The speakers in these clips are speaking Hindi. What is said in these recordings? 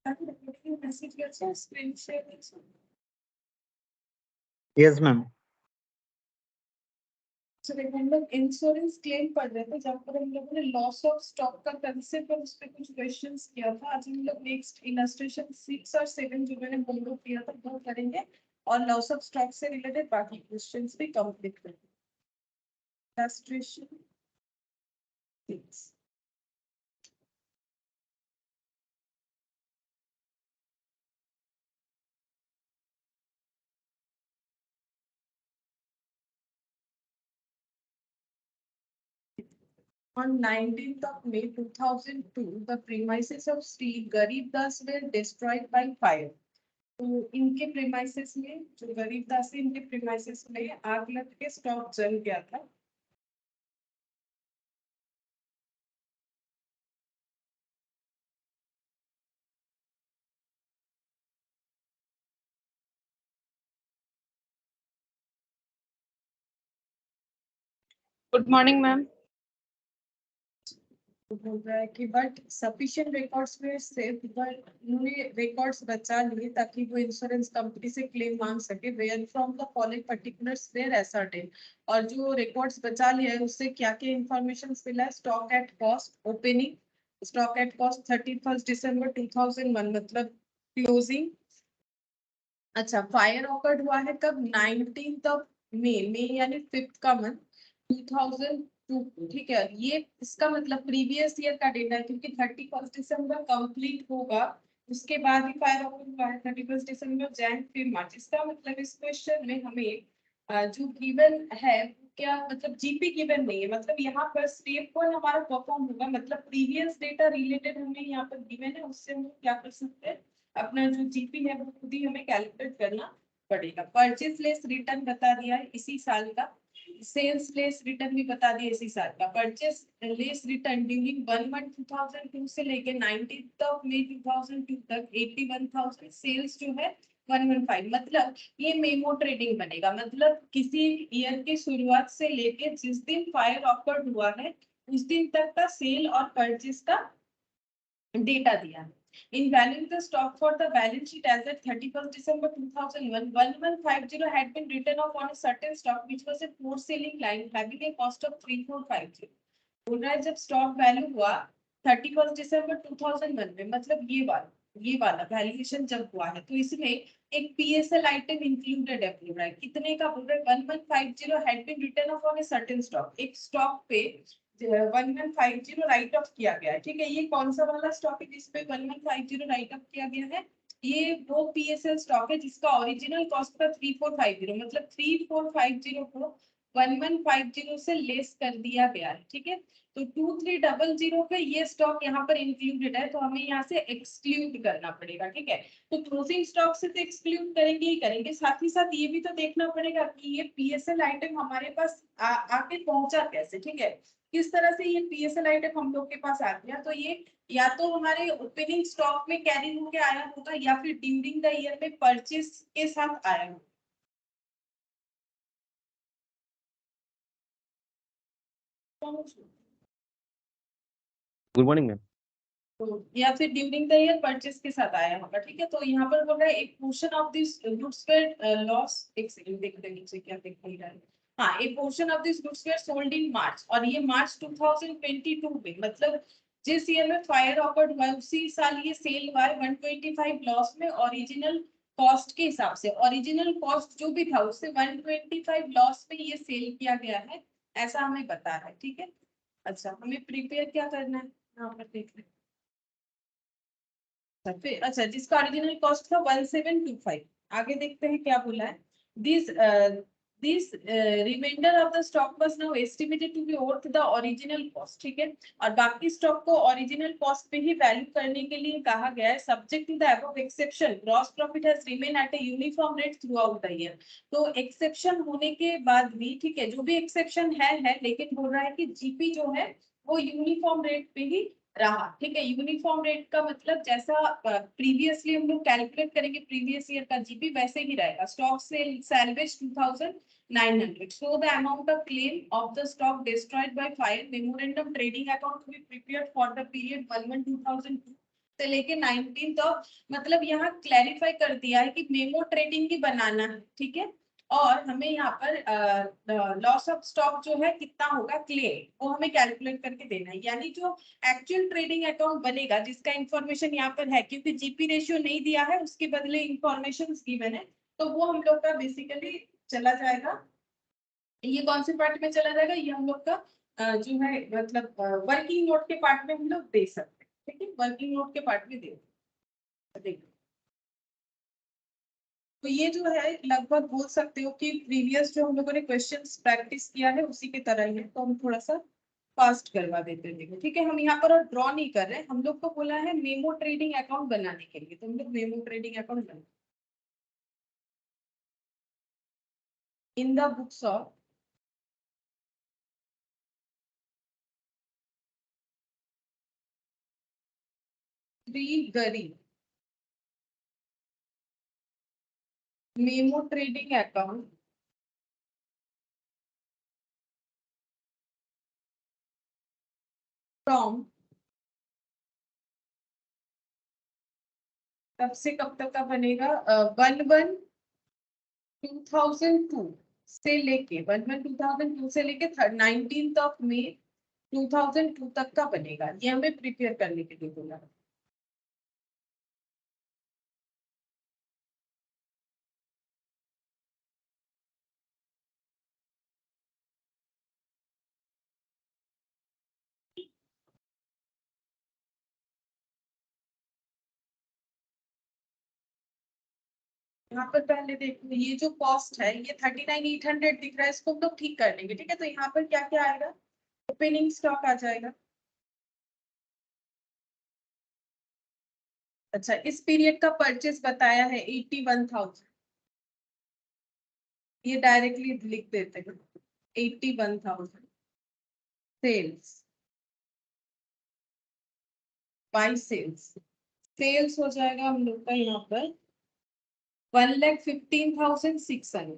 Yes ma'am. हम लोग इंश्योरेंस क्लेम पढ़ रहे थे जब पर हम लोगों ने लॉस ऑफ स्टॉक का कंसेप्ट और उस पर कुछ क्वेश्चंस किया था। आज हम लोग नेक्स्ट इलस्ट्रेशन 6 और 7 जो मैंने होमवर्क किया था वो करेंगे और लॉस ऑफ स्टॉक से रिलेटेड बाकी क्वेश्चंस भी कंप्लीट करेंगे। Illustration 6 On 19th of May 2002, the premises of Sri Garibdas were destroyed by fire. तो इनके प्रीमाइसेस में जो गरीबदास इनके प्रीमाइसेस में आग लग के स्टॉक जल गया था। Good morning ma'am. बोल रहा है कि बट सफिशिएंट रिकॉर्ड्स में सेव बट उन्होंने रिकॉर्ड्स बचा लिए ताकि वो इंश्योरेंस कंपनी से क्लेम मांग सके were from the following particulars were ascertain. और जो रिकॉर्ड्स बचा लिया है उससे क्या क्या इंफॉर्मेशन मिला है। Stock at cost opening stock at cost 31 दिसंबर 2001 मतलब क्लोजिंग। अच्छा फायर ऑकर्ड हुआ है कब 19th ऑफ मई यानी 5th का मंथ 2002। ठीक है ये इसका मतलब प्रीवियस ईयर का डेटा है क्योंकि 31 दिसंबर कंप्लीट होगा उसके बाद ही फायर ऑकर्ड हुआ है 31 दिसंबर जैन फिर मार्च। इसका मतलब इस क्वेश्चन में हमें जो गिवन है क्या मतलब जीपी गिवन नहीं है मतलब यहाँ पर स्टेप 1 हमारा परफॉर्म होगा मतलब प्रीवियस डेटा रिलेटेड हमें यहाँ पर गिवन है उससे हम क्या कर सकते हैं अपना जो जीपी है वो खुद ही हमें कैलकुलेट करना पड़ेगा। परचेज लेस रिटर्न बता दिया है इसी साल का। सेल्स लेस रिटर्न भी बता दिया इसी साल का। Purchase less return during 1 month 2002 से लेके 19th ऑफ मई 2002 तक 81,000 सेल्स जो है 115 मतलब ये मेमो ट्रेडिंग बनेगा मतलब किसी ईयर की शुरुआत से लेके जिस दिन फायर ऑकर्ड हुआ है उस दिन तक का सेल और परचेज का डेटा दिया है। In valuing the stock for the balance sheet as at 31st December 2001, 1150 had been written off on a certain stock which was a for selling line having a cost of 3450. बोल रहा है जब स्टॉक वैल्यू हुआ 31 दिसंबर 2001 में मतलब ये वाला वैल्यूएशन जब हुआ है तो इसमें एक पीएसएल आइटम इंक्लूडेड है। बोल रहा है कितने का बोल रहा है 1150 had been written off on a certain stock. एक स्टॉक पे 1150 राइट ऑफ किया गया है। ठीक है ये कौन सा वाला स्टॉक है जिसपे 1150 राइट ऑफ किया गया है। ये वो पीएसएल स्टॉक है जिसका ओरिजिनल कॉस्ट था 3450 मतलब 3450 को 1150 से लेस कर दिया गया है। ठीक है तो 2300 पे ये स्टॉक यहाँ पर इंक्लूडेड है तो हमें यहाँ से एक्सक्लूड करना पड़ेगा। ठीक है तो क्लोजिंग स्टॉक से तो एक्सक्लूड करेंगे ही करेंगे साथ ही साथ ये भी तो देखना पड़ेगा कि ये पीएसएल आइटम हमारे पास आके पहुंचा कैसे। ठीक है किस तरह से ये पीएसएल आइटम हम लोग के पास आ गया तो ये या तो हमारे ओपनिंग स्टॉक में कैरी होके आया होगा या फिर ड्यूरिंग द ईयर में परचेज के साथ आया होगा। Good morning ma'am. तो या फिर ड्यूरिंग द ईयर परचेज के साथ आया होगा। ठीक है तो यहाँ पर बोल रहा है एक portion of this goods were loss एक सेकंड देख नीचे क्या दिख रहा है। हाँ एक portion of this goods were sold in March और ये मार्च 2022 में मतलब जिस ईयर में फायर ऑकर्ड हुआ है उसी साल ये सेल हुआ है 125 लॉस में ओरिजिनल कॉस्ट के हिसाब से। ओरिजिनल कॉस्ट जो भी था उससे 125 लॉस में ये सेल किया गया है ऐसा हमें पता है। ठीक है अच्छा हमें प्रिपेयर क्या करना है यहाँ पर देख लें। अच्छा जिसका ओरिजिनल कॉस्ट था 1725 आगे देखते हैं क्या बोला है। This reminder of the stock was now estimated to be worth the original cost. ठीक है और बाकी स्टॉक को ओरिजिनल कॉस्ट पे ही वैल्यू करने के लिए कहा गया है subject to the above exception gross profit has remain at a uniform rate throughout the year. तो एक्सेप्शन होने के बाद भी ठीक है जो भी एक्सेप्शन है लेकिन बोल रहा है कि जीपी जो है वो यूनिफॉर्म रेट पे ही रहा। ठीक है यूनिफॉर्म रेट का मतलब जैसा प्रीवियसली हम लोग कैलकुलेट करेंगे प्रीवियस ईयर का जीपी वैसे ही रहेगा। Stock sale salvage 2900 so the amount of claim of the stock destroyed by fire memorandum trading account to be prepared for the period 1/1/2002 से लेके 19th ऑफ, मतलब यहाँ क्लैरिफाई कर दिया है कि मेमो ट्रेडिंग ही बनाना है, ठीक है। और हमें यहाँ पर लॉस ऑफ स्टॉक जो है कितना होगा क्लेम, वो हमें कैलकुलेट करके देना है। यानी जो एक्चुअल ट्रेडिंग अकाउंट बनेगा जिसका इंफॉर्मेशन यहाँ पर है, क्योंकि जीपी रेशियो नहीं दिया है, उसके बदले इंफॉर्मेशन गिवन है, तो वो हम लोग का बेसिकली चला जाएगा। ये कौन से पार्ट में चला जाएगा, ये हम लोग का जो है मतलब वर्किंग नोट के पार्ट में हम लोग दे सकते हैं, ठीक है, वर्किंग नोट के पार्ट में दे देखो। तो ये जो है लगभग बोल सकते हो कि प्रीवियस जो हम लोगों ने क्वेश्चंस प्रैक्टिस किया है उसी की तरह ही है, तो हम थोड़ा सा फास्ट करवा देते हैं। देखो ठीक है, हम यहाँ पर और ड्रॉ नहीं कर रहे, हम लोग को बोला है मेमो ट्रेडिंग अकाउंट बनाने के लिए, तो हम लोग मेमो ट्रेडिंग अकाउंट बना in the books of Shri गरी मेमो ट्रेडिंग अकाउंट फ्रॉम कब से कब तक का बनेगा, 1/1/2002 से लेके 1/1/2002 से लेके 19th ऑफ May 2002 तक का बनेगा। ये हमें प्रिपेयर करने के लिए बोला। यहाँ पर पहले देखो, ये जो कॉस्ट है ये 39,800 दिख रहा है, इसको हम लोग ठीक कर लेंगे, ठीक है। तो यहाँ पर क्या क्या आएगा, ओपनिंग स्टॉक आ जाएगा। अच्छा, इस पीरियड का परचेस बताया है 81,000, ये डायरेक्टली लिख देते हैं 81,000। सेल्स बाई सेल्स, सेल्स हो जाएगा हम लोग का यहाँ पर 1,15,600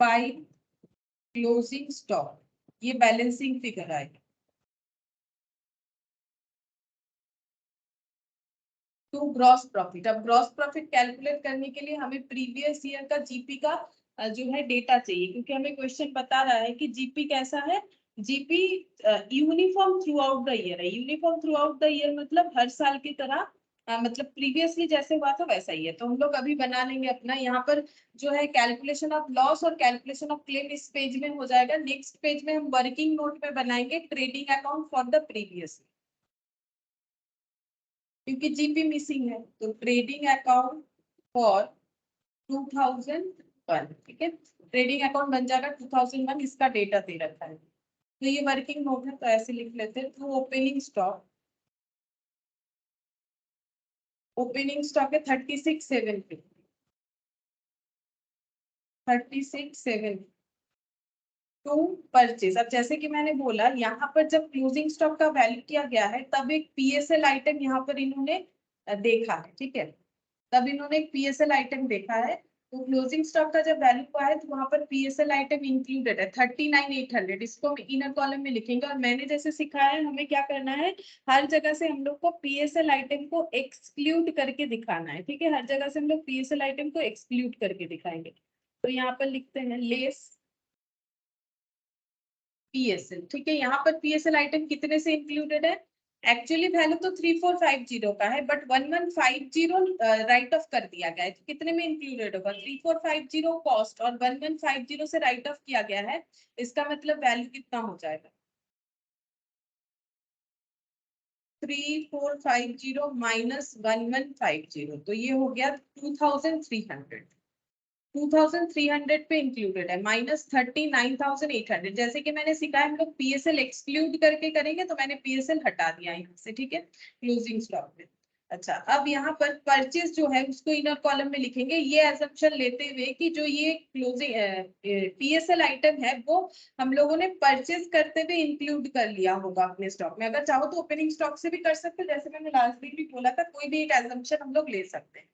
बाई क्लोजिंग स्टॉक, ये बैलेंसिंग फिगर आएगा। टू ग्रॉस प्रॉफिट, अब ग्रॉस प्रॉफिट कैलकुलेट करने के लिए हमें प्रीवियस ईयर का जीपी का जो है डेटा चाहिए, क्योंकि हमें क्वेश्चन बता रहा है कि जीपी कैसा है, GP uniform throughout the year है। Uniform throughout the year मतलब हर साल की तरह, मतलब प्रीवियसली जैसे हुआ था वैसा ही है। तो हम लोग अभी बना लेंगे अपना, यहाँ पर जो है कैलकुलेशन ऑफ लॉस और कैलकुलेशन ऑफ क्लेम इस पेज में हो जाएगा। नेक्स्ट पेज में हम वर्किंग नोट में बनाएंगे trading account for the previous, क्योंकि जीपी मिसिंग है। तो ट्रेडिंग अकाउंट फॉर 2001, ठीक है, ट्रेडिंग अकाउंट बन जाएगा 2001, इसका डेटा दे रखा है। तो ये वर्किंग नोट है, तो ऐसे लिख लेते हैं। तो ओपनिंग स्टॉक, ओपनिंग स्टॉक है 36,750, 36,750 टू परचेज। अब जैसे कि मैंने बोला, यहाँ पर जब क्लोजिंग स्टॉक का वैल्यू किया गया है तब एक पीएसएल आइटम यहाँ पर इन्होंने देखा है, ठीक है, तब इन्होंने एक पीएसएल आइटम देखा है। तो क्लोजिंग स्टॉक का जब वैल्यू आया तो वहां पर पीएसएल आइटम इंक्लूडेड है 39,800, इसको हम इनर कॉलम में लिखेंगे। और मैंने जैसे सिखाया है, हमें क्या करना है, हर जगह से हम लोग को पीएसएल आइटम को एक्सक्लूड करके दिखाना है, ठीक है, हर जगह से हम लोग पीएसएल आइटम को एक्सक्लूड करके दिखाएंगे। तो यहाँ पर लिखते हैं लेस पीएसएल, ठीक है। यहाँ पर पीएसएल आइटम कितने से इंक्लूडेड है, एक्चुअली वैल्यू तो 3450 का है, बट 1150 राइट ऑफ कर दिया गया है। तो कितने में इंक्लूडेड होगा, 3450 कॉस्ट और 1150 से राइट ऑफ किया गया है, इसका मतलब वैल्यू कितना हो जाएगा, 3450 माइनस 1150, तो ये हो गया 2300। 2300 पे इंक्लूडेड है, माइनस 39,800। जैसे कि मैंने सिखाया हम लोग पीएसएल एक्सक्लूड करके करेंगे, तो मैंने पीएसएल हटा दिया यहाँ से, ठीक है, क्लोजिंग स्टॉक में। अच्छा, अब यहाँ पर परचेज जो है उसको इनर कॉलम में लिखेंगे, ये एजम्पशन लेते हुए कि जो ये क्लोजिंग पीएसएल आइटम है वो हम लोगों ने परचेज करते हुए इंक्लूड कर लिया होगा अपने स्टॉक में। अगर चाहो तो ओपनिंग स्टॉक से भी कर सकते हो, जैसे मैंने लास्ट वीक भी बोला था, कोई भी एक एजम्पशन हम लोग ले सकते हैं।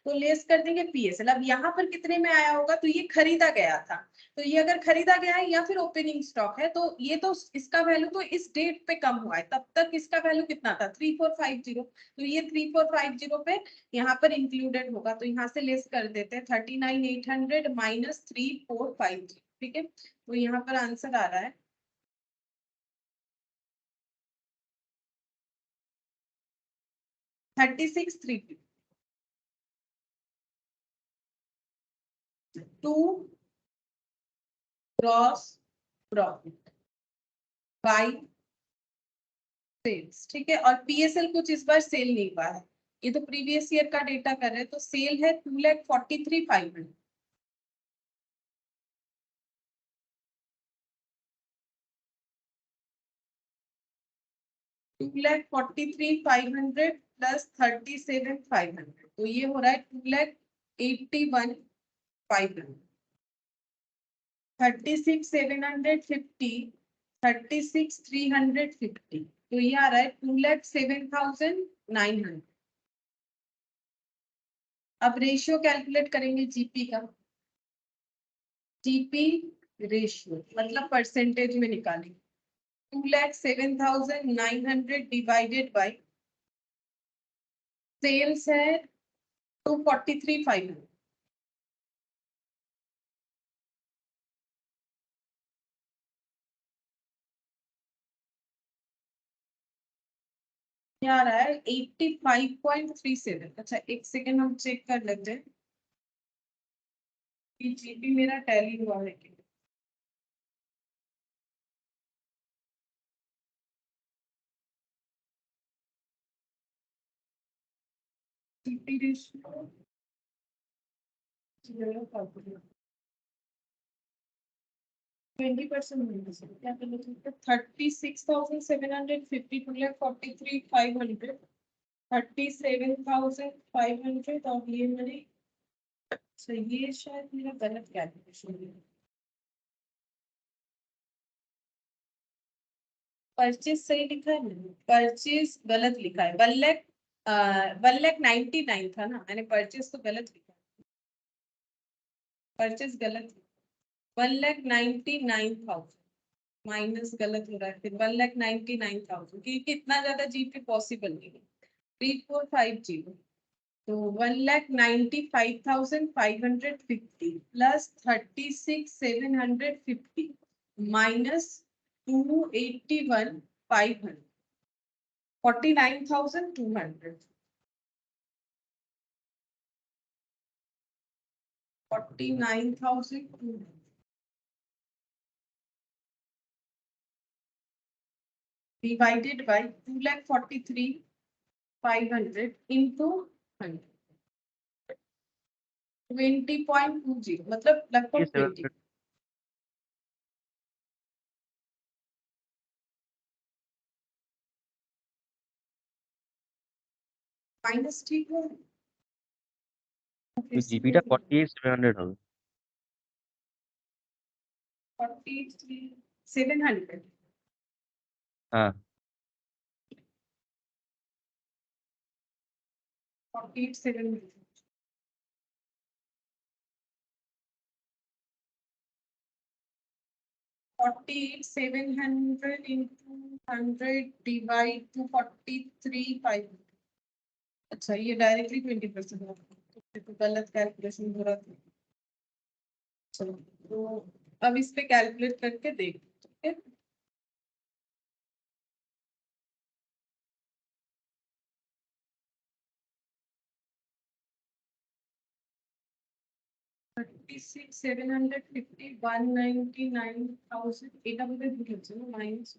तो लेस कर देंगे पीएसएल। अब यहाँ पर कितने में आया होगा, तो ये खरीदा गया था, तो ये अगर खरीदा गया है या फिर ओपनिंग स्टॉक है, तो ये तो इसका वैल्यू तो इस डेट पे कम हुआ है, तब तक इसका वैल्यू कितना था 3450, तो ये 3450 पे यहाँ पर इंक्लूडेड होगा, तो यहाँ से लेस कर देते हैं 39800 माइनस 3450। ठीक है, तो यहाँ पर आंसर आ रहा है 36,350 to gross profit by sales. ठीक है, और पीएसएल कुछ इस बार सेल नहीं हुआ है, ये तो प्रीवियस ईयर का डेटा कर रहे हैं, तो सेल है 2,43,500। 2,43,500 प्लस 37,500, तो ये हो रहा है 2,81,500। 36,750 36,350, तो ये आ रहा है 2,07,900। अब रेशियो कैलकुलेट करेंगे जीपी का। जीपी रेशियो मतलब परसेंटेज में निकालेंगे। 2,07,900 डिवाइडेड बाय सेल्स है 243,500। क्या आ रहा है 85.37। अच्छा एक सेकेंड हम चेक कर लेते हैं कि जीपी मेरा टैली हुआ है कि जीपी रेशियो 20% क्या करना चाहिए, 36,750 2,43,500 37,500 और ये मेरी, अच्छा ये शायद मेरा गलत कैलकुलेशन है, परचेज सही लिखा है मैंने, परचेज गलत लिखा है। 1,99,000 था ना, मैंने परचेज तो गलत लिखा, परचेज गलत, 1,99,000 माइनस गलत हो रहा है, फिर 1,99,000 क्योंकि इतना ज्यादा जीपी पॉसिबल नहीं है। 3450, तो 1,95,550 plus 36,750 minus 281,500 49,200 49,200 divided by 2,43,500 into 100 20.20 मतलब ये लगभग 20 700 माइनस ठीक है। জিপিটা 48,700 হবে। 43,700 হ্যাঁ 48,700 48,700 into 100 divide to 43,500। अच्छा ये डायरेक्टली 20% हो, तो गलत कैलकुलेशन हो रहा था। चलो तो अब इस पे कैलकुलेट करके देख, ठीक है। 36,750 199,000 এটা বোধহয় ভুল হচ্ছে না, মাইনাস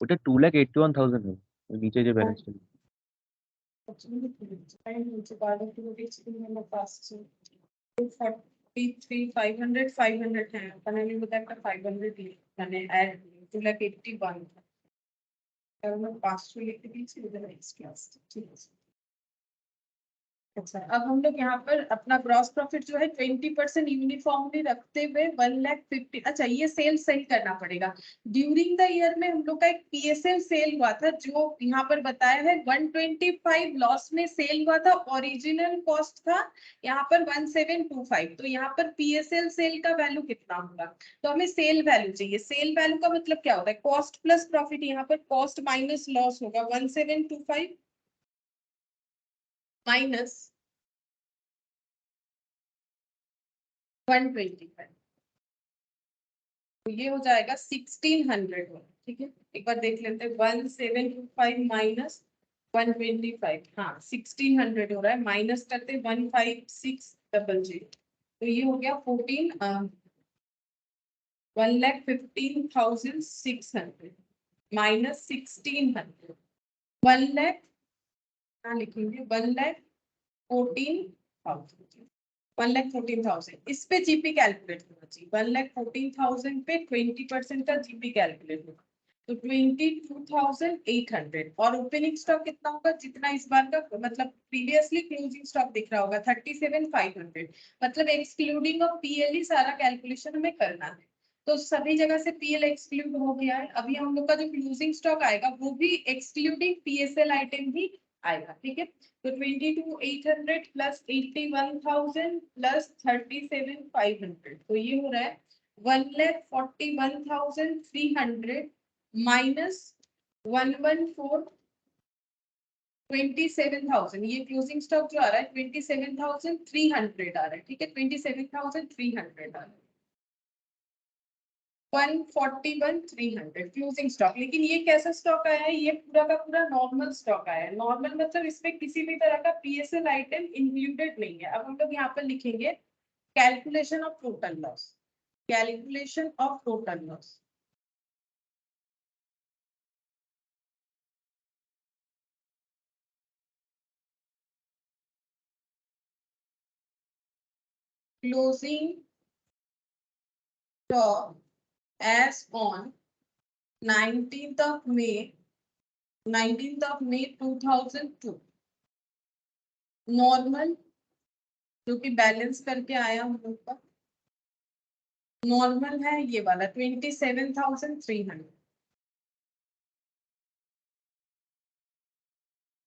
ওটা 2,81,000 হবে ওই নিচে যে ব্যালেন্সটা। হচ্ছে 43,500 500 হ্যাঁ, ওখানে আমি বোধহয় একটা 500 মানে অ্যাড 2,81 কারণ 500 লিখে দিয়েছি ওদের এক্সট্রা আসছে, ঠিক আছে। अच्छा, अब हम लोग यहाँ पर अपना ग्रॉस प्रॉफिट जो है 20% यूनिफॉर्मली रखते हुए 1,50,000। अच्छा, ये सेल सही करना पड़ेगा। ड्यूरिंग द ईयर में हम लोग का एक पीएसएल सेल हुआ था जो यहाँ पर बताया है 125 लॉस में सेल हुआ था। ओरिजिनल कॉस्ट था यहाँ पर 1725। तो यहाँ पर पीएसएल सेल का वैल्यू कितना होगा? तो हमें सेल वैल्यू चाहिए। सेल वैल्यू का मतलब क्या होता है? Cost plus profit. यहाँ पर कॉस्ट माइनस लॉस होगा 1725 माइनस 125। तो ये हो जाएगा 1600। ठीक है, एक बार देख लेते हैं। 1725 माइनस 125, हाँ 1600 हो रहा है। माइनस करते 15600। तो ये हो गया 1,15,600 माइनस 1600। 1,00,000 क्या लिखेंगे? 1,14,000। 1,14,000 इस पे जीपी कैलकुलेट होना चाहिए। 1,14,000 पे 20% का जीपी कैलकुलेट होगा तो 22,800। और ओपनिंग स्टॉक कितना होगा? जितना इस बार का मतलब प्रीवियसली क्लोजिंग स्टॉक दिख रहा होगा 37,500। मतलब एक्सक्लूडिंग ऑफ पीएल सारा कैलकुलेशन हमें करना है। तो सभी जगह से पीएल एक्सक्लूड हो गया है। अभी हम लोग का जो क्लोजिंग स्टॉक आएगा वो भी एक्सक्लूडिंग पीएसएल आइटम ही आएगा। ठीक है, तो 22,800 प्लस 81,000 प्लस 37,500। तो ये हो रहा है 1,41,300 माइनस 114,27,000। ये क्लोजिंग स्टॉक जो आ रहा है 27,300 आ रहा है। ठीक है, 27,300 आ रहा है। 141,300 क्लोजिंग स्टॉक। लेकिन ये कैसा स्टॉक आया है? ये पूरा का पूरा नॉर्मल स्टॉक आया है। नॉर्मल मतलब इसमें किसी भी तरह का पीएसएल आइटम इंक्लूडेड नहीं है। अब हम लोग यहाँ पर लिखेंगे calculation of total loss. Calculation of total loss. Closing stock as on 19th of May 2002। Normal जो कि बैलेंस करके आया हम लोग का नॉर्मल है ये वाला 27,300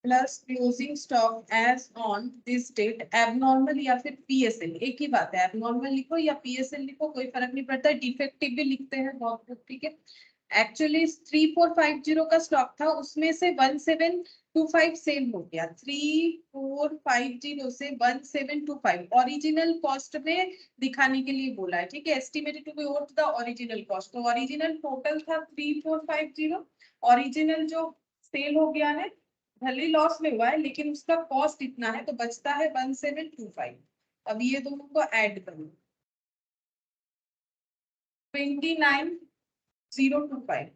plus closing stock as on this date. Abnormal या फिर पीएसएल एक ही बात है। एबनॉर्मल लिखो या पीएसएल लिखो कोई फर्क नहीं पड़ता। डिफेक्टिव भी लिखते हैं बहुत लोग। ठीक है, एक्चुअली 3450 का स्टॉक था उसमें से 1725 सेल हो गया। 3450 से 1725 ओरिजिनल कॉस्ट में दिखाने के लिए बोला है। ठीक है, estimated to be out the original cost. तो ओरिजिनल टोटल था 3450। ओरिजिनल जो सेल हो गया है भले लॉस में हुआ है लेकिन उसका कॉस्ट इतना है तो बचता है 1725। अब ये दोनों को ऐड करो 29,025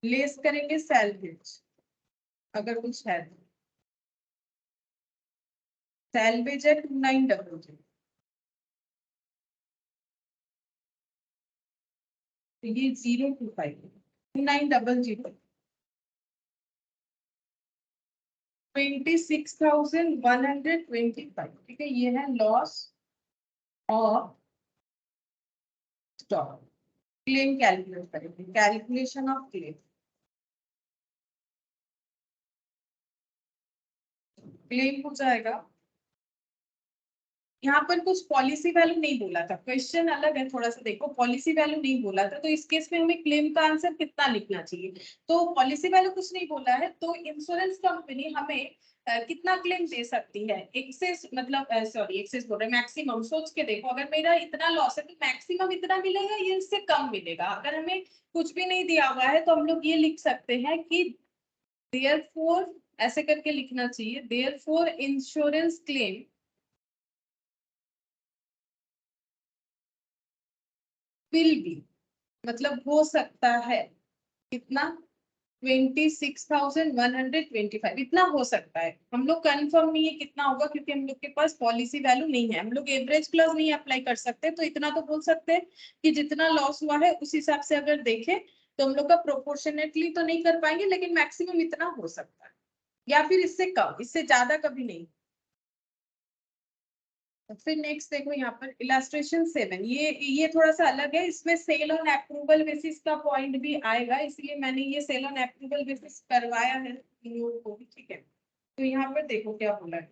लेस करेंगे सैलवेज अगर कुछ है तो। सैलवेज है 2900। तो ये 025 2900 26,125। ठीक है, ये है loss of stock. Claim calculate करेंगे। Calculation of claim. क्लेम हो जाएगा। यहाँ पर कुछ पॉलिसी वैल्यू नहीं बोला था। क्वेश्चन अलग है थोड़ा सा देखो। पॉलिसी वैल्यू नहीं बोला था तो इस केस में हमें क्लेम का आंसर कितना लिखना चाहिए? तो पॉलिसी वैल्यू कुछ नहीं बोला है तो इंश्योरेंस कंपनी हमें कितना क्लेम दे सकती है? एक्सेस मतलब सॉरी एक्सेस बोल रहे मैक्सिमम। सोच के देखो अगर मेरा इतना लॉस है तो मैक्सिमम इतना मिलेगा या इससे कम मिलेगा? अगर हमें कुछ भी नहीं दिया हुआ है तो हम लोग ये लिख सकते हैं कि देयरफॉर ऐसे करके लिखना चाहिए। Therefore insurance claim will be मतलब हो सकता है कितना 26,125 इतना हो सकता है। हम लोग कंफर्म नहीं है कितना होगा क्योंकि हम लोग के पास पॉलिसी वैल्यू नहीं है। हम लोग एवरेज क्लॉज नहीं अप्लाई कर सकते तो इतना तो बोल सकते हैं कि जितना लॉस हुआ है उस हिसाब से अगर देखें तो हम लोग का प्रोपोर्शनेटली तो नहीं कर पाएंगे लेकिन मैक्सिमम इतना हो सकता है या फिर इससे कम। इससे ज्यादा कभी नहीं। तो फिर नेक्स्ट देखो यहाँ पर इलास्ट्रेशन 7, ये थोड़ा सा अलग है, इसमें सेल ऑन अप्रूवल बेसिस का पॉइंट भी आएगा, इसलिए मैंने ये सेल ऑन अप्रूवल बेसिस करवाया है इन लोगों को भी, ठीक है। तो यहाँ पर देखो क्या बोला है।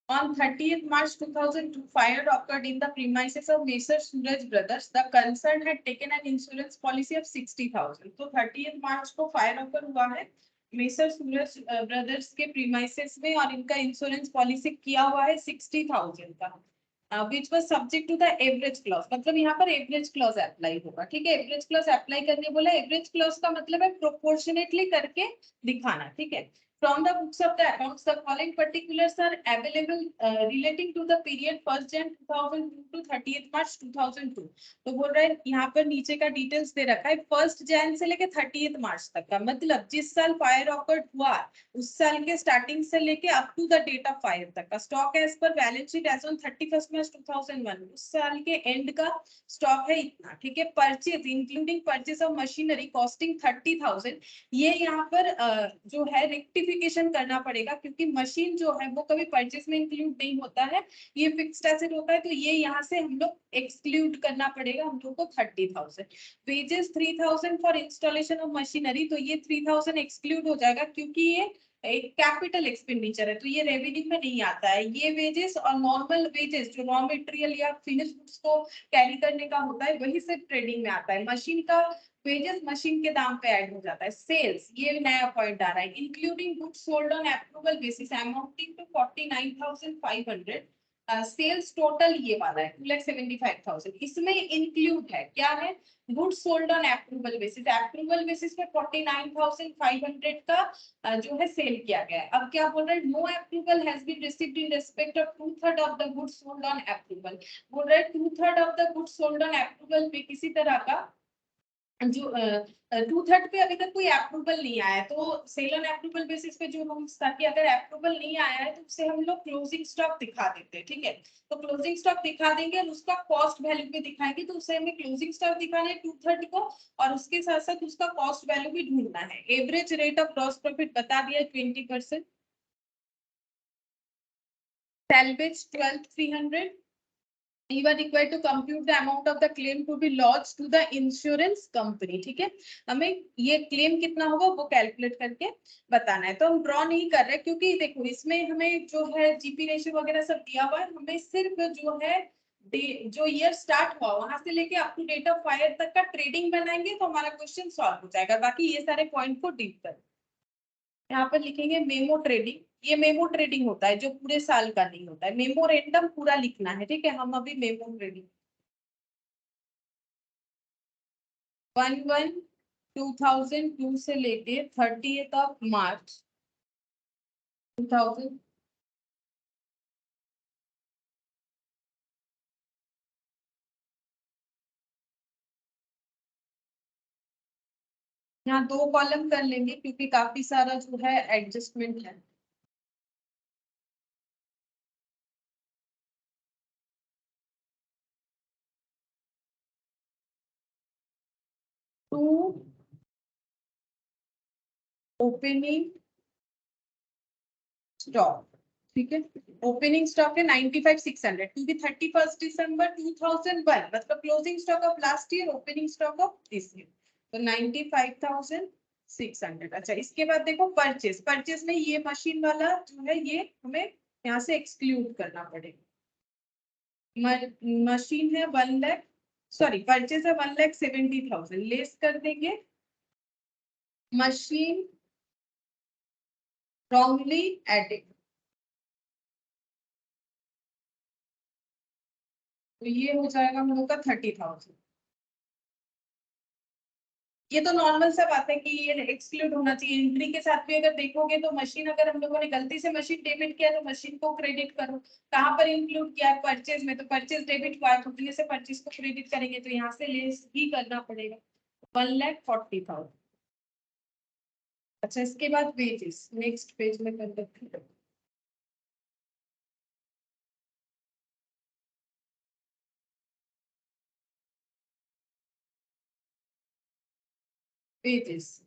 On 30th March 2002, fire occurred in the premises of Messrs. Suraj Brothers. The concern had taken an insurance policy of 60,000. तो 30th March को फायर ऑकर हुआ है मेसर सूरज ब्रदर्स के प्रीमाइसेस में, और इनका इंश्योरेंस पॉलिसी किया हुआ है 60,000 का, which was subject to the average clause. मतलब यहाँ पर एवरेज क्लॉज अप्लाई होगा, ठीक है। एवरेज क्लॉज अप्लाई करने बोला, एवरेज क्लॉज का मतलब है प्रोपोर्शनेटली करके दिखाना, ठीक है। From the books of the accounts, the following particulars are available relating to the period 1st Jan 2002 to 30th March 2002. तो बोल रहा है यहाँ पर नीचे का डिटेल्स दे रखा है 1st Jan से लेके 30th March तक का, मतलब जिस साल फायर ऑकर्ड हुआ उस साल के स्टार्टिंग से लेके up to the date of fire तक का स्टॉक एज पर balance sheet as on 31st March 2001, उस साल के एंड का स्टॉक है इतना, ठीक है। Purchase including purchase of machinery costing 30,000, ये यहाँ पर जो है रेक्टिफिकेशन करना पड़ेगा, क्योंकि मशीन जो है वो कभी परचेज में इंक्लूड नहीं होता है, ये फिक्स्ड एसेट होता है, तो ये यहाँ से हम लोग एक्सक्लूड करना पड़ेगा हम लोग को 30,000। Wages 3,000 for installation of machinery, तो ये 3,000 एक्सक्लूड हो जाएगा, क्योंकि ये एक कैपिटल एक्सपेंडिचर है, तो ये रेवेन्यू में नहीं आता है। ये वेजेस और नॉर्मल वेजेस जो रॉ मटेरियल या फिनिश गुड्स को कैरी करने का होता है वही सिर्फ ट्रेडिंग में आता है। मशीन का वेजेस मशीन के दाम पे ऐड हो जाता है। सेल्स, ये नया पॉइंट आ रहा है, including goods sold on approval basis amounting to 49,500। Sales total ये वाला है 2,75,000, इसमें इंक्लूड है क्या है, goods sold on approval basis. Approval basis पे 49,500 का जो है सेल किया गया है। अब क्या बोल रहे हैं, no approval has been received in respect of 2/3 of the goods sold on approval. बोल रहे हैं 2/3 of the goods sold on approval पे किसी तरह का जो 2/3 पे अभी तक कोई अप्रूवल नहीं आया है, तो सेल ऑन अप्रूवल बेसिस पे जो रूल्स था कि अगर अप्रूवल नहीं आया है तो उससे हम लोग क्लोजिंग स्टॉक दिखा देते हैं, ठीक है। तो क्लोजिंग स्टॉक दिखा देंगे और उसका कॉस्ट वैल्यू भी दिखाएंगे, तो उसे हमें क्लोजिंग स्टॉक दिखाना है 2/3 को, और उसके साथ साथ उसका कॉस्ट वैल्यू भी ढूंढना है। Average rate of gross profit बता दिया 20%, salvage 12,300। You are required to compute the amount of the claim to be lodged to the insurance company, ठीक है। हमें ये क्लेम कितना होगा वो कैलकुलेट करके बताना है। तो हम ड्रॉ नहीं कर रहे, क्योंकि देखो इसमें हमें जो है जीपी रेशियो वगैरह सब दिया हुआ है, हमें सिर्फ जो है जो ईयर स्टार्ट हुआ वहां से लेके up to date of fire तक का ट्रेडिंग बनाएंगे तो हमारा क्वेश्चन सॉल्व हो जाएगा। बाकी ये सारे पॉइंट को डीप कर, यहाँ पर लिखेंगे मेमो ट्रेडिंग। ये मेमो ट्रेडिंग होता है जो पूरे साल का नहीं होता है, मेमोरेंडम पूरा लिखना है, ठीक है। हम अभी मेमो ट्रेडिंग 1/1/2002 से लेके 30th ऑफ मार्च 2000। यहाँ 2 कॉलम कर लेंगे क्योंकि काफी सारा जो है एडजस्टमेंट है। टू ओपनिंग स्टॉक, ठीक है। ओपनिंग स्टॉक है 95,600 क्योंकि 31st December 2001 मतलब closing stock of last year, opening stock of this year, तो 95,600। अच्छा, इसके बाद देखो परचेज। परचेज में ये मशीन वाला जो है ये हमें यहाँ से एक्सक्लूड करना पड़ेगा। मशीन है 1 लाख, सॉरी परचेज है 1,70,000, लेस कर देंगे मशीन wrongly added, तो ये हो जाएगा हम लोग का 30,000। ये तो नॉर्मल सा बात है कि ये एक्सक्लूड होना चाहिए। एंट्री के साथ भी अगर देखोगे तो मशीन, अगर हम लोगों ने गलती से मशीन डेबिट किया तो मशीन को क्रेडिट करो। कहाँ पर इंक्लूड किया है, परचेज में, तो परचेज डेबिट हुआ है तो से परचेज को क्रेडिट करेंगे तो यहाँ से लेस ही करना पड़ेगा 1,40,000। अच्छा, इसके बाद वेजेस नेक्स्ट पेज में कर सकते हैं। वेजेस,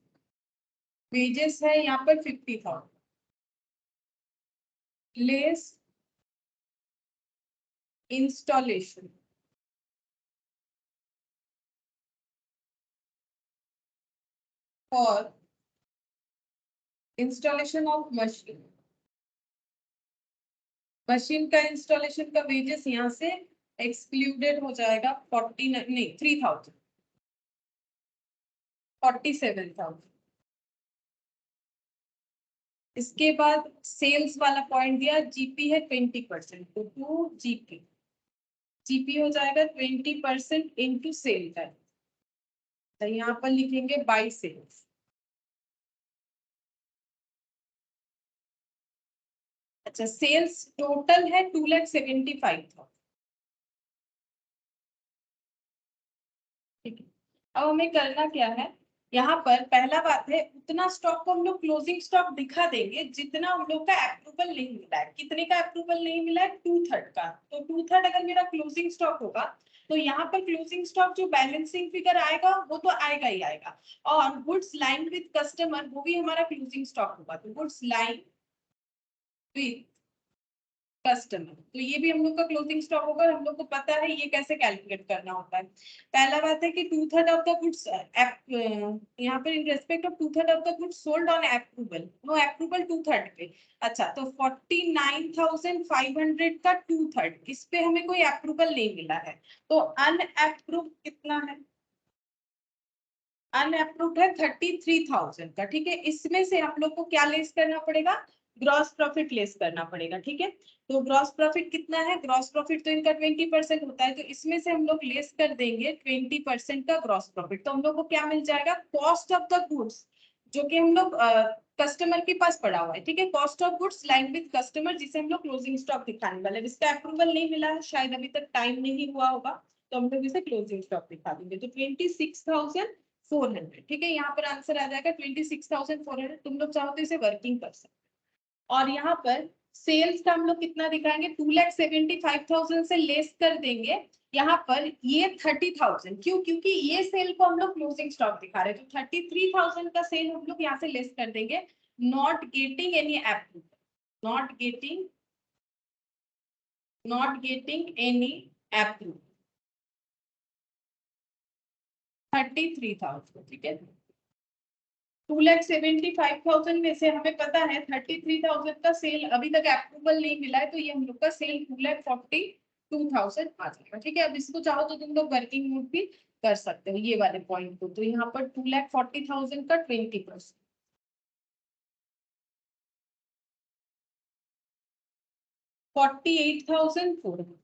वेजेस है यहाँ पर 50,000। Less installation for installation of machine. Machine का इंस्टॉलेशन का वेजेस यहाँ से एक्सक्लूडेड हो जाएगा 49 नहीं 3000 47,000। इसके बाद सेल्स वाला पॉइंट दिया, जीपी है 20%, तो 2 जीपी, जीपी हो जाएगा 20% इंटू सेल का, तो यहाँ पर लिखेंगे बाई सेल्स। अच्छा, सेल्स टोटल है 2,75,000। ठीक है, अब हमें करना क्या है, यहाँ पर पहला बात है उतना स्टॉक को हम लोग क्लोजिंग स्टॉक दिखा देंगे जितना हम लोग का अप्रूवल नहीं मिला है। कितने का अप्रूवल नहीं मिला है? 2/3 का। तो 2/3 अगर मेरा क्लोजिंग स्टॉक होगा तो यहाँ पर क्लोजिंग स्टॉक जो बैलेंसिंग फिगर आएगा वो तो आएगा ही आएगा, और गुड्स लाइन विद कस्टमर वो भी हमारा क्लोजिंग स्टॉक होगा। तो गुड्स लाइन विद कस्टमर, तो ये भी हम लोग का क्लोजिंग स्टॉक होगा। हम लोग को पता है ये कैसे कैलकुलेट करना होता है। पहला बात है कि 2/3 ऑफ द गुड्स, यहाँ पर in respect of 2/3 of the goods sold on approval, no approval 2/3 पे। अच्छा, तो 49,500 का 2/3, इस पे हमें कोई अप्रूवल नहीं मिला है, तो अनअप्रूव कितना है? अनअप्रूव्ड है 33,000 का। ठीक है, इसमें से हम लोग को क्या लेस करना पड़ेगा? ग्रॉस प्रॉफिट लेस करना पड़ेगा। ठीक है, तो ग्रॉस प्रॉफिट कितना है? ग्रॉस प्रॉफिट तो इनका 20% होता है, तो इसमें से हम लोग लेस कर देंगे 20% का ग्रॉस प्रॉफिट। तो हम लोग को क्या मिल जाएगा? कॉस्ट ऑफ द गुड्स, जो कि हम लोग कस्टमर के पास पड़ा हुआ है। ठीक है, cost of goods line with customer, जिसे हम लोग क्लोजिंग स्टॉक दिखाने वाले हैं। इसका अप्रूवल नहीं मिला है, शायद अभी तक टाइम नहीं हुआ होगा, तो हम लोग इसे क्लोजिंग स्टॉक दिखा देंगे। तो 26,400। ठीक है, यहाँ पर आंसर आ जाएगा 26,400। तुम लोग चाहो तो इसे वर्किंग कर सकते। और यहाँ पर सेल्स का हम लोग कितना दिखाएंगे? 2,75,000 से लेस कर देंगे यहाँ पर ये 30,000। क्यों? क्योंकि ये सेल को हम लोग क्लोजिंग स्टॉक दिखा रहे हैं, तो 33,000 का सेल हम लोग यहाँ से लेस कर देंगे। Not getting any approval, not getting any approval, 33,000। ठीक है, 2,75,000 में से हमें पता है 33,000 का सेल अभी तक अप्रूवल नहीं मिला है, तो ये हम लोग का सेल 2,42,000 आ जाएगा। ठीक है, अब इसको चाहो तो तुम लोग वर्किंग नोट भी कर सकते हो ये वाले पॉइंट को। तो यहाँ पर 2,40,000 का 20%, 48,400।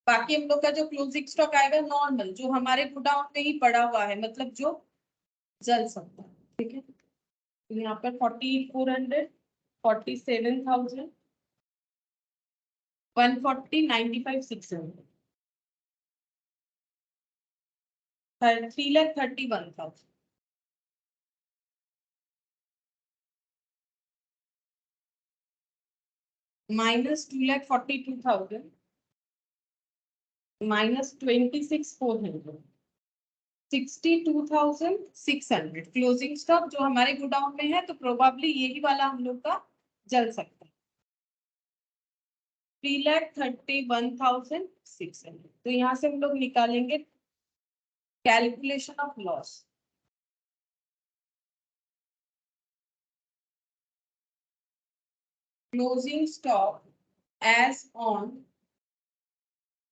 बाकी हम लोग का जो क्लोजिंग स्टॉक आएगा नॉर्मल, जो हमारे गोडाउन में ही पड़ा हुआ है, मतलब जो जल सकता है। ठीक है, तो यहाँ पर 48,400, 47,000, 140, 95, 600, 3,31,000। माइनस 2,42,000, माइनस 26,400, 62,600 क्लोजिंग स्टॉक जो हमारे गोडाउन में है। तो प्रोबेबली यही वाला हम लोग का जल सकता है, 3,31,600। तो यहाँ से हम लोग निकालेंगे calculation of loss. Closing stock as on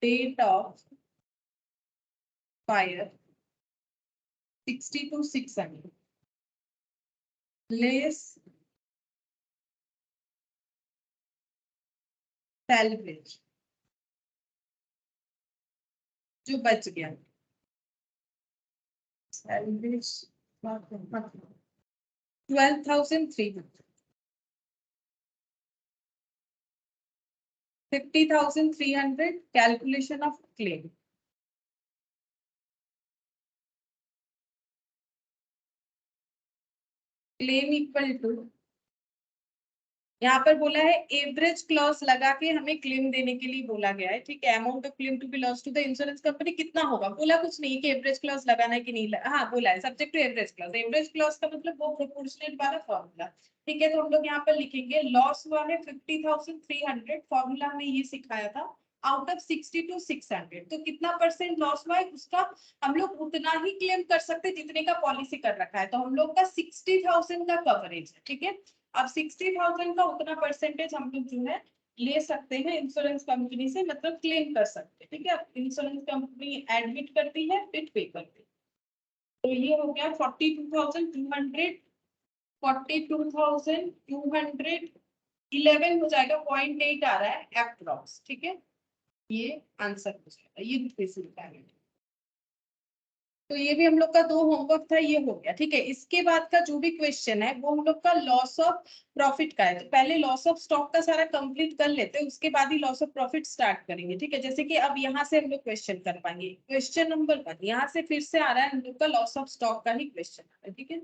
date of fire 62,600 less salvage जो बच गया, salvage 12,300, 50,300 calculation of claim। claim equal to यहाँ पर बोला है एवरेज क्लॉज लगा के हमें क्लेम देने के लिए बोला गया है, ठीक है। Amount of claim to be loss to the insurance company कितना होगा, बोला कुछ नहीं कि एवरेज क्लॉज लगाना है कि नहीं हाँ बोला है subject to average clause. Average clause का मतलब वो प्रोपोर्शनेट वाला फॉर्मूला, ठीक है। तो हम लोग यहाँ पर लिखेंगे लॉस हुआ है 50,300, फॉर्मूला हमें ये सिखाया था, आउट ऑफ 60 to 600, तो कितना परसेंट लॉस हुआ है उसका हम लोग उतना ही क्लेम कर सकते जितने का पॉलिसी कर रखा है। तो हम लोग का 60,000 का कवरेज है, ठीक है। अब 60,000 का उतना परसेंटेज हम लोग जो है ले सकते हैं इंश्योरेंस कंपनी से, मतलब क्लेम कर सकते हैं, ठीक है। इंश्योरेंस कंपनी एडमिट करती है फिर पे करती है। तो ये हो गया 42,200, 42,200, 11 हो जाएगा, 0.8 आ रहा है अप्रॉक्स, ठीक है। ये आंसर हो जाएगा, ये बेसिक है। तो ये भी हम लोग का 2 होमवर्क था, ये हो गया, ठीक है। इसके बाद का जो भी क्वेश्चन है वो हम लोग का लॉस ऑफ प्रॉफिट का है। तो पहले लॉस ऑफ स्टॉक का सारा कंप्लीट कर लेते हैं, उसके बाद ही लॉस ऑफ प्रॉफिट स्टार्ट करेंगे, ठीक है। जैसे कि अब यहाँ से हम लोग क्वेश्चन कर पाएंगे। क्वेश्चन नंबर 1 यहाँ से फिर से आ रहा है हम लोग का लॉस ऑफ स्टॉक का ही क्वेश्चन आ रहा है, ठीक है।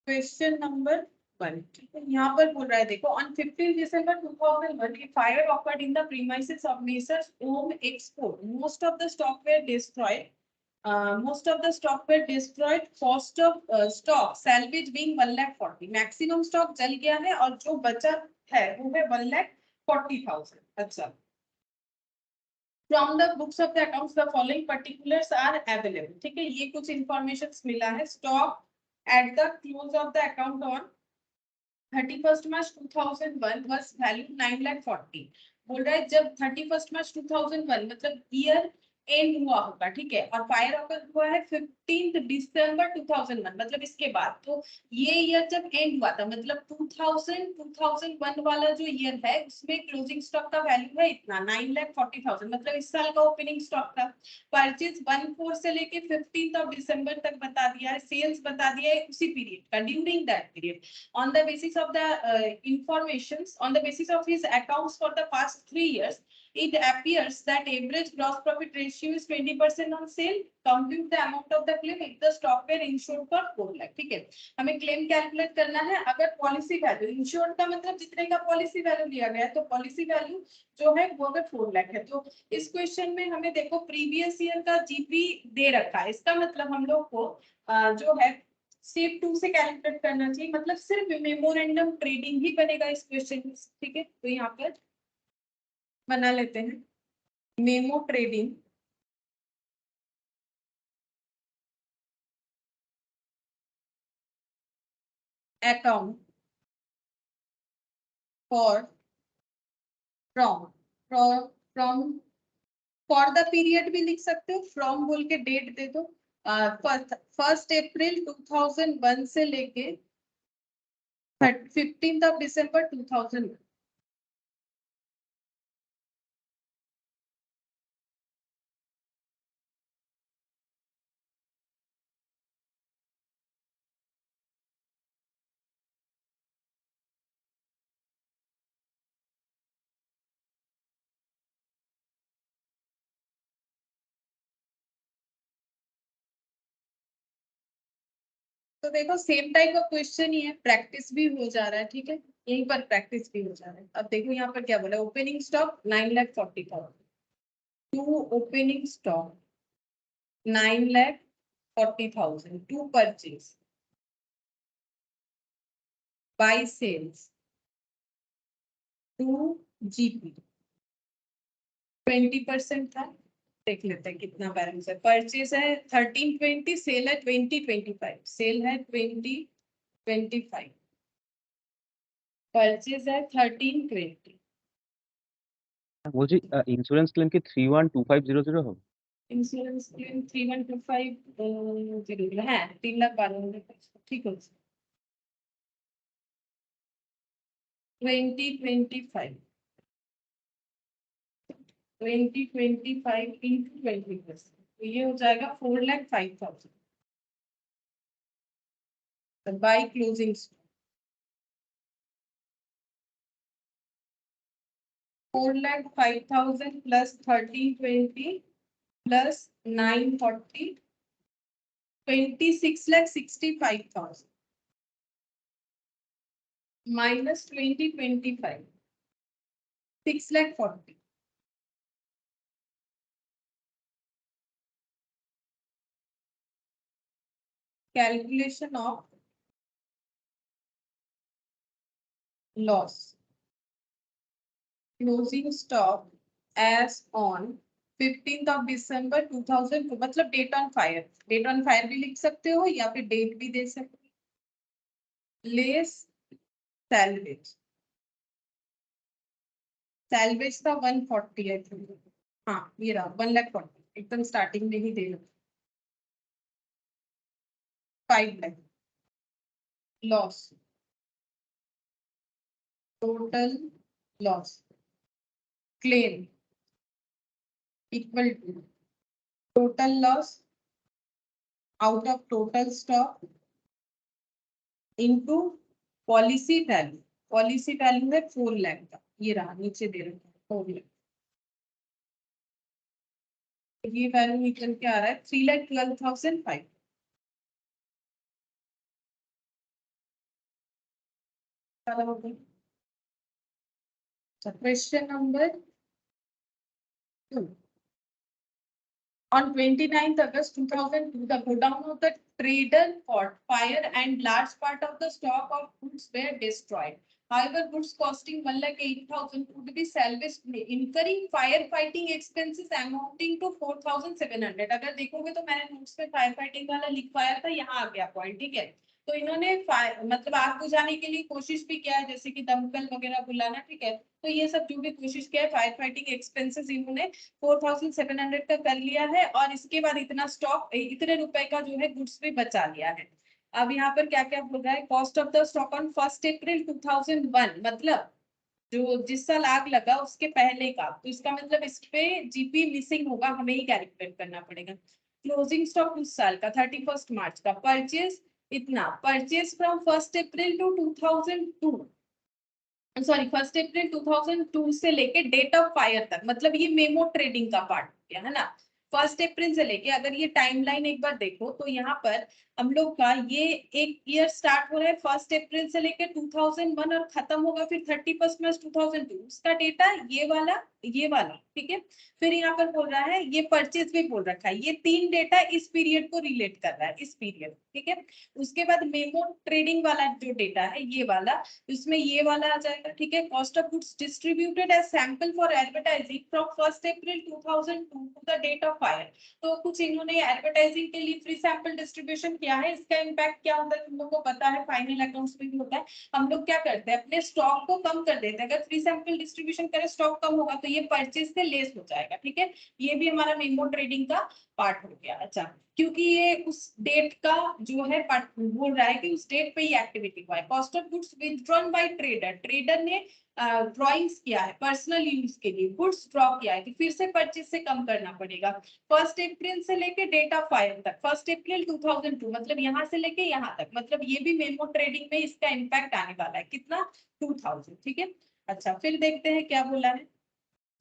क्वेश्चन नंबर 1, ठीक है। यहाँ पर बोल रहा है देखो, on 15 December 2001 a fire occurred in the premises of Messrs. Home Export. Most of the stock were destroyed. Most of the stock were destroyed. Cost of stock salvage being 1,40,000. Maximum stock जल गया है और जो बचा है वो है 1,40,000। अच्छा, From the books of the accounts the following particulars are available, ठीक है। ये कुछ इंफॉर्मेशन मिला है। Stock at the close of the account on 31st March 2001 was value 9,40,000। बोल रहा है जब 31st March 2001 मतलब ईयर एंड हुआ होगा, ठीक है। और फायर ऑकर हुआ है 15th December 2001, मतलब इसके बाद। तो ये ईयर जब एंड हुआ था मतलब 2001 वाला जो ईयर है उसमें क्लोजिंग स्टॉक का वैल्यू है इतना 9,40,000, मतलब इस साल का ओपनिंग स्टॉक था। परचेज 14 से लेके 15th December तक बता दिया है, सेल्स बता दिया है उसी पीरियड का, during that period. On the basis of the informations, on the basis of his accounts for the past 3 years, it appears that average gross profit ratio is 20% on sale. Compute the amount of the claim if the stock were insured for 4 lakh, ठीक है। हमें क्लेम कैलकुलेट करना है। अगर पॉलिसी वैल्यू, इंश्योर्ड का मतलब जितने का पॉलिसी वैल्यू दिया गया है, तो पॉलिसी वैल्यू जो है वो अगर 4 लाख है, तो इस क्वेश्चन में हमें देखो प्रीवियस ईयर का जीपी दे रखा है। इसका मतलब हम लोग को जो है स्टेप 2 से कैलकुलेट करना चाहिए, मतलब सिर्फ मेमोरेंडम ट्रेडिंग ही बनेगा इस क्वेश्चन में, ठीक है। तो यहाँ पर बना लेते हैं memo trading account for from from for the period भी लिख सकते हो, फ्रॉम बोल के डेट दे दो। 1 अप्रैल 2001 से लेके 15th December 2001। तो देखो सेम टाइप ऑफ क्वेश्चन ही है, प्रैक्टिस भी हो जा रहा है, ठीक है। यहीं पर प्रैक्टिस भी हो जा रहा है। अब देखो यहाँ पर क्या बोला, opening stock 9,40,000 to opening stock 9,40,000 to purchase by sales to GP 20% था। देख लेते हैं कितना बैलेंस है। परचेज है 1320, सेल है 2025, सेल है 2025, परचेज है 1320। मुझे इंश्योरेंस क्लेम की 312500 हो। इंश्योरेंस क्लेम 3125 है, 3,12,000, ठीक है। 2025 into 20%, तो ये हो जाएगा 4,05,000 by closing stock. 4,05,000 plus 1320 plus 940, 26,65,000। minus 2025, 6,40,000. Calculation of loss. Closing stock as on 15th of December 2002, मतलब date on fire, date on fire भी लिख सकते हो या फिर डेट भी दे सकते हो। लेस सैलवेज, सैलवेज था 140 है, हाँ ये रहा 1,40,000, एकदम स्टार्टिंग में ही दे लो। 5 lakh loss, total loss claim equal to total loss out of total stock into policy value. Policy value है 4 लाख का, ये रहा नीचे दे रखा है 4 लाख। ये वैल्यू निकल के आ रहा है 3,12,500। Question number 2. On 29th August 2002, the godown of the trader caught fire and large part of the stock of goods were destroyed. However, goods costing 1,08,000 could be salvaged, incurring firefighting expenses amounting to 4,700. अगर देखोगे तो मैंने नोट्स में फायर फाइटिंग वाला लिखवाया था, यहाँ आ गया पॉइंट, ठीक है। तो इन्होंने मतलब आग बुझाने के लिए कोशिश भी किया है, जैसे कि दमकल वगैरह बुलाना, ठीक है। तो ये सब जो भी कोशिश किया है, फायर फाइटिंग एक्सपेंसेस इन्होंने 4,700 का कर लिया है, और इसके बाद इतना स्टॉक, इतने रुपए का जो है गुड्स भी बचा लिया है। अब यहाँ पर क्या क्या बोल रहा है, cost of the stock on 1 अप्रैल 2001, मतलब जो जिस साल आग लगा उसके पहले का, तो इसका मतलब इस पे जीपी मिसिंग होगा, हमें ही कैलकुलेट करना पड़ेगा। क्लोजिंग स्टॉक उस साल का 31 मार्च का, परचेज इतना, purchase from 1 April to 2002, sorry 1 April 2002 से लेके डेट ऑफ फायर तक, मतलब ये मेमो ट्रेडिंग का पार्ट हो गया है ना। 1 अप्रैल से लेके, अगर ये टाइमलाइन एक बार देखो तो यहाँ पर हम लोग का ये एक ईयर स्टार्ट हो रहा है 1 अप्रैल से लेके 2001 और खत्म होगा फिर 31 मार्च 2002। उसका डेटा ये वाला, ठीक है। फिर यहाँ पर बोल रहा है, ये परचेज भी बोल रखा है, ये 3 डेटा इस पीरियड को रिलेट कर रहा है, इस पीरियड, ठीक है। उसके बाद मेमो ट्रेडिंग वाला जो डेटा है ये वाला, इसमें ये वाला आ जाएगा, ठीक है। Cost of goods distributed as sample for advertising from 1 April 2002 to the date of fire. तो कुछ इन्होंने एडवर्टाइजिंग के लिए फ्री सैंपल डिस्ट्रीब्यूशन किया है, इसका इम्पैक्ट क्या होता है तुम लोग को पता है, फाइनल अकाउंट्स में भी होता है। हम लोग क्या करते हैं, अपने स्टॉक को कम कर देते हैं, अगर फ्री सैंपल डिस्ट्रीब्यूशन करें स्टॉक कम होगा तो ये परचेज से लेस हो जाएगा, ठीक है। ये भी हमारा मेमो ट्रेडिंग का पार्ट हो गया। अच्छा, क्योंकि ये उस डेट का जो है बोल रहा है कि उस डेट पे ही एक्टिविटी हुआ है। Cost of goods withdrawn bye trader, trader ने ड्रॉइंग्स किया है पर्सनल यूज के लिए, गुड्स ड्रॉ किया है, तो फिर से परचेज से कम करना पड़ेगा। 1 अप्रैल से लेके डेट ऑफ फायर तक, 1 अप्रैल 2002, मतलब यहाँ से लेके यहाँ तक, मतलब ये भी मेमो ट्रेडिंग में इसका इम्पैक्ट आने वाला है, कितना 2000, ठीक है। अच्छा, फिर देखते हैं क्या बोला है।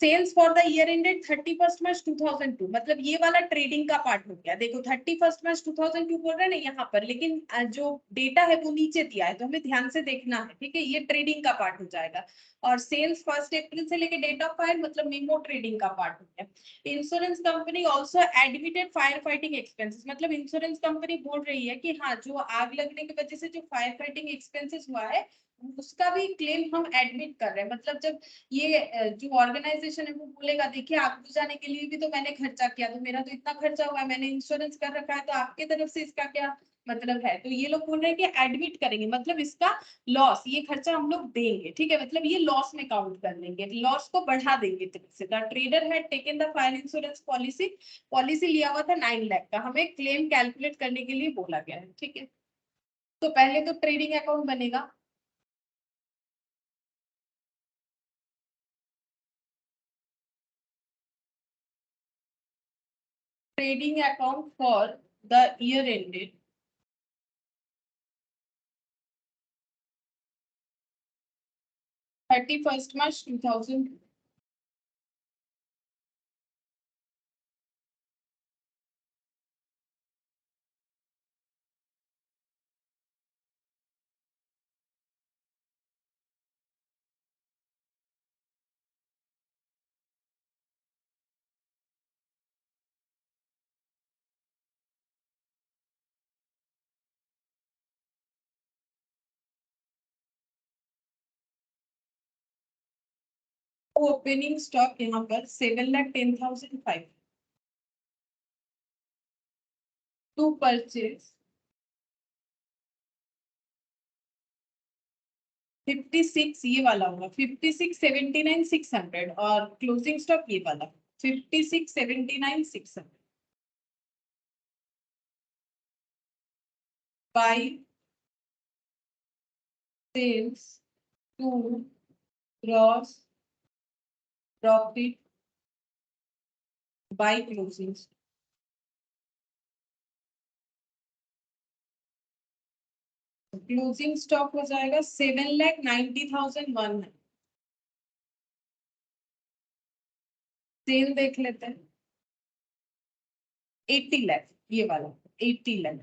Sales for the year ended 31 March 2002, मतलब ये वाला ट्रेडिंग का पार्ट हो गया। देखो 31 मार्च 2002 बोल रहे हैं ना यहाँ पर, लेकिन जो डेटा है वो नीचे दिया है, तो हमें ध्यान से देखना है, ठीक है। ये ट्रेडिंग का पार्ट हो जाएगा। और सेल्स 1 अप्रैल से लेके डेट ऑफ फायर, मतलब मेमो ट्रेडिंग का पार्ट हो गया। Insurance company also admitted fire fighting expenses, मतलब इंश्योरेंस कंपनी बोल रही है कि हाँ, जो आग लगने की वजह से जो फायर फाइटिंग एक्सपेंसेस हुआ है उसका भी क्लेम हम एडमिट कर रहे हैं। मतलब जब ये जो ऑर्गेनाइजेशन है वो बोलेगा, देखिए आग बुझाने के लिए भी तो मैंने खर्चा किया, तो मेरा तो इतना खर्चा हुआ है, मैंने इंश्योरेंस कर रखा है, तो आपकी तरफ से इसका क्या मतलब है। तो ये लोग बोल रहे हैं कि एडमिट करेंगे, मतलब इसका लॉस, ये खर्चा हम लोग देंगे, ठीक है। मतलब ये लॉस में काउंट कर लेंगे, लॉस को बढ़ा देंगे तरफ से। The trader had taken the fire insurance policy, policy लिया हुआ था 9 लाख का, हमें क्लेम कैलकुलेट करने के लिए बोला गया है, ठीक है। तो पहले तो ट्रेडिंग अकाउंट बनेगा, trading account for the year ended 31st March 2000, opening stock यहाँ पर 7,10,500 टू परचेज 56, ये वाला होगा 56,79,600 और क्लोजिंग स्टॉक ये वाला 56,79,600 by sales to gross profit by closing. Closing stock हो जाएगा 7,90,100। सेल देख लेते हैं 80 लाख, ये वाला 80 लाख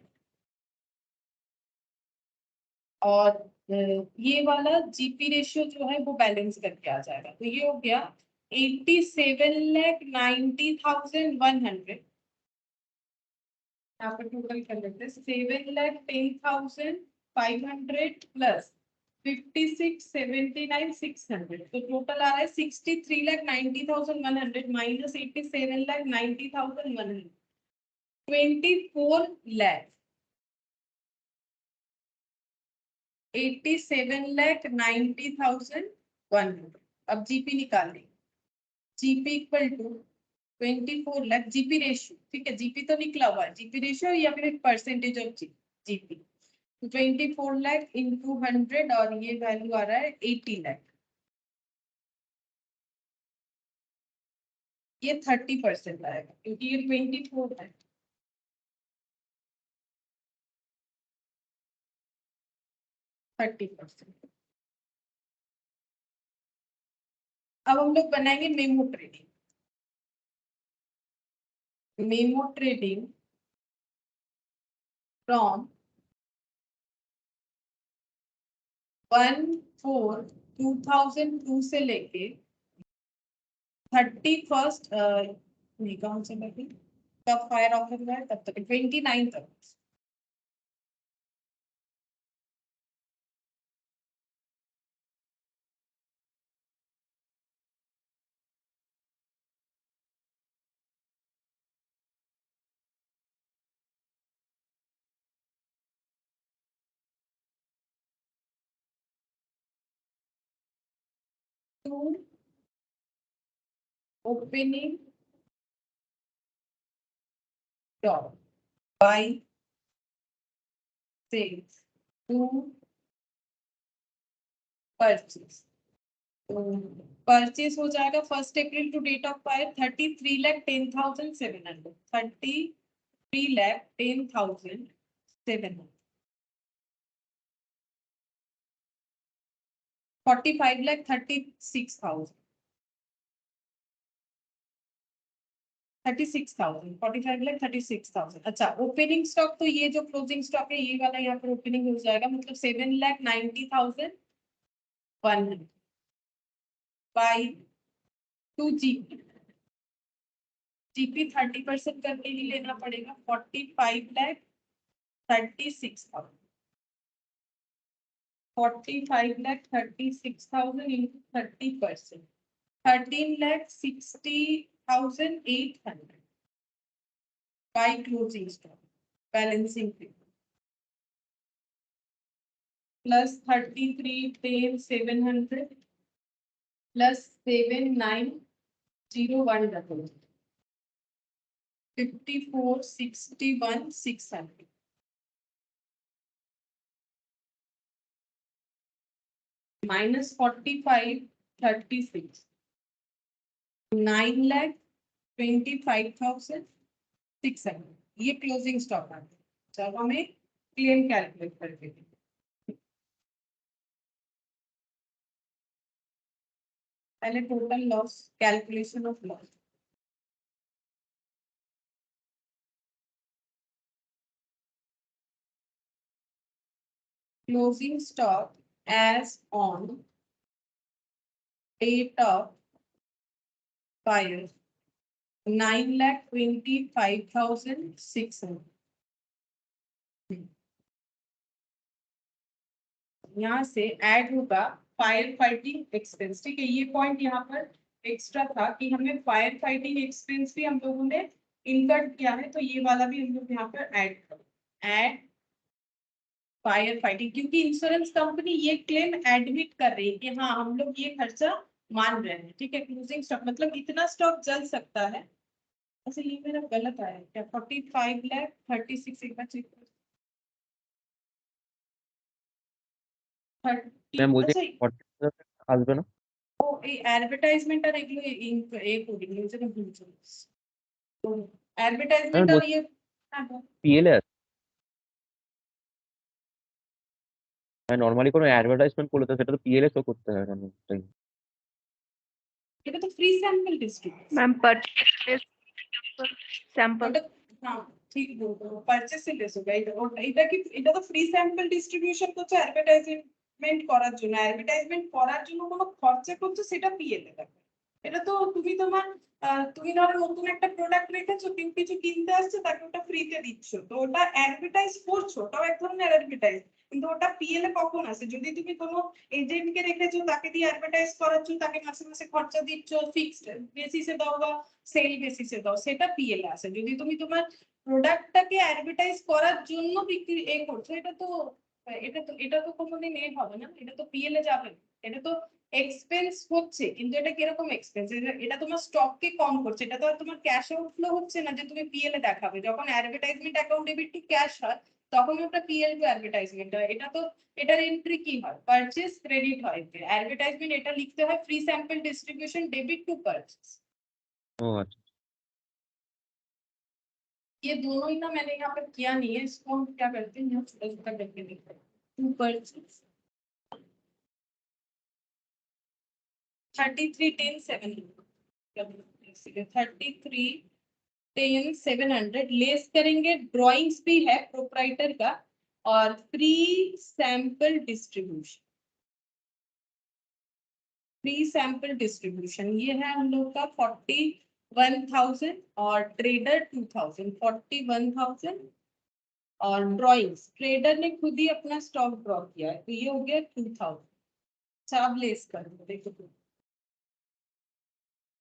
और ये वाला जीपी रेशियो जो है वो बैलेंस करके आ जाएगा, तो ये हो गया 87,90,100। यहाँ पर टोटल कर लेते हैं 7,10,500 प्लस 56,79,600, तो टोटल आ रहा है 63,90,100 माइनस 87,90,100 24 लाख 87,90,100। अब जीपी निकाल लेंगे, GP equal to 24 lakh GP ratio, ठीक है जीपी तो निकला हुआ है, जीपी रेशियो या फिर percentage of GP, 24 lakh into 100 और ये वैल्यू आ रहा है 80 लाख। ये 30% आएगा क्योंकि ये 24 है। अब हम लोग बनाएंगे memo trading. Memo trading from 1/4/2002 से लेके 31st नहीं कौन से लगे कब फायर ऑफर हुआ है तब तक 29 तक। To opening stock by sales to purchase, तो परचेज हो जाएगा 1 April to date of fire 33,10,700 33,10,700 45,36,000 45,36,000। अच्छा ओपनिंग स्टॉक तो ये जो क्लोजिंग स्टॉक है ये वाला यहाँ पर ओपनिंग हो जाएगा मतलब 7,90,100 बाई 2 जीपी। जीपी 30% करके ही लेना पड़ेगा 45,36,000 45,36,000 into 30%, 13,60,800 by closing stock, balancing fee plus 33,10,700 plus 7,9,0,100 54,61,600 minus 45,36 9,25,600 ये क्लोजिंग स्टॉक है। चलो हमें क्लेम कैलकुलेट करके पहले total loss calculation of loss closing stock as on date of fire 9,25,600। यहाँ से ऐड होगा फायर फाइटिंग एक्सपेंस, ठीक है ये पॉइंट यहाँ पर एक्स्ट्रा था कि हमें फायर फाइटिंग एक्सपेंस भी हम लोगों ने इनकर्ड किया है, तो ये वाला भी हम लोग यहाँ पर ऐड करो, ऐड फायर फाइटिंग, क्योंकि इंश्योरेंस कंपनी ये क्लेम एडमिट कर रही है कि हाँ हम लोग ये खर्चा मान रहे हैं, ठीक है। क्लोजिंग स्टॉक मतलब इतना स्टॉक जल सकता है। अच्छा ये मेरा गलत आया क्या, 45,36 एक बार चेक कर। ম্যাম 30 বলছি अच्छा 40,000 আসবে না? ও এই অ্যাডভার্টাইজমেন্ট আর এগুলো এই করি নিউজে ভুল চলছে, তো অ্যাডভার্টাইজমেন্ট আর বলছি ইয়ে হ্যাঁ বল। পিএলএ আছে। নরমালি কোনো অ্যাডভার্টাইজমেন্ট করলে তো সেটা তো পিএলএ শো করতে হয় না। এটা তো free sample distribution ma'am purchase sample ওটা, হ্যাঁ ঠিক বলবো, পারচেস সেলেস হোগা এটা, এটা কি এটা তো ফ্রি স্যাম্পল ডিস্ট্রিবিউশন করছে অ্যাডভার্টাইজমেন্ট করার জন্য, অ্যাডভার্টাইজমেন্ট করার জন্য কোনো খরচা করছে সেটা পিএলএ থাকে। এটা তো তুমি তোমার তুমি ধরো নতুন একটা প্রোডাক্ট রেখেছো, কেউ কিছু কিনতে আসছে তাকে ওটা ফ্রিতে দিচ্ছ, তো ওটা অ্যাডভার্টাইজ করছো, ওটাও এক ধরনের অ্যাডভার্টাইজ, কিন্তু ওটা পিএলএ কখন আসে, যদি তুমি কোনো এজেন্টকে রেখেছো তাকে দিয়ে অ্যাডভার্টাইজ করাচ্ছ, তাকে মাসে মাসে খরচা দিচ্ছ, ফিক্সড বেসিসে দাও বা সেল বেসিসে দাও, সেটা পিএলএ আসে। যদি তুমি তোমার প্রোডাক্টটাকে অ্যাডভার্টাইজ করার জন্য বিক্রি করছো, এটা তো কোনোদিন হবে না, এটা তো পিএলএ যাবে না। এটা তো এক্সপেন্স হচ্ছে, কিন্তু এটা কিরকম এক্সপেন্স, এটা তোমার স্টককে কম করছে, এটা তো আর তোমার ক্যাশ আউটফ্লো হচ্ছে না যে তুমি পিএলএ দেখাবে। যখন advertisement account debit two cash হয় তখন ওটা পিএল টু অ্যাডভার্টাইজমেন্ট হয়। এটা তো এটার এন্ট্রি কি হয়, পারচেজ ক্রেডিট হয়, অ্যাডভার্টাইজমেন্ট এটা লিখতে হয় free sample distribution debit to purchase. ও আচ্ছা। ये दोनों ही ना मैंने यहाँ पर किया नहीं है, इसको हम क्या करते हैं यहाँ छोटा छोटा करके लिखते हैं, टू परचेज 33,10,700 लेस करेंगे, ड्राइंग्स भी है प्रोप्राइटर का, और फ्री सैंपल डिस्ट्रीब्यूशन ये है हम लोग का 41,000, और ट्रेडर 2,000, 41,000, और ड्राइंग्स ट्रेडर ने खुद ही अपना स्टॉक ड्रॉ किया है, तो ये हो गया 2,000। सब लेस कर दो, देखो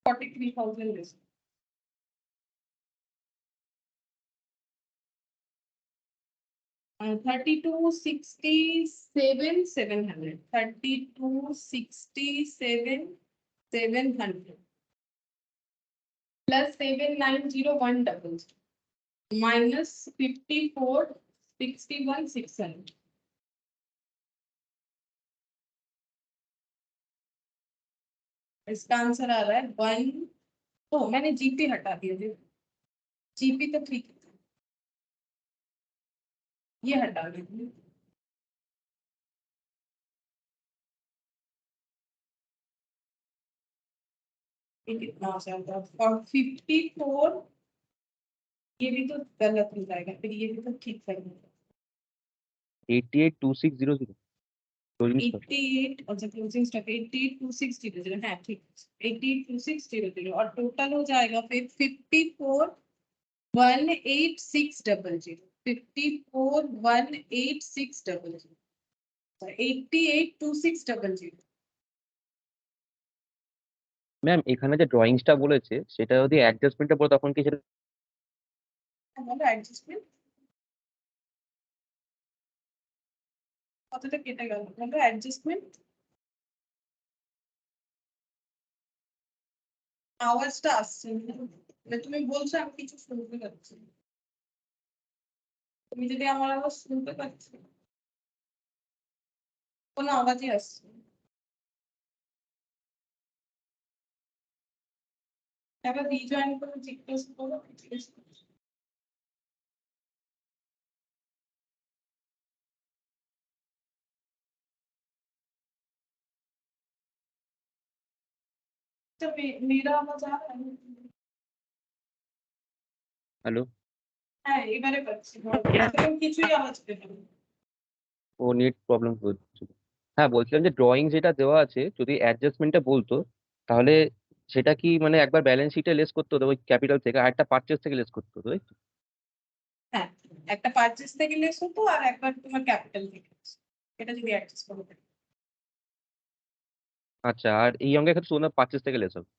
43,000 लेस, 32,67,700, 32,67,700 plus 7,901,000 minus 54,61,600। इसका आंसर आ रहा है 1। ओ मैंने जीपी हटा दिया, जीपी तो ठीक है, ये हटा दीजिए। ये कितना हो जाएगा, और 54, ये भी तो गलत हो जाएगा, फिर ये भी तो ठीक करना है। 88,2600 क्लोजिंग स्टॉक। 88 अच्छा क्लोजिंग स्टॉक 88,2600, हाँ ठीक है 88,2600, और टोटल हो जाएगा फिर 54,186,000, 54,186,000, 88,2600। ম্যাম এখানে যে ড্রয়িংসটা বলেছে সেটা যদি অ্যাডজাস্টমেন্টে পড়ে তখন কি সেটা বলো অ্যাডজাস্টমেন্ট কতটা কেটে গেল, বলো অ্যাডজাস্টমেন্ট। আওয়াজটা আসছে না, মানে তুমি বলছো আমি কিছু শুনতে পাচ্ছি না। তুমি যদি আমার আওয়াজ শুনতে পাচ্ছ, কোনো আওয়াজই আসছে না। একবার রিজয়েন করে জিজ্ঞেস করো, জিজ্ঞেস করো। अच्छा मेरा आवाज आ रहा है, হ্যালো হ্যাঁ এবারে পাচ্ছি, এরকম কিছুই আওয়াজ পেলাম না। ও নেট প্রবলেম হচ্ছে। হ্যাঁ বলছিলাম যে ড্রয়িং যেটা দেওয়া আছে যদি অ্যাডজাস্টমেন্টটা বলতো তাহলে সেটা কি মানে একবার ব্যালেন্স শিটে লেস করতে হতো ওই ক্যাপিটাল থেকে, আর একটা পারচেজ থেকে লেস করতে হতো তাই তো? হ্যাঁ একটা পারচেজ থেকে লেস হতো আর একবার তোমার ক্যাপিটাল থেকে less। এটা যদি অ্যাডজাস্ট করো। আচ্ছা আর এই অঙ্কের ক্ষেত্রে শুধু পারচেজ থেকে লেস হবে।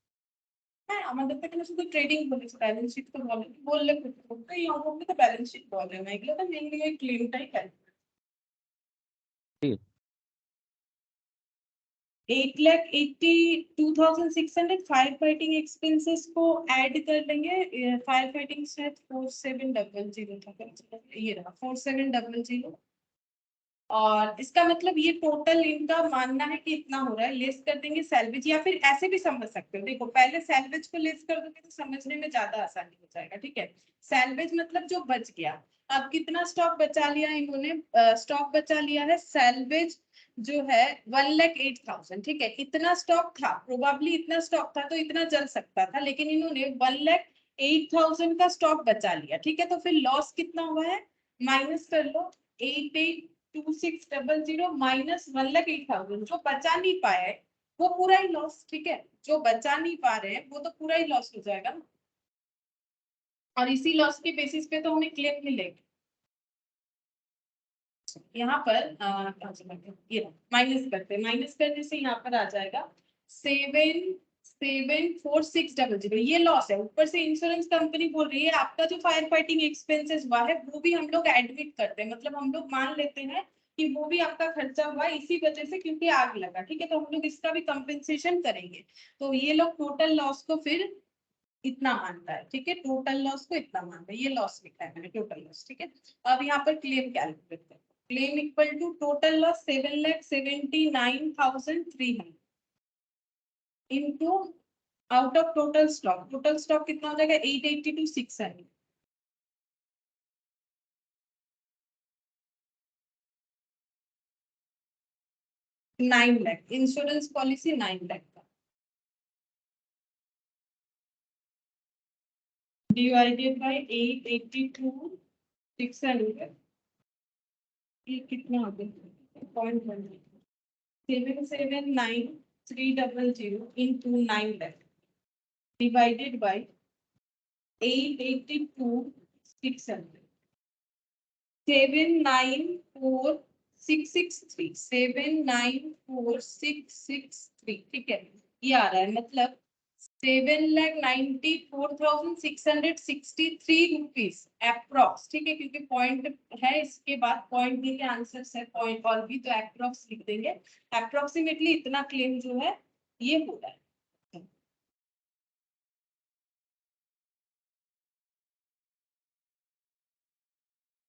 আমাদের তো এখানে শুধু ট্রেডিং বলেছে, ব্যালেন্স শিট তো বললে তো এই অঙ্কটা তো ব্যালেন্স শিট বলে না, এগুলো তো মেইনলি ওই ক্লেমটাই ক্যালকুলেট। 8,82,600 फायर फाइटिंग एक्सपेंसेस को ऐड कर लेंगे। फायर फाइटिंग शायद 4700 था, ये रहा 4700। और इसका मतलब ये टोटल इनका मानना है कि इतना हो रहा है, लेस कर देंगे सैल्वेज, या फिर ऐसे भी समझ सकते हो। देखो पहले सैल्वेज को लेस कर दोगे तो समझने में ज्यादा आसानी हो जाएगा, ठीक है। सैल्वेज मतलब जो बच गया। अब कितना स्टॉक बचा लिया इन्होंने, स्टॉक बचा लिया है सैल्वेज जो है 1,08,000, ठीक है। इतना स्टॉक था, प्रोबेबली इतना स्टॉक था तो इतना जल सकता था, लेकिन इन्होंने 1,08,000 का स्टॉक बचा लिया, ठीक है। तो फिर लॉस कितना हुआ है, माइनस कर लो 88,2600 माइनस 1,08,000। जो बचा नहीं पाया है वो पूरा ही लॉस, ठीक है। जो बचा नहीं पा रहे हैं वो तो पूरा ही लॉस हो जाएगा ना, और इसी लॉस के बेसिस पे तो हमें क्लेम मिलेगी। यहाँ पर ये माइनस करते हैं, माइनस करने से यहाँ पर आ जाएगा 7,47,4,600। ये लॉस है, ऊपर से इंश्योरेंस कंपनी बोल रही है आपका जो फायर फाइटिंग एक्सपेंसेस हुआ है वो भी हम लोग एडमिट करते हैं, मतलब हम लोग मान लेते हैं कि वो भी आपका खर्चा हुआ इसी वजह से क्योंकि आग लगा, ठीक है। तो हम लोग इसका भी कंपेंसेशन करेंगे। तो ये लोग टोटल लॉस को फिर इतना मानता है, ठीक है। टोटल लॉस को इतना मानता है, ये लॉस लिखा है मैंने टोटल लॉस, ठीक है। अब यहाँ पर क्लेम कैलकुलेट करें। Claim equal to total loss 7,79,300 into out of total stock. Total stock कितना हो जाएगा 882,600। Nine lakh insurance policy 9 lakh का डिवाइडेड बाय 882,600, ये कितना हो गया 7,79,300 into 9 lakh divided by 882,600, 7,94,663, 7,94,663, ठीक है। ये आ रहा है मतलब 7,94,663 रुपीज अप्रोक्स, ठीक है। क्योंकि पॉइंट है इसके बाद पॉइंट के आंसर है, पॉइंट और भी तो अप्रोक्स लिख देंगे। अप्रोक्सीमेटली इतना क्लेम जो है ये हो रहा है।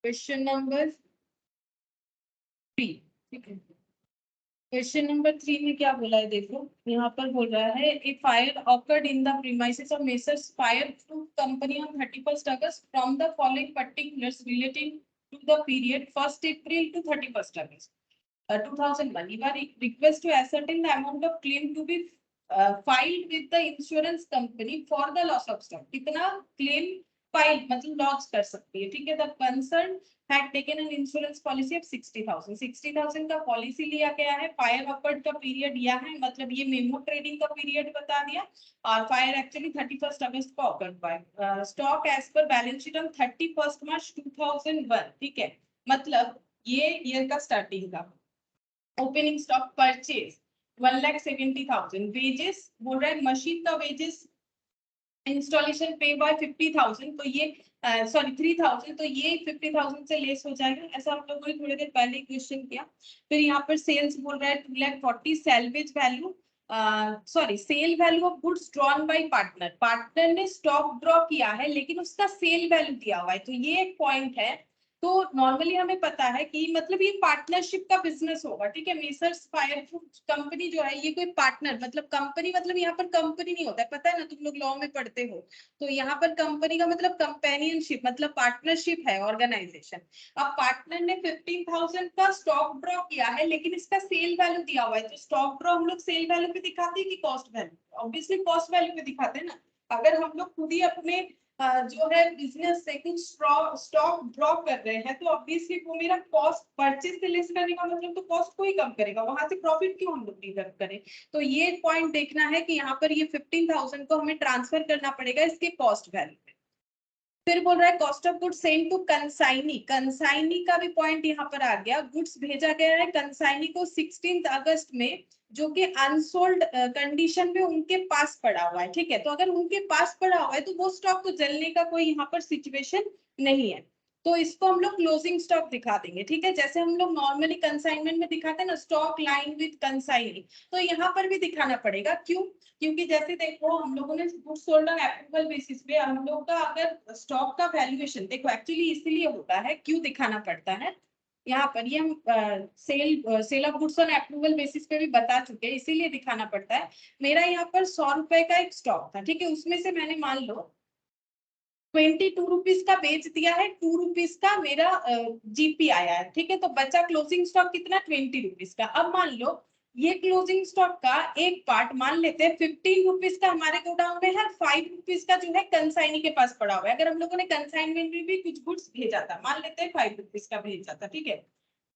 क्वेश्चन नंबर 3, ठीक है। क्वेश्चन नंबर 3 में क्या बोला है देखो, यहाँ पर बोल रहा है a fire occurred in the premises of Messrs fire proof company on 31st August from the following particulars relating to the period 1st April to 31st August 2001. You are request to ascertain the amount of claim to be filed with the insurance company for the loss of stock. कितना क्लेम फाइल मतलब लॉन्च कर सकती है, ठीक है। The concern had taken an insurance policy of 60,000. 60,000 का पॉलिसी लिया गया है। फायर ऑकर्ड का पीरियड यह है, मतलब ये मेमो ट्रेडिंग का पीरियड बता दिया, और फायर एक्चुअली 31st August को ऑकर्ड हुआ है। स्टॉक एज पर balance sheet on 31st March 2001, ठीक है। मतलब ये ईयर का स्टार्टिंग का ओपनिंग स्टॉक परचेज 1,70,000। वेजेस बोल रहा है मशीन का वेजेस इंस्टॉलेशन पे बाय 50,000, तो ये सॉरी 3,000, तो ये 50,000 से लेस हो जाएगा। ऐसा हम लोगों ने थोड़ी देर पहले क्वेश्चन किया। फिर यहाँ पर सेल्स बोल रहा है 2,40,000। Salvage value sorry sale value of goods drawn by partner, partner ने स्टॉक ड्रॉ किया है लेकिन उसका सेल वैल्यू दिया हुआ है, तो ये एक पॉइंट है। तो नॉर्मली हमें पता है कि मतलब ये पार्टनरशिप का बिजनेस होगा, ठीक है। मेसर्स फायरप्रूफ कंपनी जो है ये कोई पार्टनर मतलब कंपनी, मतलब यहाँ पर कंपनी नहीं होता है, पता है ना, तुम लोग लॉ में पढ़ते हो। तो यहाँ पर कंपनी का मतलब कंपेनियनशिप मतलब पार्टनरशिप है, ऑर्गेनाइजेशन। अब पार्टनर ने 15,000 का स्टॉक ड्रॉ किया है लेकिन इसका सेल वैल्यू दिया हुआ है, तो स्टॉक ड्रॉ हम लोग सेल वैल्यू पे दिखाते हैं कि cost value, obviously cost value पे दिखाते हैं ना। अगर हम लोग खुद ही अपने जो है बिजनेस से कुछ स्टॉक ड्रॉ कर रहे हैं तो ऑब्वियसली वो मेरा कॉस्ट परचेज से लेस करने का मतलब तो कॉस्ट को ही कम करेगा, वहां से प्रॉफिट क्यों हम लोग डिडक्ट करें। तो ये पॉइंट देखना है कि यहाँ पर ये 15,000 को हमें ट्रांसफर करना पड़ेगा इसके कॉस्ट वैल्यू पे। फिर बोल रहा है cost of goods sent to consignee, consignee का भी पॉइंट यहाँ पर आ गया। गुड्स भेजा गया है कंसाइनी को 16 अगस्त में, जो कि अनसोल्ड कंडीशन में उनके पास पड़ा हुआ है, ठीक है। तो अगर उनके पास पड़ा हुआ है तो वो स्टॉक तो जलने का कोई यहाँ पर सिचुएशन नहीं है, तो इसको हम लोग क्लोजिंग स्टॉक दिखा देंगे, ठीक है। जैसे हम लोग नॉर्मली कंसाइनमेंट में दिखाते हैं ना, स्टॉक लाइन विद कंसाइनी, तो यहाँ पर भी दिखाना पड़ेगा। क्यों? क्योंकि जैसे देखो हम लोगों ने goods sold on approval basis पे हम लोग का अगर स्टॉक का वैल्यूएशन देखो, एक्चुअली इसलिए होता है, क्यों दिखाना पड़ता है यहाँ पर, ये हम sale of goods on approval basis पे भी बता चुके हैं, इसीलिए दिखाना पड़ता है। मेरा यहाँ पर 100 रुपए का एक स्टॉक था, ठीक है, उसमें से मैंने मान लो 22 रुपीज का बेच दिया है, 2 रुपीज का मेरा जीपी आया है, ठीक है। तो बचा क्लोजिंग स्टॉक कितना, 20 रुपीज का। अब मान लो ये क्लोजिंग स्टॉक का एक पार्ट मान लेते हैं 15 रुपीज का हमारे गोडाउन में है, 5 रुपीज का जो है कंसाइनी के पास पड़ा हुआ है। अगर हम लोगों ने कंसाइनमेंट में भी कुछ गुड्स भेजा था, मान लेते हैं 5 रुपीज का भेजा था, ठीक है।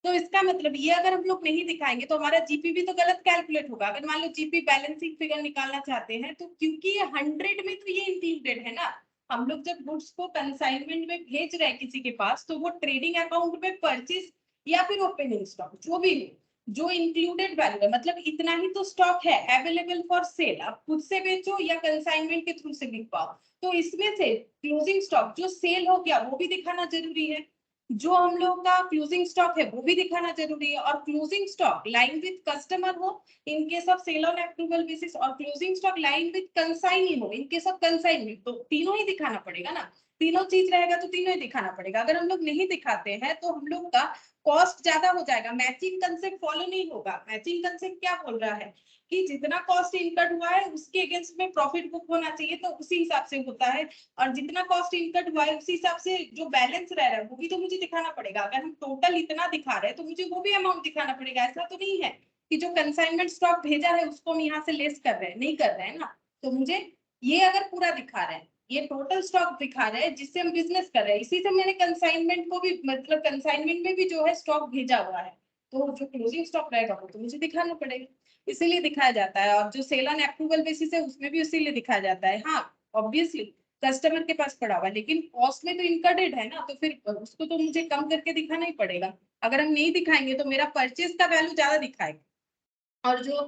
तो इसका मतलब ये अगर हम लोग नहीं दिखाएंगे तो हमारा जीपी भी तो गलत कैलकुलेट होगा। अगर मान लो जीपी बैलेंसिंग फिगर निकालना चाहते हैं तो क्योंकि ये 100 में तो ये इंक्लूडेड है ना, हम लोग जब गुड्स को कंसाइनमेंट में भेज रहे हैं किसी के पास, तो वो ट्रेडिंग अकाउंट में परचेज या फिर ओपनिंग स्टॉक जो भी है, जो इंक्लूडेड वैल्यू है, मतलब इतना ही तो स्टॉक है अवेलेबल फॉर सेल, आप खुद से बेचो या कंसाइनमेंट के थ्रू से बिकवाओ, तो इसमें से क्लोजिंग स्टॉक जो सेल हो गया वो भी दिखाना जरूरी है, जो हम लोग का क्लोजिंग स्टॉक है वो भी दिखाना जरूरी है, और closing stock lying with customer हो in case of sale on approval basis, और closing stock lying with consignee हो इन केस ऑफ कंसाइनमेंट, तो तीनों ही दिखाना पड़ेगा ना। तीनों चीज रहेगा तो तीनों ही दिखाना पड़ेगा। अगर हम लोग नहीं दिखाते हैं तो हम लोग का कॉस्ट ज्यादा हो जाएगा, मैचिंग कंसेप्ट फॉलो नहीं होगा। मैचिंग कंसेप्ट क्या बोल रहा है कि जितना कॉस्ट इनकट हुआ है उसके अगेंस्ट में प्रॉफिट बुक होना चाहिए, तो उसी हिसाब से होता है, और जितना कॉस्ट इनकट हुआ है उसी हिसाब से जो बैलेंस रह रहा है वो भी तो मुझे दिखाना पड़ेगा। अगर हम टोटल इतना दिखा रहे हैं तो मुझे वो भी अमाउंट दिखाना पड़ेगा। ऐसा तो नहीं है कि जो कंसाइनमेंट स्टॉक भेजा है उसको हम यहाँ से लेस कर रहे हैं, नहीं कर रहे हैं ना। तो मुझे ये अगर पूरा दिखा रहे हैं, ये टोटल स्टॉक दिखा रहे हैं जिससे हम बिजनेस कर रहे हैं, इसी से मैंने कंसाइनमेंट को भी, मतलब कंसाइनमेंट में भी जो है स्टॉक भेजा हुआ है, तो जो क्लोजिंग स्टॉक रहेगा वो तो मुझे दिखाना पड़ेगा, इसीलिए दिखाया जाता है। और जो सेल ऑन अप्रूवल बेसिस है उसमें भी इसीलिए दिखाया जाता है। हाँ ऑब्वियसली कस्टमर के पास पड़ा हुआ है, लेकिन कॉस्ट में तो इनकटेड है ना, तो फिर उसको तो मुझे कम करके दिखाना ही पड़ेगा। अगर हम नहीं दिखाएंगे तो मेरा परचेज का वैल्यू ज्यादा दिखाएगा, और जो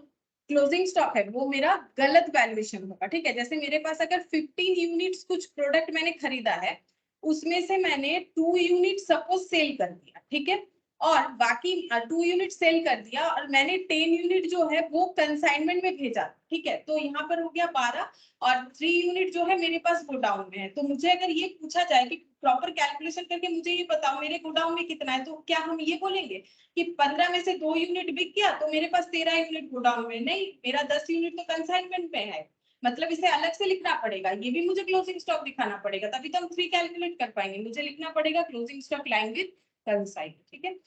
क्लोजिंग स्टॉक है वो मेरा गलत वैल्यूएशन होगा, ठीक है। जैसे मेरे पास अगर 15 यूनिट्स कुछ प्रोडक्ट मैंने खरीदा है, उसमें से मैंने 2 यूनिट सपोज सेल कर दिया, ठीक है, और बाकी 2 यूनिट सेल कर दिया और मैंने 10 यूनिट जो है वो कंसाइनमेंट में भेजा, ठीक है। तो यहाँ पर हो गया 12, और 3 यूनिट जो है मेरे पास गोडाउन में है। तो मुझे अगर ये पूछा जाए कि प्रॉपर कैलकुलेशन करके मुझे ये बताओ मेरे गोडाउन में कितना है, तो क्या हम ये बोलेंगे कि 15 में से 2 यूनिट बिक गया तो मेरे पास 13 यूनिट गोडाउन में? नहीं, मेरा 10 यूनिट तो कंसाइनमेंट में है, मतलब इसे अलग से लिखना पड़ेगा, ये भी मुझे क्लोजिंग स्टॉक दिखाना पड़ेगा, तभी तो हम 3 कैलकुलेट कर पाएंगे। मुझे लिखना पड़ेगा closing stock lying with consign, ठीक है।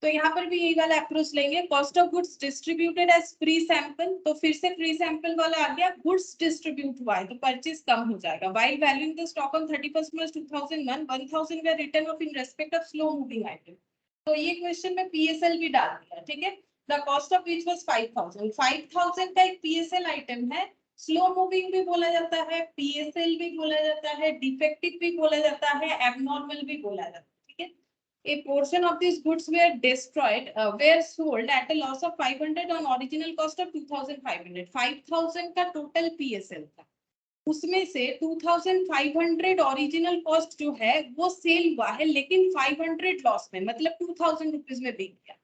तो यहाँ पर भी यही वाला अप्रोच लेंगे। Cost of goods distributed as free sample, तो फिर से फ्री सैंपल वाला आ गया, गुड्स डिस्ट्रीब्यूट हुआ है तो परचेज कम हो जाएगा। While valuing the stock on 31 March 2001 1000 were return of in respect of slow moving item, तो ये क्वेश्चन में पीएसएल भी डाल दिया, ठीक है। The cost of which was 5000, 5000 का एक पीएसएल आइटम है, स्लो मूविंग भी बोला जाता है, पीएसएल भी बोला जाता है, डिफेक्टिव भी बोला जाता है, एबनॉर्मल भी बोला जाता है, ठीक है। A portion of these goods were destroyed, were sold at a loss of 500 on original cost of 2500, 5000 का टोटल पीएसएल था, उसमें से 2500 ओरिजिनल कॉस्ट जो है वो सेल हुआ है, लेकिन 500 लॉस में, मतलब 2000 रुपीज में बिक गया।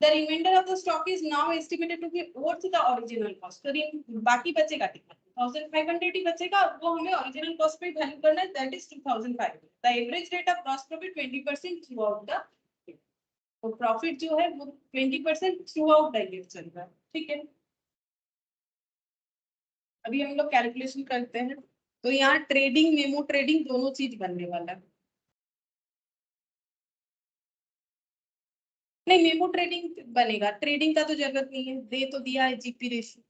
The remainder of the stock is now estimated to be worth the original cost, तो बाकी बचेगा कितना, 2500 ही बचेगा, वो हमें ओरिजिनल कॉस्ट पे वैल्यू करना है, that is 2500। The average rate of gross profit 20% throughout the year, तो प्रॉफिट जो है वो 20% थ्रू आउट द ईयर चल रहा है, ठीक है। अभी हम लोग कैलकुलेशन करते हैं, तो यहाँ ट्रेडिंग मेमो ट्रेडिंग दोनों चीज बनने वाला है। नहीं, मेमो ट्रेडिंग बनेगा, ट्रेडिंग का तो जरूरत नहीं है, दे तो दिया है जीपी रेशियो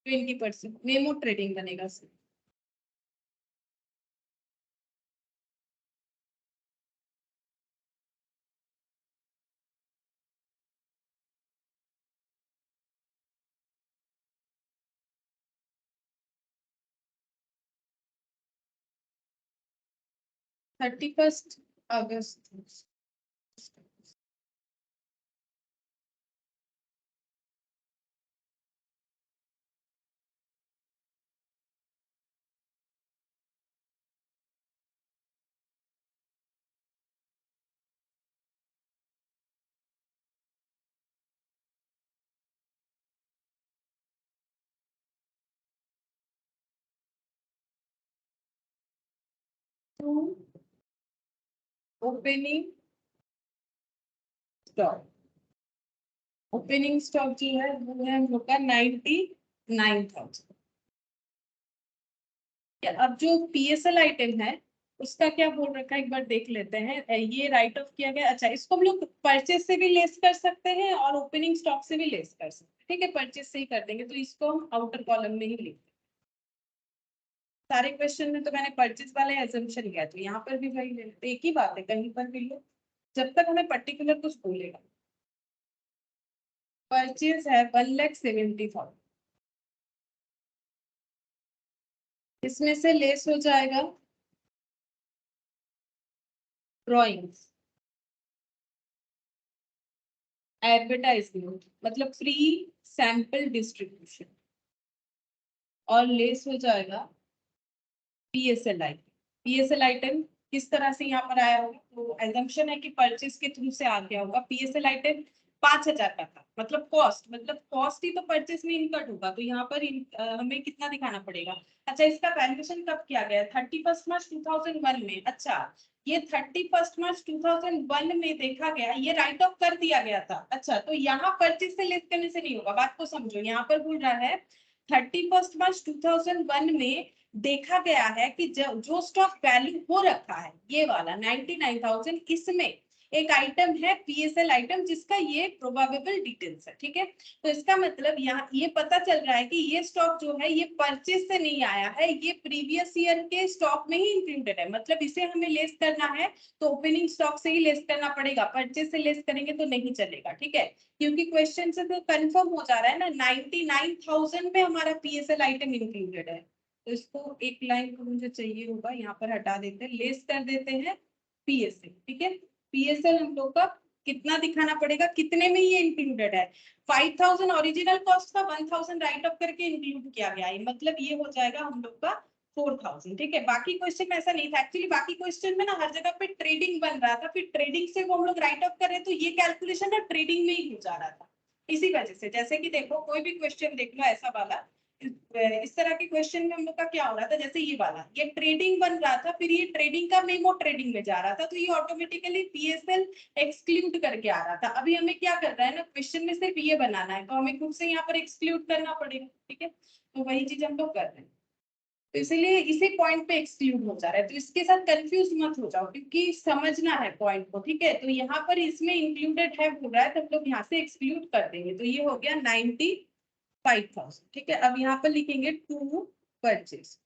20%, मेमो ट्रेडिंग बनेगा सिर्फ। 31 अगस्त। ओपनिंग स्टॉक, ओपनिंग स्टॉक जो है वो है हम लोग का 99,000। अब जो पीएसएल आइटम है उसका क्या बोल रखा है एक बार देख लेते हैं। ये राइट ऑफ किया गया। अच्छा, इसको हम लोग परचेज से भी लेस कर सकते हैं और ओपनिंग स्टॉक से भी लेस कर सकते हैं। ठीक है, परचेज से ही कर देंगे तो इसको हम आउटर कॉलम में ही लिखते हैं। सारे क्वेश्चन में तो मैंने परचेज वाले एजम्पशन लिया, तो यहाँ पर भी वही ले लेते। एक ही बात है, कहीं पर भी लो, जब तक हमें पर्टिकुलर कुछ बोलेगा। परचेज है 1,70,000, इसमें से लेस हो जाएगा ड्रॉइंग्स, एडवर्टाइजमेंट मतलब फ्री सैंपल डिस्ट्रीब्यूशन, और लेस हो जाएगा पीएसएल आइटम। पीएसएल आइटम किस तरह से यहाँ पर आया होगा, तो एजम्पशन है कि परचेज के थ्रू से आ गया होगा। पीएसएल आइटम 5,000 का था, मतलब कॉस्ट ही तो परचेज में इनकट होगा, तो यहाँ पर हमें कितना दिखाना पड़ेगा। अच्छा, इसका वैल्यूएशन कब किया गया, 31 मार्च 2001 में। अच्छा, ये 31 मार्च 2001 में देखा गया, ये राइट ऑफ कर दिया गया था। अच्छा, तो यहाँ परचेज से लेस करने से नहीं होगा, बात को समझो। यहाँ पर बोल रहा है 31 मार्च 2001 में देखा गया है कि जो स्टॉक वैल्यू हो रखा है ये वाला 99,000, इसमें एक आइटम है पीएसएल आइटम जिसका ये प्रोबेबल डिटेल्स है। ठीक है, तो इसका मतलब यहाँ ये पता चल रहा है कि ये स्टॉक जो है ये परचेज से नहीं आया है, ये प्रीवियस ईयर के स्टॉक में ही इंक्लूडेड है। मतलब इसे हमें लेस करना है तो ओपनिंग स्टॉक से ही लेस करना पड़ेगा, परचेज से लेस करेंगे तो नहीं चलेगा। ठीक है, क्योंकि क्वेश्चन से तो कंफर्म हो जा रहा है ना, 99,000 में हमारा पीएसएल आइटम इंक्लूडेड है। तो इसको एक लाइन को मुझे चाहिए होगा, यहाँ पर हटा देते हैं, लेस कर देते हैं पीएसएल। ठीक है, पीएसएल हम लोग का कितना दिखाना पड़ेगा, कितने में ये इंक्लूडेड है। 5,000 ओरिजिनल कॉस्ट का 1,000 राइट ऑफ करके इंक्लूड किया गया है, मतलब ये हो जाएगा हम लोग का 4,000। ठीक है, बाकी क्वेश्चन में ऐसा नहीं था। एक्चुअली बाकी क्वेश्चन में ना हर जगह पे ट्रेडिंग बन रहा था, फिर ट्रेडिंग से वो हम लोग राइट ऑफ कर रहे, तो ये कैलकुलेशन ना ट्रेडिंग में ही हो जा रहा था। इसी वजह से, जैसे कि देखो कोई भी क्वेश्चन देख लो ऐसा वाला, इस तरह के क्वेश्चन में हम लोग का क्या हो रहा था, जैसे ये वाला, ये ट्रेडिंग बन रहा था, फिर ये ट्रेडिंग का मेमो ट्रेडिंग में जा रहा था, तो ये ऑटोमेटिकली पीएसएल एक्सक्लूड करके आ रहा था। अभी हमें क्या करना है ना, क्वेश्चन में सिर्फ ये बनाना है, तो हमें खुद से यहाँ पर एक्सक्लूड करना पड़ेगा। ठीक है, तो वही चीज हम लोग कर रहे हैं, तो इसीलिए इसी पॉइंट पे एक्सक्लूड हो जा रहा है। तो इसके साथ कंफ्यूज मत हो जाओ, क्योंकि समझना है पॉइंट को। ठीक है, तो यहाँ पर इसमें इंक्लूडेड है बोल रहा है, तो हम लोग यहाँ से एक्सक्लूड कर देंगे, तो ये हो गया 95,000। ठीक है, अब यहाँ पर लिखेंगे टू परचेज,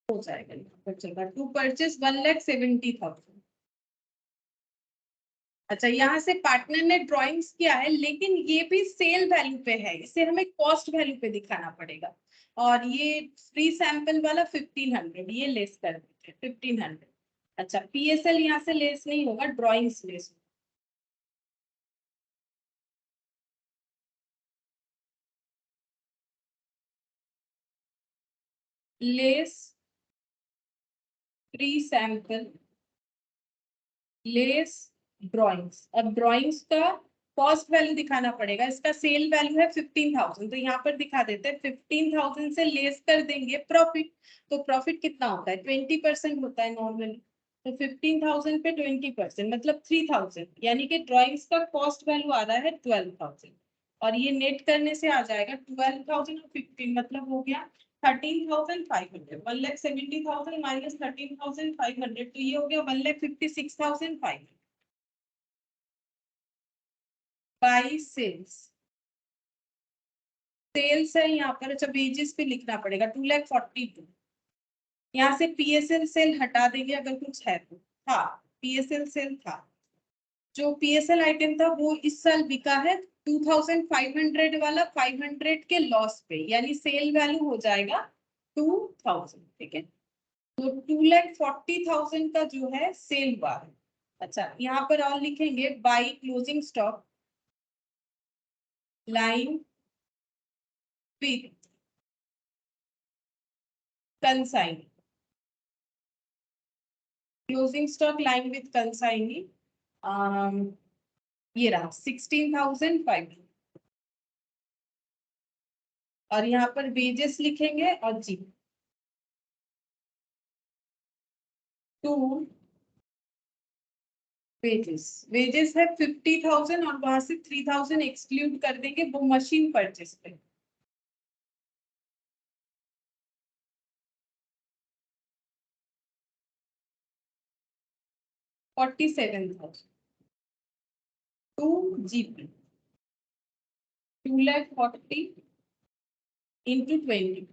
हो जाएगा यहाँ पर, चलेगा टू परचेज 1,70,000। अच्छा, यहाँ से पार्टनर ने ड्राइंग्स किया है, लेकिन ये भी सेल वैल्यू पे है, इसे हमें कॉस्ट वैल्यू पे दिखाना पड़ेगा। और ये फ्री सैंपल वाला 1,500, ये लेस कर देते हैं 1,500। अच्छा, पीएसएल यहाँ से लेस नहीं होगा, ड्राइंग्स लेस होगा। Less free sample less drawings. अब ड्राइंग्स का कॉस्ट वैल्यू दिखाना पड़ेगा, इसका सेल वैल्यू है 15,000, तो यहाँ पर दिखा देते हैं 15,000 से लेस कर देंगे प्रॉफिट। तो प्रॉफिट कितना होता है, 20% होता है नॉर्मली, तो 15,000 पे 20% मतलब 3,000, यानी कि ड्राइंग्स का कॉस्ट वैल्यू आ रहा है 12,000, और ये नेट करने से आ जाएगा 12,000 और 15 मतलब हो गया 13,500। 1,70,000 माइनस 13,500, तो ये हो गया 1,56,500 बाई सेल्स। सेल्स है यहाँ पर। अच्छा, वेजेस पे लिखना पड़ेगा 2,42,000। यहाँ से पीएसएल सेल हटा देंगे अगर कुछ है तो। था, पीएसएल सेल था, जो पीएसएल आइटम था वो इस साल बिका है 2,500 वाला 500 के लॉस पे, यानी सेल वैल्यू हो जाएगा 2,000। ठीक है, तो 2,40,000 का जो है सेल हुआ है। अच्छा, यहाँ पर और लिखेंगे by closing stock line with consignee, closing stock line with consignee ये रहा 16,500। और यहाँ पर वेजेस लिखेंगे और जी टू वेजेस है 50,000 और वहां से 3,000 एक्सक्लूड कर देंगे वो मशीन परचेस पे। $47,000 to GP 2,40,000 into 20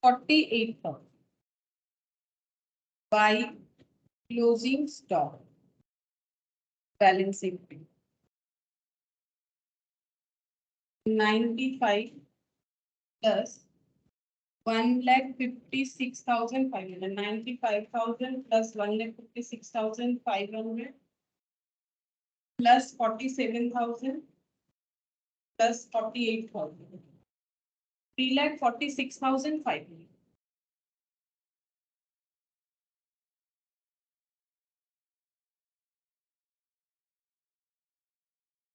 48,000 by closing stock balancing 95 plus 1,56,500 95,000 plus 1,56,500 plus 47,000 plus 48,000 3,46,500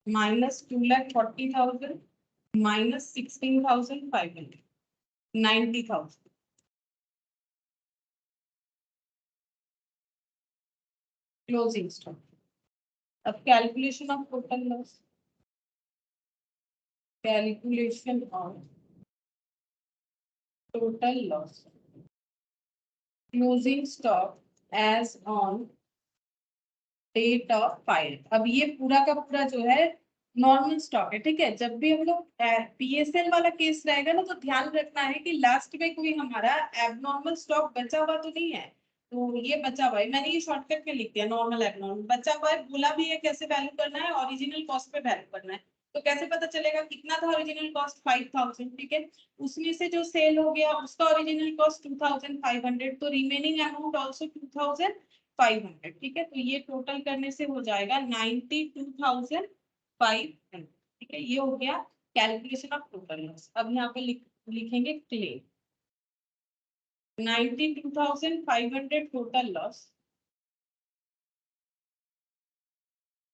minus 2,40,000 minus 16,500 90,000 closing stock। अब calculation of total loss, calculation of total loss closing stock as on date of fire. अब ये पूरा का पूरा जो है नॉर्मल स्टॉक है, ठीक है। जब भी हम लोग पीएसएल वाला केस रहेगा ना, तो ध्यान रखना है कि लास्ट में कोई हमारा एबनॉर्मल स्टॉक बचा हुआ तो नहीं है। तो ये बचा हुआ है, मैंने ये शॉर्टकट में लिख दिया नॉर्मल एबनॉर्मल बचा हुआ है। बोला भी है कैसे वैल्यू करना है, ओरिजिनल कॉस्ट पे वैल्यू करना है। तो कैसे पता चलेगा कितना था ओरिजिनल कॉस्ट 5,000, ठीक है। उसमें से जो सेल हो गया उसका ओरिजिनल कॉस्ट 2,500, तो रिमेनिंग अमाउंट ऑल्सो 2,500, ठीक है। तो ये टोटल करने से हो जाएगा 92,500, ठीक है। ये हो गया कैलकुलेशन ऑफ टोटल लॉस। अब यहाँ पे लिखेंगे claim 92,500 total loss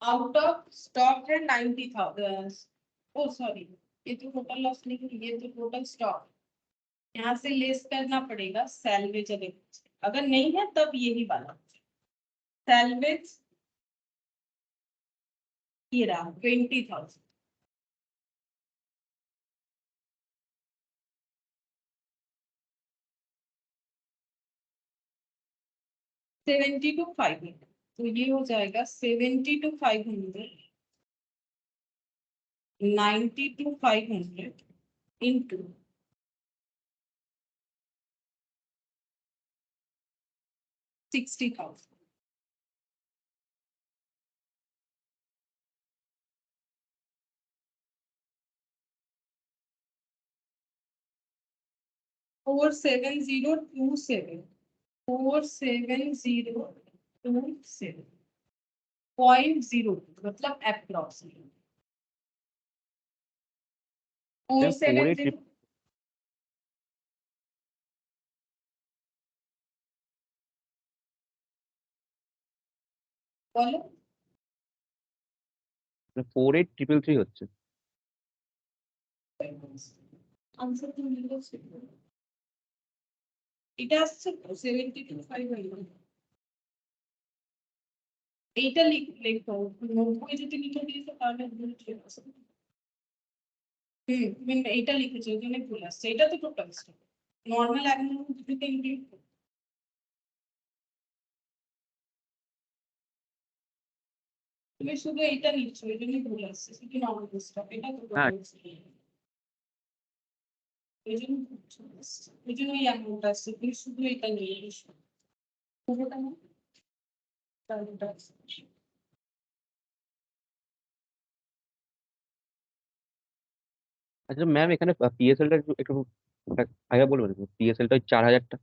out of stock है 90,000। ओ सॉरी, ये तो टोटल लॉस नहीं, ये तो टोटल स्टॉक। यहाँ से लेस करना पड़ेगा सैलवेज, अगर नहीं है तब यही वाला सैलवेज ये रहा 20,000। सेवेंटी टू 500, तो ये हो जाएगा 70 to 500 90 to 500 into 60,000। Four seven zero two seven 47027.0 मतलब अप्रोक्सीमेट मैम 470 বলো 48,333 হচ্ছে। আনসার তো মিলে ছিল, এটা আসছে 72,500। এইটা লিখো 90 যদি লিখে দিয়েছো তাহলে ভুল ঠিক আছে। তুমি এইটা লিখেছো ওই জন্য ভুল আসছে, এটা তো টোটাল স্টক নরমাল অ্যামাউন্ট দিতে ইনক্লুড। তুমি শুধু এইটা নিচ্ছো এই জন্য ভুল আসছে, শুধু নরমাল স্টক, এটা তো হ্যাঁ। টোটাল স্টক এই জন্য ভুল আসছে, এই জন্য এই অ্যামাউন্ট আসছে। তুমি শুধু এটা নিয়ে এসো পুরোটা না, তাহলে এটা আসছে। আচ্ছা ম্যাম, এখানে পিএসএলটা একটু আগে বলবো পিএসএলটা 4000টা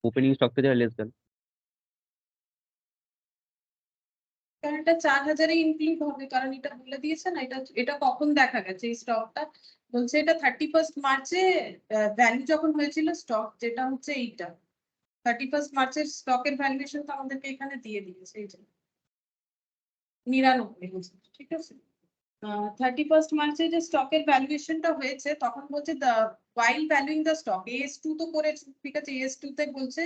ওপেনিং স্টক থেকে লেস দেন। কারণ এটা 4000 ইনক্লুড হবে, কারণ এটা বলে দিয়েছে না, এটা এটা কখন দেখা গেছে এই স্টকটা, বলছে এটা 31 মার্চে ভ্যালু যখন হয়েছিল স্টক, যেটা হচ্ছে এইটা 31 মার্চের স্টকের ভ্যালুয়েশন তো আমাদেরকে এখানে দিয়ে দিয়েছে, এই যে 99, ঠিক আছে। 31 মার্চে যে স্টকের ভ্যালুয়েশনটা হয়েছে তখন বলছে while valuing the stock AS2 তো করেছে, ঠিক আছে, AS2 তে বলছে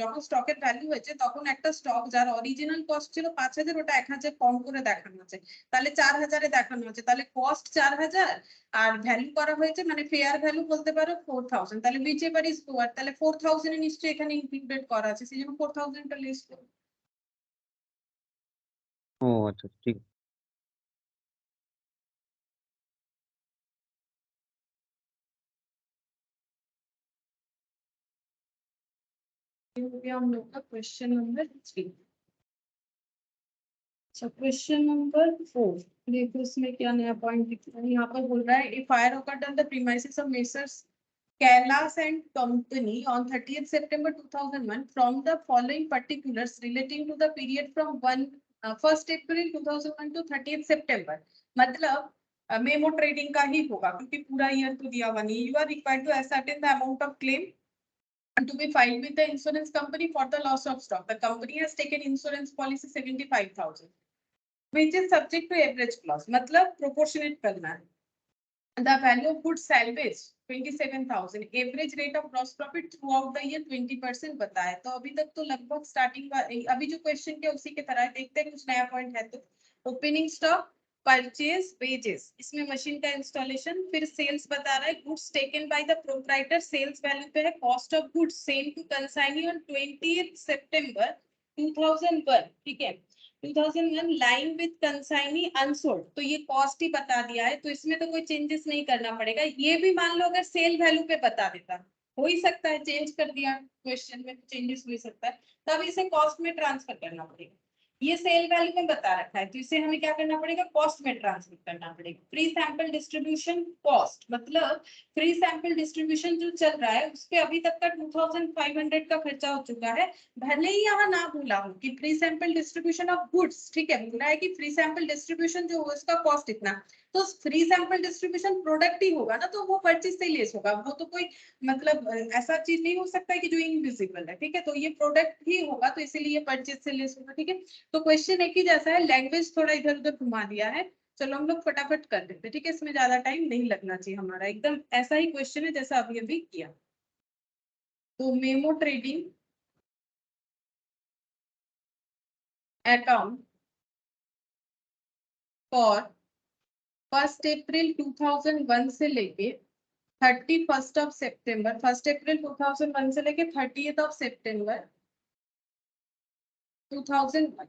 যখন স্টকের ভ্যালু হয়েছে তখন একটা স্টক যার অরিজিনাল কস্ট ছিল 5000, ওটা 1000 কম করে দেখানো আছে, তাহলে 4000-এ দেখানো আছে, তাহলে কস্ট 4000 আর ভ্যালু করা হয়েছে মানে ফেয়ার ভ্যালু বলতে পারো 4000, তাহলে which ever is lower, তাহলে 4000 এ নিশ্চয়ই এখানে ইনক্লুডেড করা আছে, সেই জন্য 4000 টা লিস্ট করো। ও আচ্ছা ঠিক আছে। ये हो गया हम लोग का क्वेश्चन नंबर 3। अच्छा क्वेश्चन नंबर 4, देखो इसमें क्या नया पॉइंट दिख रहा है, यहाँ पर बोल रहा है a fire occurred on the premises of Messrs Kailas and Company on 30th September 2001 from the following particulars relating to the period from 1st April 2001 to 30th September, मतलब मेमो ट्रेडिंग का ही होगा क्योंकि पूरा ईयर तो दिया हुआ नहीं। You are required to ascertain the amount of claim and to be filed with the insurance company for the loss of stock. The company has taken insurance policy 75,000, which is subject to average clause, मतलब proportionate करना है। The value of goods salvage 27,000, average rate of gross profit throughout the year 20% बताया। तो अभी तक तो लगभग स्टार्टिंग का अभी जो क्वेश्चन के उसी के तरह देखते हैं, कुछ नया पॉइंट है तो ओपनिंग स्टॉक, परचेज, वेजेस, इसमें मशीन का इंस्टॉलेशन, फिर सेल्स बता रहा है, goods taken by the proprietor, sales value पे है, cost of goods sale to consignee on 20th सितंबर 2001, ठीक है 2001 लाइन विद कंसाइनी अनसोल्ड, तो ये कॉस्ट ही बता दिया है, तो इसमें तो कोई चेंजेस नहीं करना पड़ेगा। ये भी मान लो अगर सेल वैल्यू पे बता देता, हो ही सकता है चेंज कर दिया क्वेश्चन में, चेंजेस हो सकता है, तब इसे कॉस्ट में ट्रांसफर करना पड़ेगा। ये सेल वैल्यू में बता रखा है तो इसे हमें क्या करना पड़ेगा, कॉस्ट में ट्रांसफर करना पड़ेगा। फ्री सैंपल डिस्ट्रीब्यूशन कॉस्ट, मतलब फ्री सैंपल डिस्ट्रीब्यूशन जो चल रहा है उस पे अभी तक का 2500 का खर्चा हो चुका है, भले ही यहाँ ना बोला हो कि free sample distribution of goods, ठीक है, बोला है कि फ्री सैंपल डिस्ट्रीब्यूशन जो हो उसका कॉस्ट इतना, तो फ्री सैंपल डिस्ट्रीब्यूशन प्रोडक्ट ही होगा ना, तो वो परचेज से लेस होगा, वो तो कोई मतलब ऐसा चीज नहीं हो सकता है कि जो इनविजिबल है, ठीक है, तो ये प्रोडक्ट ही होगा तो इसीलिए परचेज से लेस होगा, ठीक है। तो क्वेश्चन एक ही जैसा है, लैंग्वेज थोड़ा इधर उधर घुमा दिया है, चलो हम लोग फटाफट कर देते, ठीक है, इसमें ज्यादा टाइम नहीं लगना चाहिए हमारा, एकदम ऐसा ही क्वेश्चन है जैसा अभी अभी किया। तो मेमो ट्रेडिंग अकाउंट फॉर 1 अप्रैल 2001 से लेके 31 ऑफ सितंबर, 1 अप्रैल 2001 से लेके 30th ऑफ सितंबर 2001,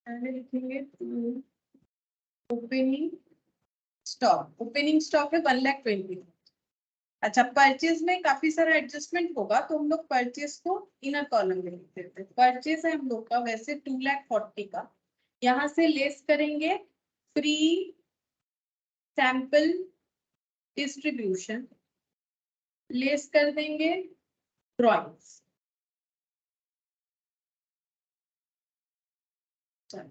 लिखेंगे ओपनिंग स्टॉक, ओपनिंग स्टॉक है 1,20,000। अच्छा परचेज में काफी सारा एडजस्टमेंट होगा तो हम लोग परचेज को इनर कॉलम में लिख देते हैं। परचेज है हम लोग का वैसे 2,40,000 का, यहाँ से लेस करेंगे फ्री सैंपल डिस्ट्रीब्यूशन, लेस कर देंगे ड्रॉइंग्स,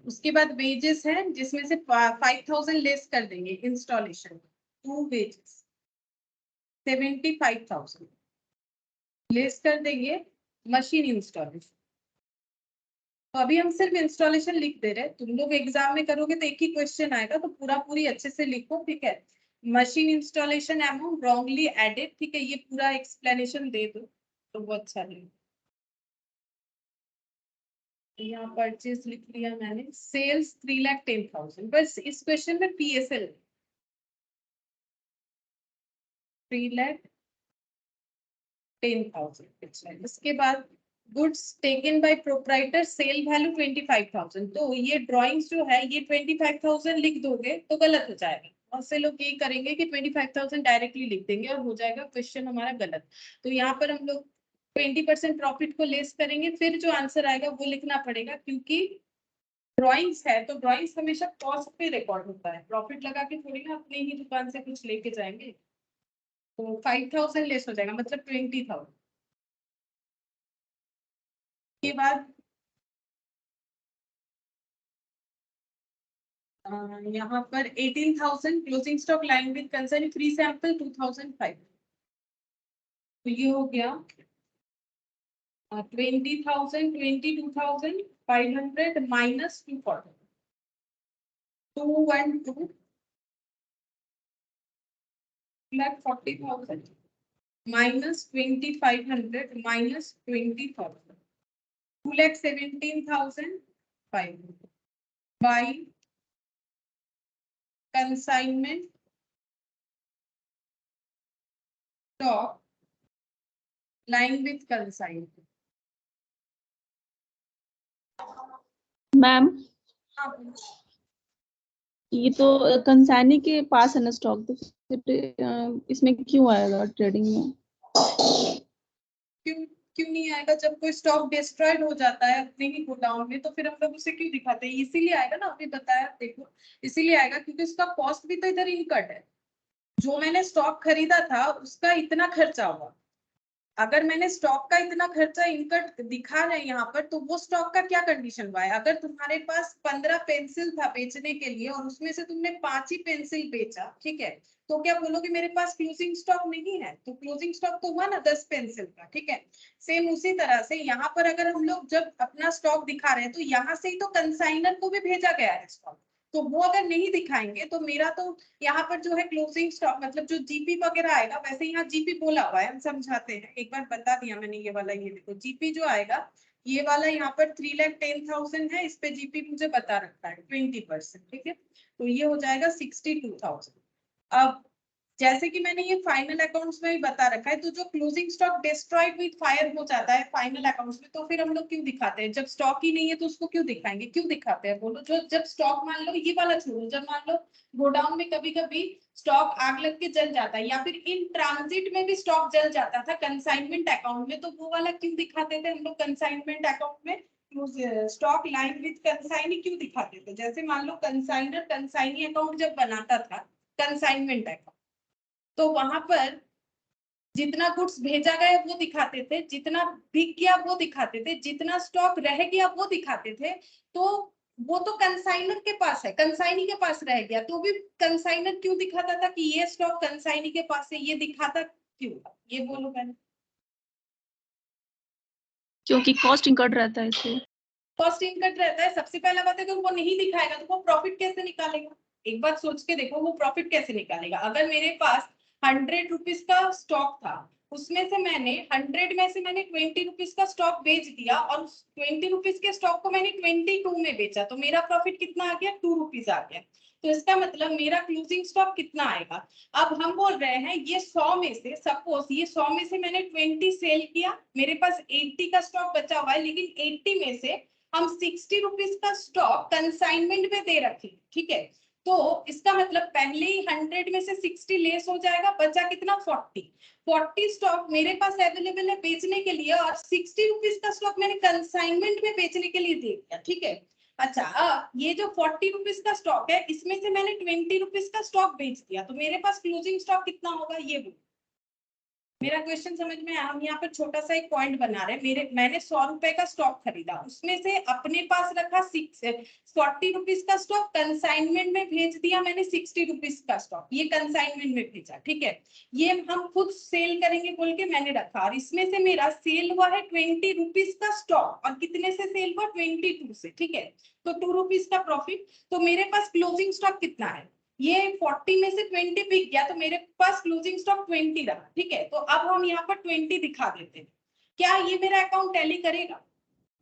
उसके बाद वेजेस है जिसमें से 5,000 लेस कर देंगे इंस्टॉलेशन, 2 वेजेस 75,000 लेस कर देंगे मशीन इंस्टॉलेशन। तो अभी हम सिर्फ इंस्टॉलेशन लिख दे रहे हैं, तुम लोग एग्जाम में करोगे तो एक ही क्वेश्चन आएगा तो पूरा पूरी अच्छे से लिखो, ठीक है। Machine installation amount wrongly added, ठीक है, ये पूरा एक्सप्लेनेशन दे दो तो वो अच्छा लगेगा। यहाँ परचेज लिख लिया मैंने, सेल्स 3,10,000, बस इस क्वेश्चन में पीएसएल 3,10,000। इसके बाद goods taken by proprietor sale value 25,000, तो ये ड्राइंग्स जो है ये 25,000 लिख दोगे तो गलत हो जाएगा, बहुत से लोग ये करेंगे कि 25,000 डायरेक्टली लिख देंगे और हो जाएगा क्वेश्चन हमारा गलत। तो यहाँ पर हम लोग 20% प्रॉफिट को लेस करेंगे, फिर जो आंसर आएगा वो लिखना पड़ेगा, क्योंकि ड्राइंग्स है तो ड्राइंग्स हमेशा कॉस्ट पे रिकॉर्ड होता है, प्रॉफिट लगा के थोड़ी ना अपनी ही दुकान से कुछ लेके जाएंगे। तो 5,000 लेस हो जाएगा, मतलब 20,000 के बाद यहाँ पर 18,000 closing stock lying with concern free sample 2,500। तो ये हो गया 20,000 22,500 minus 240 212 40,000 minus 2,500 minus 20,000 2,17,500 by consignment stock lying with consignment। Ma'am ये तो कंसाइनी के पास है ना स्टॉक, तो फिर इसमें क्यों आएगा ट्रेडिंग में? क्यों नहीं आएगा? जब कोई स्टॉक डिस्ट्रॉयड हो जाता है अपने ही गोडाउन में तो फिर हम लोग उसे क्यों दिखाते हैं? इसीलिए आएगा ना, अभी बताया देखो, इसीलिए आएगा क्योंकि उसका कॉस्ट भी तो इधर इनकट है। जो मैंने स्टॉक खरीदा था उसका इतना खर्चा हुआ, अगर मैंने स्टॉक का इतना खर्चा इनकट दिखा रहे हैं यहाँ पर, तो वो स्टॉक का क्या कंडीशन हुआ है? अगर तुम्हारे पास 15 पेंसिल था बेचने के लिए और उसमें से तुमने 5 ही पेंसिल बेचा, ठीक है, तो क्या बोलोगे मेरे पास क्लोजिंग स्टॉक नहीं है? तो क्लोजिंग स्टॉक तो हुआ ना 10 पेंसिल का, ठीक है। सेम उसी तरह से यहाँ पर अगर हम लोग जब अपना स्टॉक दिखा रहे हैं तो यहाँ से ही तो कंसाइनर को भी भेजा गया है स्टॉक, तो वो अगर नहीं दिखाएंगे तो मेरा तो यहाँ पर जो है क्लोजिंग स्टॉक मतलब जो जीपी वगैरह आएगा, वैसे यहाँ जीपी बोला हुआ है, हम समझाते हैं, एक बार बता दिया मैंने ये वाला। ये देखो जीपी जो आएगा ये वाला यहाँ पर 3,10,000 है, इस पे जीपी मुझे बता रखा है 20%, ठीक है, तो ये हो जाएगा 62,000। अब जैसे कि मैंने ये फाइनल अकाउंट्स में भी बता रखा है, तो जो closing stock destroyed with fire हो जाता है फाइनल अकाउंट्स में, तो फिर हम लोग क्यों दिखाते हैं? जब स्टॉक ही नहीं है तो उसको क्यों दिखाएंगे? क्यों दिखाते हैं बोलो? जो जब स्टॉक, मान लो ये वाला छोड़ो, जब मान लो गोडाउन में कभी कभी स्टॉक आग लग के जल जाता है या फिर इन ट्रांजिट में भी स्टॉक जल जाता था कंसाइनमेंट अकाउंट में, तो वो वाला क्यों दिखाते थे हम लोग कंसाइनमेंट अकाउंट में? स्टॉक लाइन विद कंसाइनी क्यों दिखाते थे? जैसे मान लो कंसाइनर कंसाइनी अकाउंट जब बनाता था कंसाइनमेंट अकाउंट, तो वहां पर जितना गुड्स भेजा गया वो दिखाते थे, जितना बिक गया वो दिखाते थे, जितना स्टॉक रह गया वो दिखाते थे। तो वो तो कंसाइनर के पास है, कंसाइनी के पास रह गया, तो भी कंसाइनर क्यों दिखाता था कि ये स्टॉक कंसाइनी के पास है? ये दिखाता क्यों? ये बोलो मैंने। क्योंकि कॉस्ट इनकट रहता है इसलिए। कॉस्ट इनकट रहता है, सबसे पहला बात है कि वो नहीं दिखाएगा तो वो प्रॉफिट कैसे निकालेगा? एक बात सोच के देखो, वो प्रॉफिट कैसे निकालेगा? अगर मेरे पास 100 रुपीज का स्टॉक था, उसमें से मैंने 100 में से मैंने 20 रुपीज का स्टॉक बेच दिया और 20 रुपीज के स्टॉक को मैंने 22 में बेचा, तो मेरा प्रॉफिट कितना आ गया? 2 रुपीज आ गया। तो इसका मतलब मेरा क्लोजिंग स्टॉक कितना आएगा? अब हम बोल रहे हैं ये 100 में से, सपोज ये 100 में से मैंने 20 सेल किया, मेरे पास 80 का स्टॉक बचा हुआ है, लेकिन 80 में से हम 60 रुपीज का स्टॉक कंसाइनमेंट में दे रखे, ठीक है, तो इसका मतलब पहले ही 100 में से 60 लेस हो जाएगा, बचा कितना? 40 स्टॉक मेरे पास अवेलेबल है बेचने के लिए और 60 रुपीज का स्टॉक मैंने कंसाइनमेंट में बेचने के लिए दे दिया, ठीक है। अच्छा, अब ये जो 40 रुपीज का स्टॉक है इसमें से मैंने 20 रुपीज का स्टॉक बेच दिया, तो मेरे पास क्लोजिंग स्टॉक कितना होगा? ये बोलो। मेरा क्वेश्चन समझ में आया? हम यहाँ पर छोटा सा एक पॉइंट बना रहे हैं। मैंने 100 रुपए का स्टॉक खरीदा, उसमें से अपने पास रखा 40 रुपीज का स्टॉक, कंसाइनमेंट में भेज दिया मैंने 60 रुपीज का स्टॉक, ये कंसाइनमेंट में भेजा, ठीक है। ये हम खुद सेल करेंगे बोल के मैंने रखा और इसमें से मेरा सेल हुआ है 20 रुपीज का स्टॉक, और कितने से सेल हुआ? 22 से, ठीक है, तो 2 रुपीज का प्रॉफिट। तो मेरे पास क्लोजिंग स्टॉक कितना है? ये 40 में से 20 बिक गया, तो मेरे पास क्लोजिंग स्टॉक 20 रहा, ठीक है। तो अब हम यहाँ पर 20 दिखा देते हैं। क्या ये मेरा अकाउंट टैली करेगा?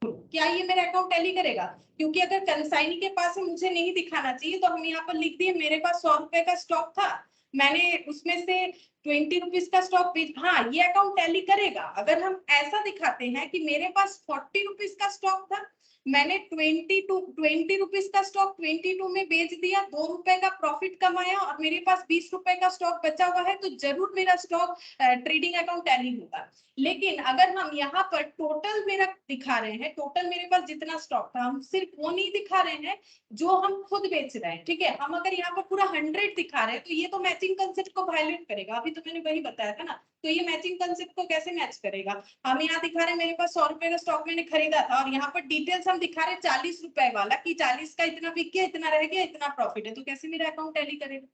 क्या ये मेरा अकाउंट टैली करेगा? क्योंकि अगर कंसाइनी के पास है मुझे नहीं दिखाना चाहिए, तो हम यहाँ पर लिख दिए मेरे पास 100 रुपए का स्टॉक था, मैंने उसमें से 20 रुपीज का स्टॉक हाँ ये अकाउंट टैली करेगा। अगर हम ऐसा दिखाते हैं कि मेरे पास 40 रुपीज का स्टॉक था, मैंने 20 रुपीज का स्टॉक 22 में बेच दिया, 2 रुपए का प्रॉफिट कमाया और मेरे पास 20 रुपए का स्टॉक बचा हुआ है, तो जरूर मेरा स्टॉक ट्रेडिंग अकाउंट टैली होगा। लेकिन अगर हम यहाँ पर टोटल मेरा दिखा रहे हैं, टोटल मेरे पास जितना स्टॉक था, हम सिर्फ वो नहीं दिखा रहे हैं जो हम खुद बेच रहे हैं, ठीक है। हम अगर यहाँ पर पूरा 100 दिखा रहे हैं तो ये तो मैचिंग कंसेप्ट को वायलेट करेगा। अभी तो मैंने वही बताया था ना, तो ये मैचिंग कंसेप्ट को कैसे मैच करेगा। हम यहाँ दिखा रहे हैं मेरे पास 100 रुपए का स्टॉक मैंने खरीदा था और यहाँ पर डिटेल्स हम दिखा रहे हैं 40 रुपए वाला कि 40 का इतना बिक गया, इतना रह गया, इतना प्रॉफिट है, तो कैसे मेरा अकाउंट टैली करेगा।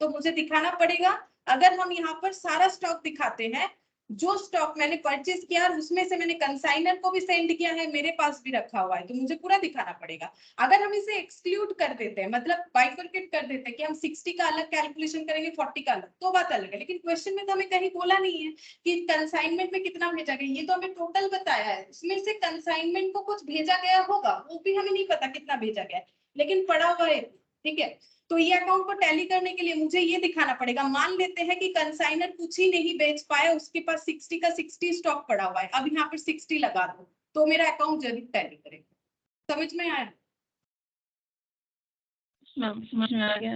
तो मुझे दिखाना पड़ेगा। अगर हम यहाँ पर सारा स्टॉक दिखाते हैं, जो स्टॉक मैंने परचेज किया उसमें से मैंने कंसाइनर को भी सेंड किया है, मेरे पास भी रखा हुआ है, तो मुझे पूरा दिखाना पड़ेगा। अगर हम इसे एक्सक्लूड कर देते हैं, मतलब बाइफरकेट कर देते हैं कि हम 60 का अलग कैलकुलेशन करेंगे, 40 का अलग, तो बात अलग है। लेकिन क्वेश्चन में तो हमें कहीं बोला नहीं है कि कंसाइनमेंट में कितना भेजा गया, ये तो हमें टोटल बताया है। उसमें से कंसाइनमेंट को कुछ भेजा गया होगा, वो भी हमें नहीं पता कितना भेजा गया है, लेकिन पड़ा हुआ है, ठीक है। तो ये अकाउंट को टैली करने के लिए मुझे ये दिखाना पड़ेगा। मान लेते हैं कि कंसाइनर कुछ ही नहीं बेच पाया, उसके पास 60 का 60 स्टॉक पड़ा हुआ है, अब यहाँ पर 60 लगा दो तो मेरा अकाउंट जरूर टैली करेगा। समझ में आया? समझ में आ गया।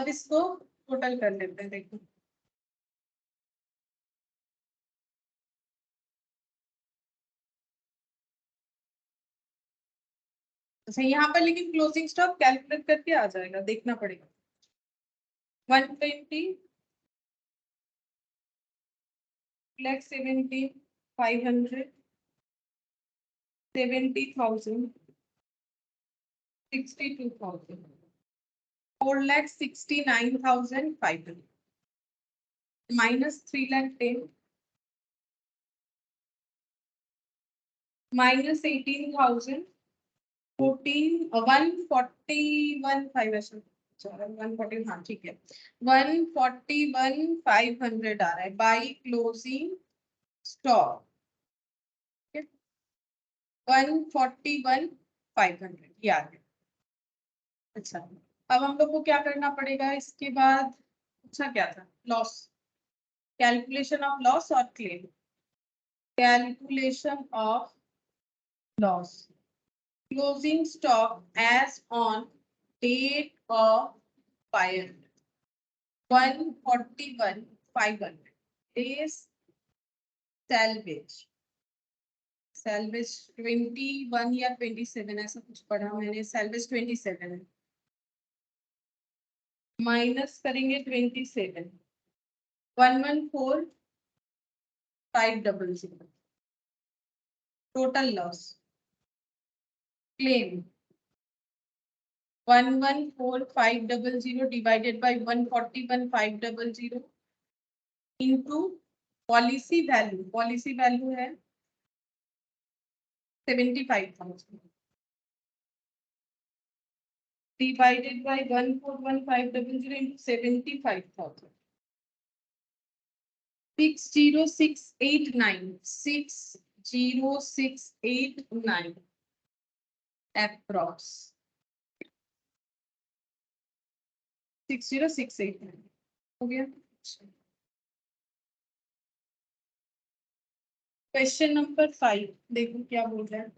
अब इसको टोटल कर लेते हैं। देखो अच्छा, यहाँ पर लेकिन क्लोजिंग स्टॉक कैलकुलेट करके आ जाएगा, देखना पड़ेगा। 120 लाख 70 500 70,000 62,000 4,69,500 minus 3,10,000 minus 18,000 141,500 140 हाँ ठीक है 141,500 आ रहा है बाई क्लोजिंग स्टॉक 141,500 ये आ गया। अच्छा, अब हम लोग को क्या करना पड़ेगा इसके बाद? अच्छा क्या था? लॉस, कैलकुलेशन ऑफ लॉस और claim. Calculation of loss, closing stock as on date of fire 141,500 days salvage 21 या 27 ऐसा कुछ पढ़ा मैंने, salvage 27 है, माइनस करेंगे 27 114,500 total loss. Claim 114,500 divided by 141,500 into policy value, policy value है 75,000 divided by 141,500 into 75,000 60689 approx 60689 हो गया। क्वेश्चन नंबर 5 देखो क्या बोल रहा है।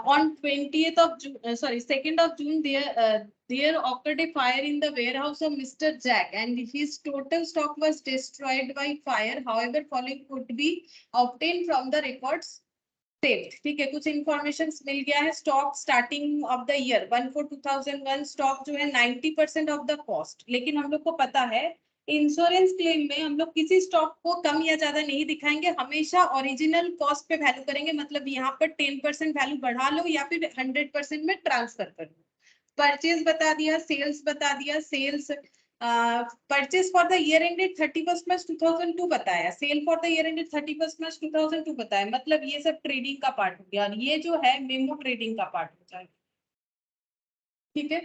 On 20th of June, 2nd of June, there occurred a fire in the warehouse of Mr. Jack, and his total stock was destroyed by fire. However, following could be obtained from the records saved. ठीक है, कुछ इंफॉर्मेशन मिल गया है। Stock starting of the year 1/4/2001 stock जो है 90% ऑफ द कॉस्ट, लेकिन हम लोग को पता है इंश्योरेंस क्लेम में हम लोग किसी स्टॉक को कम या ज्यादा नहीं दिखाएंगे, हमेशा ओरिजिनल कॉस्ट पे वैल्यू करेंगे। मतलब यहाँ पर 10% वैल्यू बढ़ा लो या फिर 100% में ट्रांसफर कर लो। परचेज बता दिया, सेल्स बता दिया। Sales purchase for the year ended 31 March 2002 बताया, sale for the year ended 31 March 2002 बताया। मतलब ये सब ट्रेडिंग का पार्ट हो गया और ये जो है मेमो ट्रेडिंग का पार्ट हो जाएगा, ठीक है।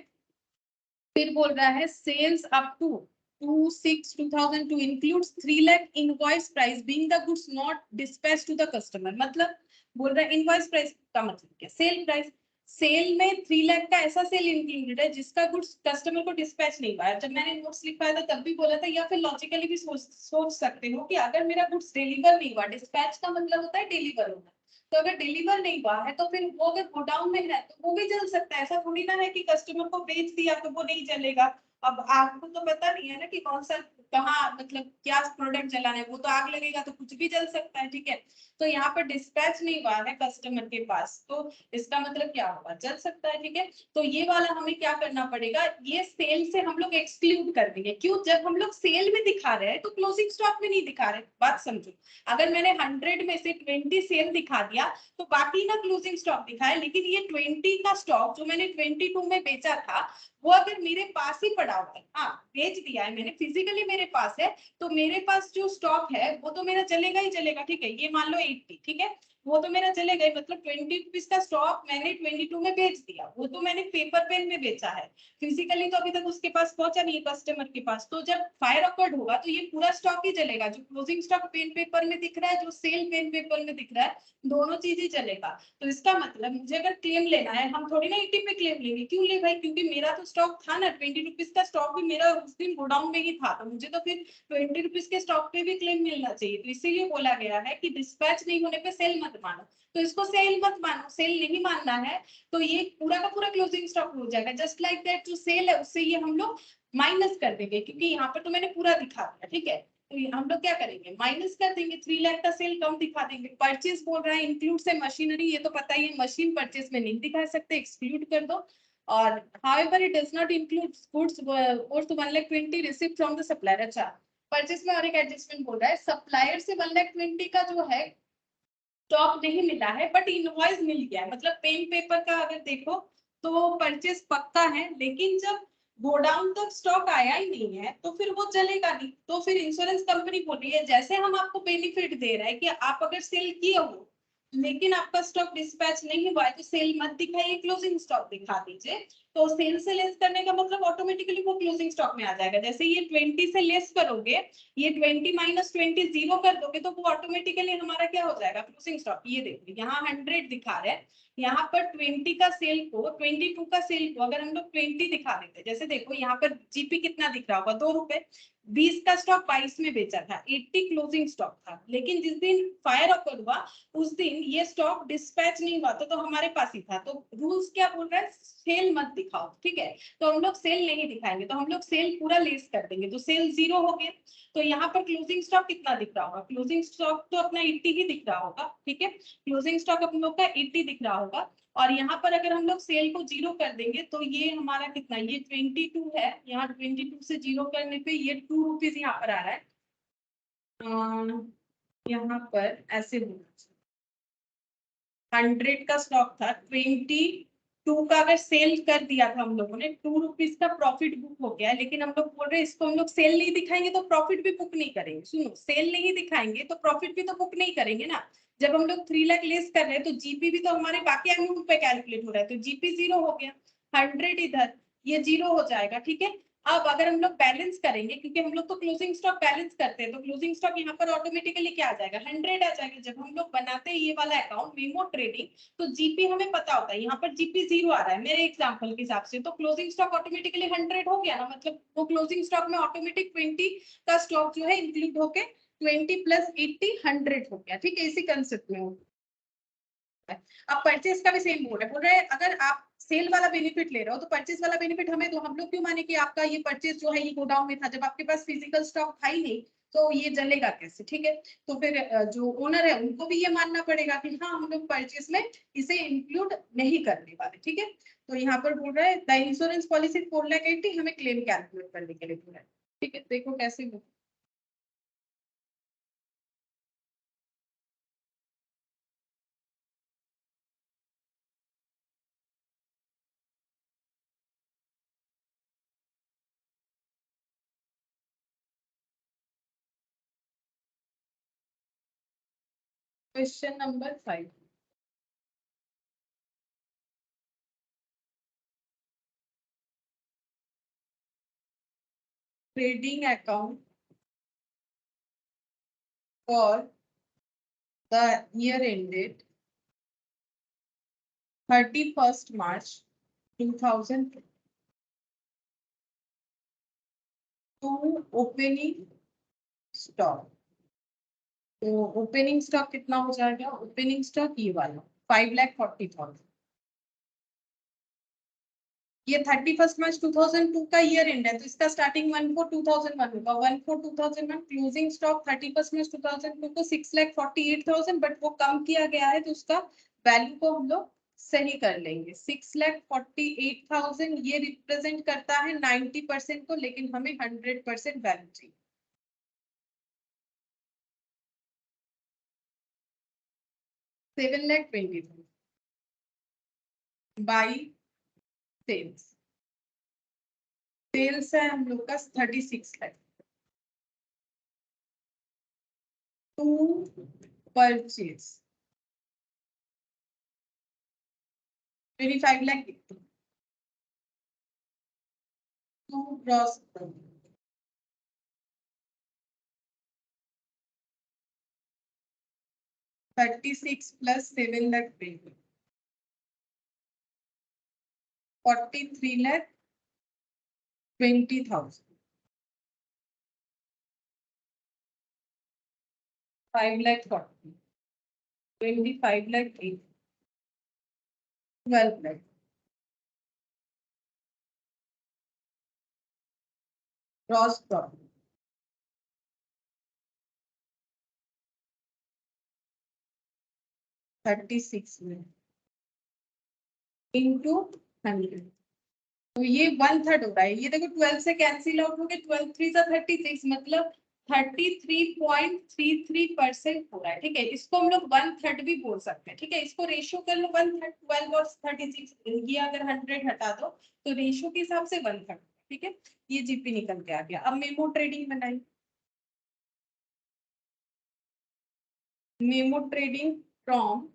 फिर बोल रहा है sales up to 2/6/2002 includes 3 lakh invoice price being the goods not dispatched to the customer। मतलब बोल रहा है इनवॉइस प्राइस का मतलब क्या? Sale price. सेल में 3 लाख का ऐसा सेल इंक्लूडेड है जिसका गुड्स कस्टमर को डिस्पैच नहीं हुआ है। जब मैंने नोट्स लिखवाया था तब भी बोला था, या फिर लॉजिकली भी सोच सकते हो कि अगर मेरा गुड्स डिलीवर नहीं हुआ, डिस्पैच का मतलब होता है डिलीवर होना, तो अगर डिलीवर नहीं हुआ है तो फिर वो अगर गोडाउन में है तो वो भी जल सकता है। ऐसा थोड़ी ना है कि कस्टमर को बेच दिया तो वो नहीं जलेगा। अब आपको तो पता नहीं है ना कि कौन सा कहाँ मतलब क्या प्रोडक्ट जलाना है, वो तो आग लगेगा तो कुछ भी जल सकता है, ठीक है। तो यहाँ पर डिस्पैच नहीं हुआ है कस्टमर के पास, तो इसका मतलब क्या होगा, जल सकता है, ठीक है। तो ये वाला हमें क्या करना पड़ेगा, ये सेल से हम लोग एक्सक्लूड कर देंगे। क्यों? जब हम लोग सेल में दिखा रहे हैं तो क्लोजिंग स्टॉक में नहीं दिखा रहे। बात समझो, अगर मैंने 100 में से 20 सेल दिखा दिया तो बाकी ना क्लोजिंग स्टॉक दिखाए, लेकिन ये 20 का स्टॉक जो मैंने 22 में बेचा था वो अगर मेरे पास ही पड़ा हुआ है, हाँ बेच दिया है मैंने, फिजिकली मेरे पास है, तो मेरे पास जो स्टॉक है वो तो मेरा चलेगा ही चलेगा, ठीक है। ये मान लो 80, ठीक है, वो तो मेरा चलेगा ही, मतलब 20 रुपीज का स्टॉक मैंने 22 में बेच दिया, वो तो मैंने पेपर पेन में बेचा है, फिजिकली तो अभी तक उसके पास पहुंचा नहीं है कस्टमर के पास। तो जब फायर अकर्ड होगा तो ये पूरा स्टॉक ही चलेगा, जो क्लोजिंग स्टॉक पेन पेपर में दिख रहा है, जो सेल पेन पेपर में दिख रहा है, दोनों चीज ही चलेगा। तो इसका मतलब मुझे अगर क्लेम लेना है, हम थोड़ी ना 80 पे क्लेम लेंगे, क्यों ले भाई, क्योंकि मेरा तो स्टॉक था ना 20 रुपीज का स्टॉक भी मेरा उस दिन गोडाउन में ही था, तो मुझे तो फिर 20 रुपीज के स्टॉक पे भी क्लेम मिलना चाहिए। तो इसीलिए बोला गया है कि डिस्पैच नहीं होने पे सेल मत मानो। तो इसको सेल मत मानो, सेल नहीं मानना है तो ये पूरा का पूरा क्लोजिंग स्टॉक हो जाएगा। जस्ट लाइक दैट जो सेल है उससे ये हम लोग माइनस कर देंगे, क्योंकि यहाँ पर तो मैंने पूरा दिखा दिया, ठीक है। तो हम लोग क्या करेंगे, माइनस कर देंगे, 3 लाख का सेल कम दिखा देंगे। परचेज बोल रहा है इंक्लूड से मशीनरी, ये तो पता ही है, मशीन परचेज में नहीं दिखा सकते, एक्सक्लूड कर दो। और however it does not include goods worth 1,20,000 received from the supplier। अच्छा, परचेज में और एक एडजस्टमेंट बोल रहा है, सप्लायर से 1,20,000 का जो है स्टॉक नहीं मिला है बट इनवॉइस मिल गया है। मतलब पेन पेपर का अगर देखो तो परचेज पक्का है, लेकिन जब गोडाउन तक स्टॉक आया ही नहीं है तो फिर वो चलेगा नहीं। तो फिर इंश्योरेंस कंपनी बोल रही है, जैसे हम आपको बेनिफिट दे रहे हैं कि आप अगर सेल किए हो लेकिन आपका स्टॉक डिस्पैच नहीं हुआ है तो सेल मत दिखाइए, क्लोजिंग स्टॉक दिखा दीजिए। तो सेल से लेस करने का मतलब ऑटोमेटिकली वो क्लोजिंग स्टॉक में आ जाएगा। जैसे ये 20 से लेस करोगे, ये 20 माइनस 20 जीरो कर दोगे तो वो ऑटोमेटिकली हमारा क्या हो जाएगा, क्लोजिंग स्टॉक। ये देखो यहाँ 100 दिखा रहे हैं, यहाँ पर 20 का सेल को 22 का सेल को अगर हम लोग 20 दिखा देते, जैसे देखो यहाँ पर जीपी कितना दिख रहा होगा, 2 रुपए, 20 का स्टॉक 22 में बेचा था, 80 क्लोजिंग स्टॉक था। लेकिन जिस दिन फायर ऑकर हुआ उस दिन ये स्टॉक डिस्पैच नहीं हुआ तो हमारे पास ही था। तो रूल्स क्या बोल रहा है, सेल मत दिखाओ, ठीक है। तो हम लोग सेल नहीं दिखाएंगे, तो हम लोग सेल पूरा लेस कर देंगे, तो सेल जीरो हो गया। तो यहाँ पर क्लोजिंग स्टॉक कितना दिख रहा होगा, क्लोजिंग स्टॉक तो अपना 80 ही दिख रहा होगा, ठीक है। क्लोजिंग स्टॉक अपन लोग का 80 दिख रहा होगा। और यहाँ पर अगर हम लोग सेल को जीरो कर देंगे तो ये हमारा कितना, ये 22 है, यहाँ 22 से जीरो करने पे ये 2 रुपीज यहाँ पर आ रहा है। यहाँ पर ऐसे होना चाहिए, 100 का स्टॉक था, 22 का अगर सेल कर दिया था हम लोगों ने, 2 रुपीज का प्रॉफिट बुक हो गया। लेकिन हम लोग बोल रहे हैं इसको हम लोग सेल नहीं दिखाएंगे तो प्रॉफिट भी बुक नहीं करेंगे। सुनो, सेल नहीं दिखाएंगे तो प्रॉफिट भी तो बुक नहीं करेंगे ना। जब हम लोग 3 लाख लेस कर रहे हैं तो जीपी भी तो हमारे बाकी अमाउंट पे कैलकुलेट हो रहा है, तो जीपी जीरो हो गया, 100 इधर, ये जीरो हो जाएगा, ठीक है। अब अगर हम लोग बैलेंस करेंगे, क्योंकि हम लोग तो क्लोजिंग स्टॉक बैलेंस करते हैं, तो क्लोजिंग स्टॉक यहाँ पर ऑटोमेटिकली क्या आ जाएगा, 100 आ जाएगा। जब हम लोग बनाते हैं ये वाला अकाउंट वीमो ट्रेडिंग, तो जीपी हमें पता होता है, यहाँ पर जीपी जीरो आ रहा है मेरे एग्जांपल के हिसाब से, तो क्लोजिंग स्टॉक ऑटोमेटिकली 100 हो गया ना। मतलब वो क्लोजिंग स्टॉक में ऑटोमेटिक 20 का स्टॉक जो है इंक्लूड होके 20 प्लस 80 100 हो गया, ठीक है। इसी कंसेप्ट में हो। अब परचेज का भी सेम बोल रहे हैं, अगर आप सेल वाला बेनिफिट ले रहे हो तो परचेज वाला बेनिफिट हमें तो हम लोग क्यों माने कि आपका ये परचेज जो है ये गोडाउन में था, जब आपके पास फिजिकल स्टॉक था ही नहीं तो ये जलेगा कैसे, ठीक है। तो फिर जो ओनर है उनको भी ये मानना पड़ेगा कि हाँ हम लोग परचेज में इसे इंक्लूड नहीं करने वाले, ठीक है। तो यहाँ पर बोल रहा है द इंश्योरेंस पॉलिसी 4,80,000 हमें क्लेम कैलकुलेट करने के लिए बोला है, ठीक है। देखो कैसे हो। Question number 5, trading account for the year ended 31st March 2000 to opening stock. तो ओपनिंग स्टॉक कितना हो जाएगा? ओपनिंग स्टॉक ये वाला 5,40,000। ये 31st March 2002 का ईयर एंड है, तो इसका स्टार्टिंग 1/4/2001 होगा। 1/4/2001 क्लोजिंग स्टॉक 31st March 2002 को 6,48,000, बट वो कम किया गया है, तो उसका वैल्यू को हम लोग सही कर लेंगे। 6,48,000 ये रिप्रेजेंट करता है 90% को, लेकिन हमें 100% वैल्यू चाहिए। $7,20,000 बाई सेल्स। सेल्स है हम लोग का 36 lakh. To purchase 25 lakh. To gross 36 plus 7 lakh 43 lakh 20,000। 5 lakh 40, 25 lakh 8, 12 lakh। Gross profit 36 lakh into 100, तो ये 1/3 हो रहा है। ये देखो 12 से कैंसिल आउट हो गए, 12 3 सा 36, मतलब 33.33% हो रहा है। ठीक है, इसको हम लोग 1/3 भी बोल सकते हैं। ठीक है, इसको रेशियो कर लो 1/3, 12 और 36, ये अगर 100 हटा दो तो रेशियो के हिसाब से 1/3। ठीक है, ये जीपी निकल के आ गया। अब मेमो ट्रेडिंग बनाई। मेमो ट्रेडिंग फ्रॉम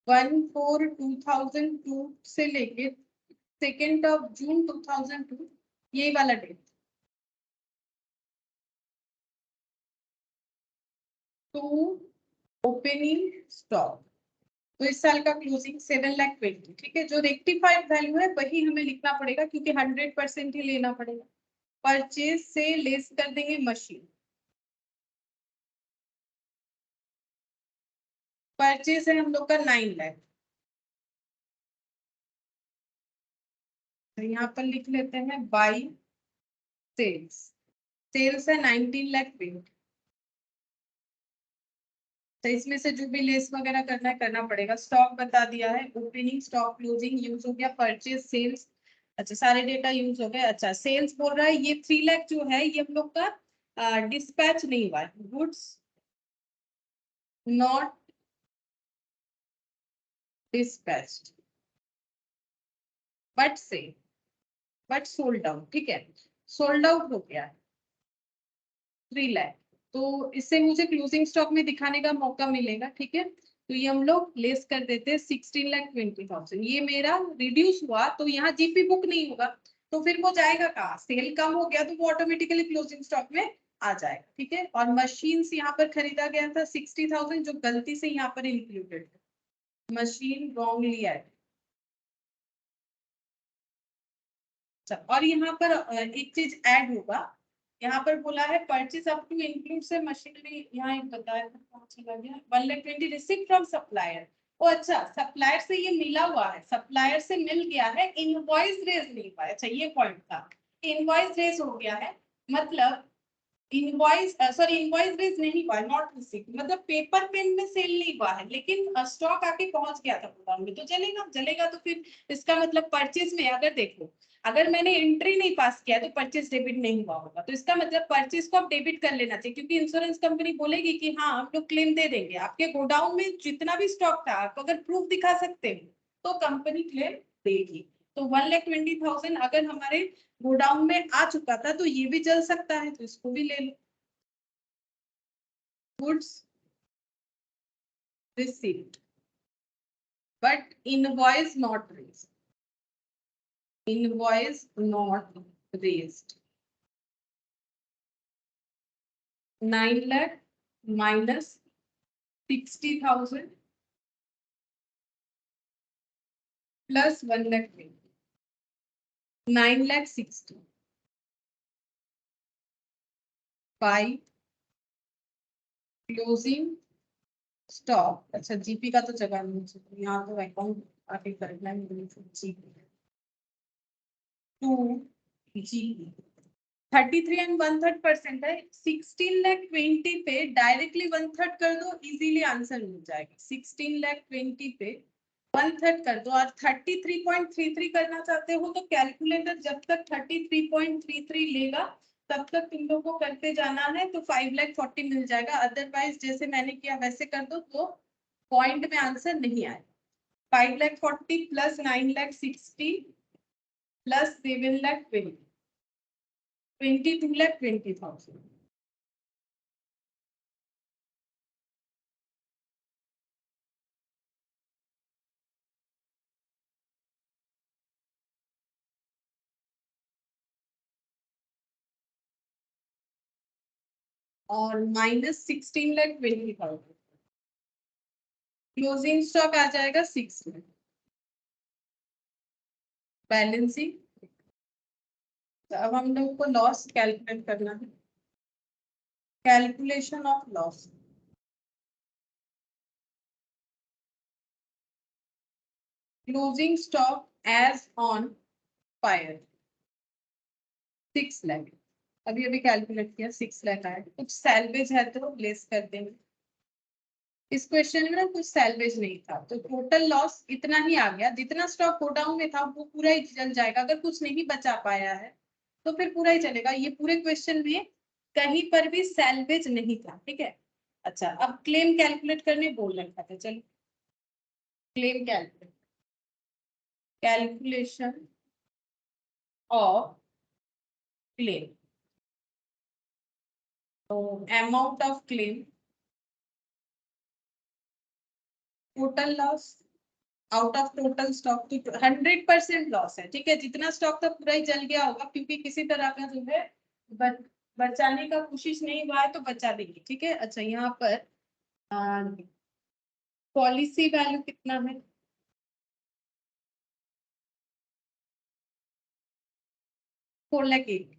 1/4/2002 से लेके 2 जून 2002, ये वाला डेट। तो ओपनिंग स्टॉक, तो इस साल का क्लोजिंग 7,20,000। ठीक है, जो रेक्टिफाइड वैल्यू है वही हमें लिखना पड़ेगा, क्योंकि 100% ही लेना पड़ेगा। परचेज से लेस कर देंगे मशीन। परचेज है हम लोग का 9 लाख, तो यहाँ पर लिख लेते हैं बाई सेल्स। सेल्स है 19 लाख 20, तो इसमें से जो भी लेस वगैरह करना है करना पड़ेगा। स्टॉक बता दिया है, ओपनिंग स्टॉक क्लोजिंग यूज हो गया, परचेज सेल्स, अच्छा सारे डेटा यूज हो गए। अच्छा सेल्स बोल रहा है ये 3 लाख जो है ये हम लोग का डिस्पैच नहीं हुआ है, गुड्स नॉट डिस्पैच्ड बट से बट सोल्ड आउट। ठीक है, सोल्ड आउट हो गया 3 लाख, तो इससे मुझे क्लोजिंग स्टॉक में दिखाने का मौका मिलेगा। ठीक है, तो ये हम लोग लेस कर देते हैं 16,20,000। ये मेरा रिड्यूस हुआ, तो यहाँ जीपी बुक नहीं होगा, तो फिर वो जाएगा कहाँ? सेल कम हो गया तो वो ऑटोमेटिकली क्लोजिंग स्टॉक में आ जाएगा। ठीक है, और मशीन्स यहाँ पर खरीदा गया था 60,000, जो गलती से यहाँ पर इंक्लूडेड है, मशीन रॉन्गली एड। और यहाँ पर एक चीज ऐड होगा, यहाँ पर बोला है परचेज अप टू इंक्लूड से मशीनरी, यहाँ एक बताया था कौन सा लग गया 1,20,000 रिसीव्ड फ्रॉम सप्लायर। ओ अच्छा, सप्लायर से ये मिला हुआ है, सप्लायर से मिल गया है, इनवॉइस रेज नहीं हुआ है। अच्छा ये पॉइंट था, इनवॉइस रेज हो गया है, मतलब इनवॉइस इनवॉइस रेज नहीं हुआ है, नॉट रिसीव्ड, मतलब पेपर पेन में सेल नहीं हुआ है, लेकिन स्टॉक आके पहुंच गया था गोदाम में, तो चलेगा। चलेगा तो फिर इसका मतलब परचेज में अगर देखो, अगर मैंने एंट्री नहीं पास किया तो परचेज डेबिट नहीं हुआ होगा, तो इसका मतलब परचेज को आप डेबिट कर लेना चाहिए, क्योंकि इंश्योरेंस कंपनी बोलेगी कि हाँ हम लोग क्लेम दे देंगे। आपके गोडाउन में जितना भी स्टॉक था, आप अगर प्रूफ दिखा सकते हो तो कंपनी क्लेम देगी। तो 1,20,000 अगर हमारे गोडाउन में आ चुका था, तो ये भी चल सकता है, तो इसको भी ले लो। Goods received but invoice not raised, invoice not raised 9 lakh minus 60,000 plus 1,20,000 9,60,000 5 closing stock. अच्छा जीपी का तो जगह नहीं चाहिए यहाँ, तो अकाउंट आगे करना है जीपी 2 जीपी 33 एंड 1/3% है। 16,20,000 पे डायरेक्टली 1/3 कर दो, इजीली आंसर मिल जाएगा। 16,20,000 पे 1/3 कर दो। और 33.33 करना चाहते हो तो कैलकुलेटर जब तक 33.33 लेगा तब तक तुम लोग को करते जाना है, तो 5,40,000 मिल जाएगा। अदरवाइज जैसे मैंने किया वैसे कर दो तो पॉइंट में आंसर नहीं आएगा। 5,40,000 प्लस 9,60,000 प्लस 7,20,000 22,20,000। और माइनस 16,20,000 क्लोजिंग स्टॉक आ जाएगा 6 में। बैलेंसिंग, अब हम लोग को लॉस कैलकुलेट करना है। Calculation of loss, closing stock as on fire 6 lakh. अभी अभी कैलकुलेट किया 6 लाख आया। कुछ सैल्वेज है तो लेस कर देंगे। इस क्वेश्चन में ना कुछ सैल्वेज नहीं था, तो टोटल लॉस इतना ही आ गया। जितना स्टॉक गोडाउन में था वो पूरा ही चल जाएगा। अगर कुछ नहीं बचा पाया है तो फिर पूरा ही चलेगा। ये पूरे क्वेश्चन में कहीं पर भी सैल्वेज नहीं था, ठीक है। अच्छा अब क्लेम कैलकुलेट करने बोल रखा था, चलो claim calculate. Calculation of claim, तो amount of claim, total loss out of total stock. तो 100% लॉस है, ठीक है। जितना स्टॉक था पूरा ही जल गया होगा, क्योंकि किसी तरह का जो है बचाने का कोशिश नहीं हुआ है, तो बचा देंगे, ठीक है। अच्छा यहाँ पर पॉलिसी वैल्यू कितना है? Four lakh eight.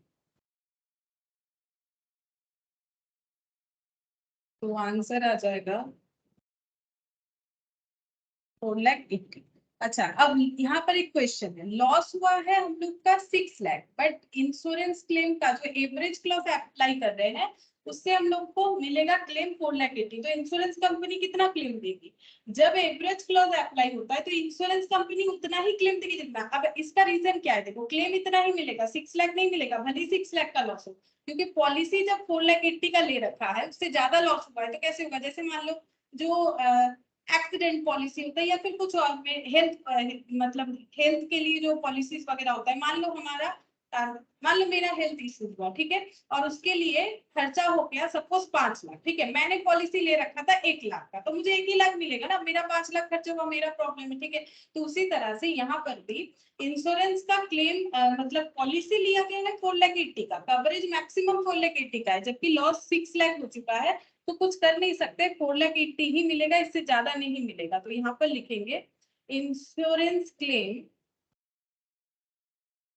तो आंसर आ जाएगा 4,80,000। अच्छा अब यहाँ पर एक क्वेश्चन है, लॉस हुआ है हम लोग का 6 लाख, बट इंश्योरेंस क्लेम का जो एवरेज क्लॉज अप्लाई कर रहे हैं उससे हम लोग को मिलेगा क्लेम 4,80,000। तो इंश्योरेंस कंपनी कितना क्लेम देगी? जब एवरेज क्लॉज अप्लाई होता है तो इंश्योरेंस कंपनी उतना ही क्लेम देगी जितना। अब इसका रीजन क्या है? देखो क्लेम इतना ही मिलेगा, 6 लाख नहीं मिलेगा, भले ही 6 लाख का लॉस हो। क्योंकि पॉलिसी जब 4,80,000 का ले रखा है उससे ज्यादा लॉस हुआ है तो कैसे होगा? जैसे मान लो जो एक्सीडेंट पॉलिसी होता है या फिर कुछ और में हेल्थ मतलब हेल्थ के लिए जो पॉलिसीज वगैरह होता है, मान लो हमारा मान लो मेरा हेल्थ इशू हुआ, ठीक है, और उसके लिए खर्चा हो गया सपोज 5 लाख, ठीक है। मैंने पॉलिसी ले रखा था 1 लाख का, तो मुझे 1 ही लाख मिलेगा ना, मेरा 5 लाख खर्चा हुआ, मेरा प्रॉब्लम है, ठीक है। तो उसी तरह से यहाँ पर भी इंश्योरेंस का क्लेम मतलब पॉलिसी लिया गया है 4,80,000 का, कवरेज मैक्सिमम 4,80,000 का है, जबकि लॉस 6 लाख हो चुका है। तो कुछ कर नहीं सकते, 4,80,000 ही मिलेगा, इससे ज्यादा नहीं मिलेगा। तो यहाँ पर लिखेंगे insurance claim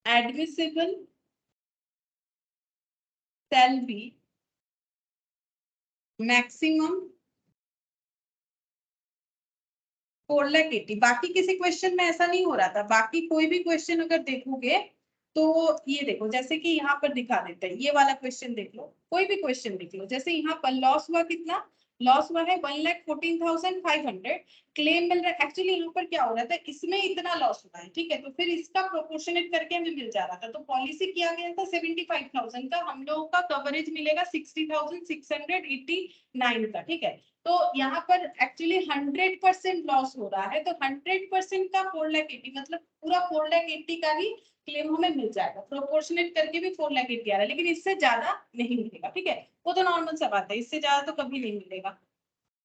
admissible shall be maximum 4,80,000। बाकी किसी क्वेश्चन में ऐसा नहीं हो रहा था। बाकी कोई भी क्वेश्चन अगर देखोगे तो ये देखो, जैसे कि यहाँ पर दिखा देते हैं, ये वाला क्वेश्चन देख लो, कोई भी क्वेश्चन देख लो। जैसे यहाँ पर लॉस हुआ कितना? लॉस हुआ है 1,14,500, क्लेम मिल रहा है। एक्चुअली यहाँ पर क्या हो रहा था, इसमें इतना लॉस हुआ है, ठीक है, तो फिर इसका प्रोपोर्शनेट करके हमें मिल जा रहा था। तो पॉलिसी किया गया था 75,000 का, हम लोगों का कवरेज मिलेगा 60,689 का, ठीक है। तो यहाँ पर एक्चुअली 100% लॉस हो रहा है, तो 100% का 4,80,000 मतलब पूरा 4,80,000 का ही क्लेम हमें मिल जाएगा। प्रोपोर्शनेट करके भी 4,80,000 आ रहा है, लेकिन इससे ज्यादा नहीं मिलेगा, ठीक है। वो तो नॉर्मल सा बात है, इससे ज्यादा तो कभी नहीं मिलेगा।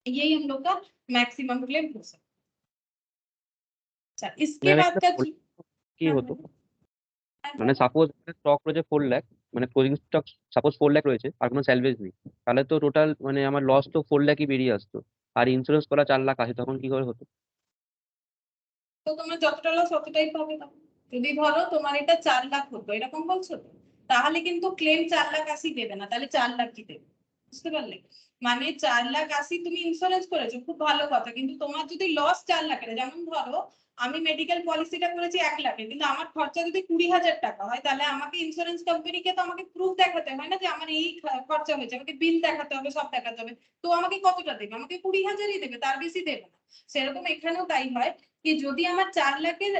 यही हम लोग का मैक्सिमम क्लेम हो सकता है। अच्छा इसके मैम बाद का কি হতো মানে সাপোজ স্টক রয়েছে 4 লাখ, মানে ক্লোজিং স্টক সাপোজ 4 লাখ রয়েছে আর কোনো স্যালভেজ নেই, তাহলে তো টোটাল মানে আমার লস তো 4 লাখই বেরিয়ে আসতো, আর ইন্স্যুরেন্স করা 4 লাখ আছে, তখন কি করে হতো? তো তোমার যতটা লস ততটাই পাবে না। যদি ধরো তোমার এটা 4 লাখ হতো, এরকম বলছো তো, তাহলে কিন্তু ক্লেম 4,80,000 দেবে না, তাহলে 4 লাখ কি দেবে, বুঝতে পারলে? মানে 4,80,000 তুমি ইন্স্যুরেন্স করেছো, খুব ভালো কথা, কিন্তু তোমার যদি লস 4 লাখের, যেমন ধরো আমি মেডিকেল পলিসিটা করেছি 1 লাখে, কিন্তু আমার খরচা যদি 20,000 টাকা হয়, তাহলে আমাকে ইন্স্যুরেন্স কোম্পানিকে তো আমাকে প্রুফ দেখাতে হয় না যে আমার এই খরচা হয়েছে, আমাকে বিল দেখাতে হবে, সব দেখাতে হবে। তো আমাকে কতটা দেবে? আমাকে 20,000-ই দেবে, তার বেশি দেবে না। সেরকম এখানেও তাই হয় কি, যদি আমার 4 লাখের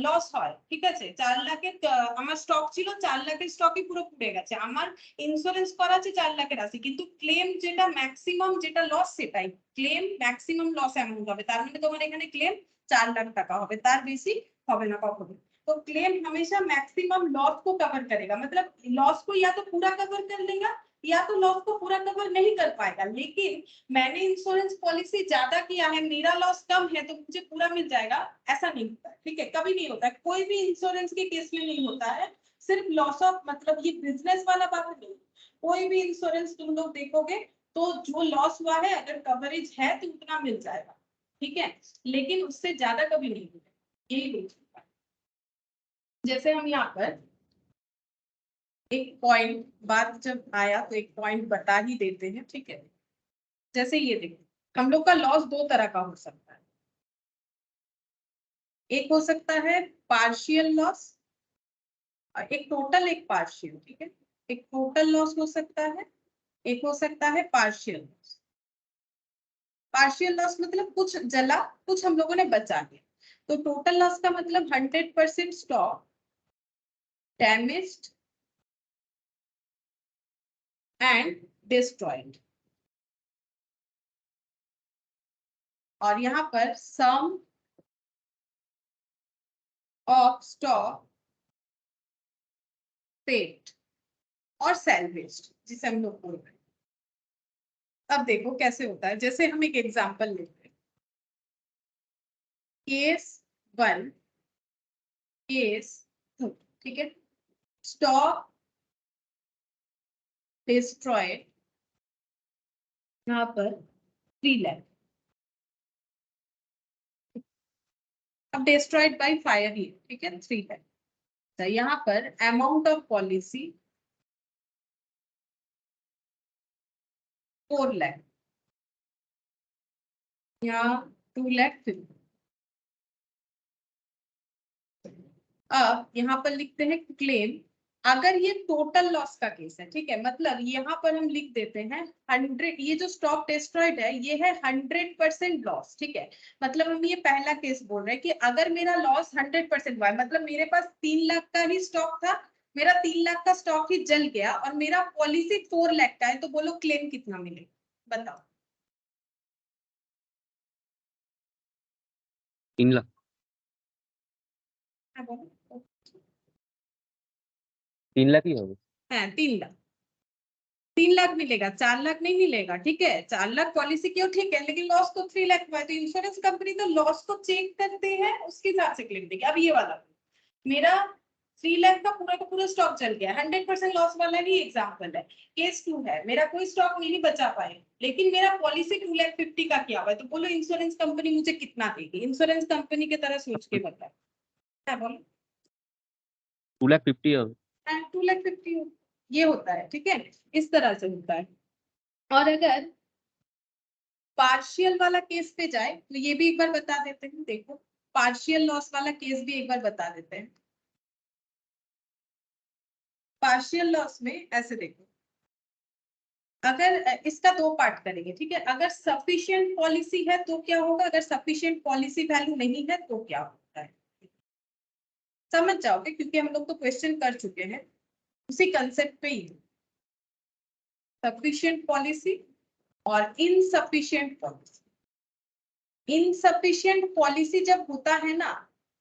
লস হয়, ঠিক আছে, 4 লাখের আমার স্টক ছিল, 4 লাখের স্টকই পুরো পুড়ে গেছে, আমার ইন্স্যুরেন্স করা আছে 4 লাখের আছে, কিন্তু ক্লেম যেটা ম্যাক্সিমাম যেটা লস, সেটাই ক্লেম ম্যাক্সিমাম লস অ্যামাউন্ট হবে। তার মানে তোমার এখানে ক্লেম 4 লাখ টাকা হবে, তার বেশি হবে না কখনো। तो क्लेम हमेशा मैक्सिमम लॉस को कवर करेगा, मतलब लॉस को या तो पूरा कवर कर लेगा या तो लॉस को पूरा कवर नहीं कर पाएगा। लेकिन मैंने इंश्योरेंस पॉलिसी ज्यादा किया है, मेरा लॉस कम है, तो मुझे पूरा मिल जाएगा, ऐसा नहीं होता है, ठीक है, कभी नहीं होता है, कोई भी इंश्योरेंस के केस में नहीं होता है। सिर्फ लॉस ऑफ, मतलब ये बिजनेस वाला बात नहीं, कोई भी इंश्योरेंस तुम लोग देखोगे तो जो लॉस हुआ है अगर कवरेज है तो उतना मिल जाएगा, ठीक है, लेकिन उससे ज्यादा कभी नहीं मिलेगा, यही हो सकता है। जैसे हम यहाँ पर एक पॉइंट, बात जब आया तो एक पॉइंट बता ही देते हैं, ठीक है। जैसे ये देखो, हम लोग का लॉस 2 तरह का हो सकता है, एक हो सकता है पार्शियल लॉस और एक टोटल, एक पार्शियल, ठीक है। एक टोटल लॉस हो सकता है, एक हो सकता है पार्शियल लॉस। पार्शियल लॉस मतलब कुछ जला, कुछ हम लोगों ने बचा लिया। तो टोटल लॉस का मतलब 100% स्टॉक डैमेज्ड एंड डिस्ट्रॉयड, और यहाँ पर सम ऑफ स्टॉक पेड और सैल्वेज्ड, जिसे हम लोग बोल रहे हैं। अब देखो कैसे होता है, जैसे हम एक एग्जांपल लेते हैं, केस 1, केस 2, ठीक है, स्टॉक डिस्ट्रॉयड, यहाँ पर 3 लाख, अब डिस्ट्रॉयड बाय फायर ही, ठीक है, 3 लाख। तो यहाँ पर अमाउंट ऑफ पॉलिसी 4 लाख, यहाँ 2 लाख 50। अब यहाँ पर लिखते हैं क्लेम, अगर ये टोटल लॉस का केस है, ठीक है, मतलब यहाँ पर हम लिख देते हैं 100, ये जो स्टॉक डिस्ट्रॉयड है ये है 100% लॉस, ठीक है, मतलब हम ये पहला केस बोल रहे हैं कि अगर मेरा लॉस 100% हुआ है, मतलब मेरे पास 3 लाख का ही स्टॉक था, मेरा 3 लाख का स्टॉक ही जल गया और मेरा पॉलिसी 4 लाख का है, तो बोलो क्लेम कितना मिलेगा, बताओ। 3 लाख। हाँ, बोलो। 3 लाख ही হবে। हाँ, 3 लाख, 3 लाख मिलेगा, 4 लाख नहीं मिलेगा, ठीक है, 4 लाख पॉलिसी क्यों, ठीक है, लेकिन लॉस तो 3 लाख हुआ है, तो इंश्योरेंस कंपनी तो लॉस को चेक करते हैं, उसके हिसाब से क्लेम देगी। अब ये वाला मेरा 3 लाख का पूरा स्टॉक चल गया, 100% लॉस वाला ही एग्जांपल है। केस 2 है, मेरा कोई स्टॉक नहीं बचा पाए, लेकिन मेरा पॉलिसी 2,50,000 का किया हुआ है, तो बोलो इंश्योरेंस कंपनी मुझे कितना देगी, इंश्योरेंस कंपनी की तरह सोच के बताओ, क्या बोलो। 2,50,000 হবে। 2,50,000 ये होता है, ठीक है, इस तरह से होता है। और अगर पार्शियल वाला केस पे जाए तो ये भी एक बार बता देते हैं, देखो पार्शियल लॉस वाला केस भी एक बार बता देते हैं। पार्शियल लॉस में ऐसे देखो, अगर इसका 2 पार्ट करेंगे, ठीक है, अगर सफिशिएंट पॉलिसी है तो क्या होगा, अगर सफिशिएंट पॉलिसी वैल्यू नहीं है तो क्या होता है, समझ जाओगे, क्योंकि हम लोग तो क्वेश्चन कर चुके हैं उसी कंसेप्ट पे ही। सफिशिएंट पॉलिसी और इनसफिशिएंट पॉलिसी। इनसफिशिएंट पॉलिसी जब होता है ना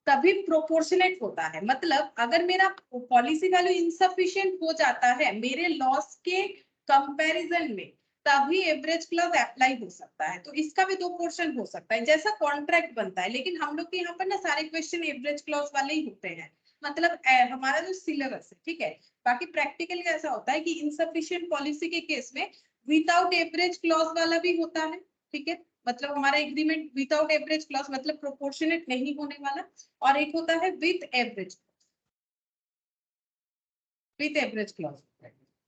तभी प्रोपोर्शनेट होता है, मतलब अगर मेरा पॉलिसी वैल्यू इनसफिशिएंट हो जाता है मेरे लॉस के कंपैरिजन में, तभी एवरेज क्लॉज अप्लाई हो सकता है। तो इसका भी 2 पोर्शन हो सकता है, जैसा कॉन्ट्रैक्ट बनता है, लेकिन हम लोग के यहाँ पर ना सारे क्वेश्चन एवरेज क्लॉज वाले ही होते हैं, मतलब हमारा जो सिलेबस है, ठीक है। बाकी प्रैक्टिकली ऐसा होता है कि इनसफिशिएंट पॉलिसी के केस में विदाउट एवरेज क्लॉज वाला भी होता है, ठीक है, मतलब हमारा एग्रीमेंट विदाउट एवरेज क्लॉज मतलब प्रोपोर्शनेट नहीं होने वाला, और एक होता है विथ एवरेज क्लॉज।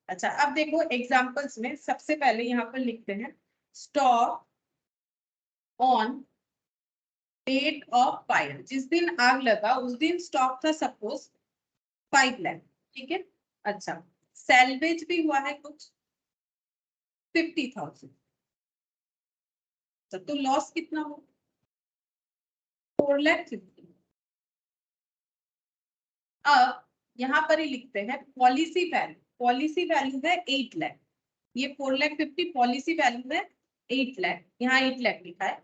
अच्छा अब देखो एग्जांपल्स में सबसे पहले यहाँ पर लिखते हैं stock on date of fire, जिस दिन आग लगा उस दिन स्टॉक था सपोज 5 लाख, ठीक है। अच्छा सैल्वेज भी हुआ है कुछ 50,000, तो लॉस कितना हो 4,50,000। अब यहाँ पर ही लिखते हैं पॉलिसी वैल्यू है 8 लाख, ये 4,50,000 पॉलिसी वैल्यू है 8 लाख, यहाँ 8 लाख लिखा है,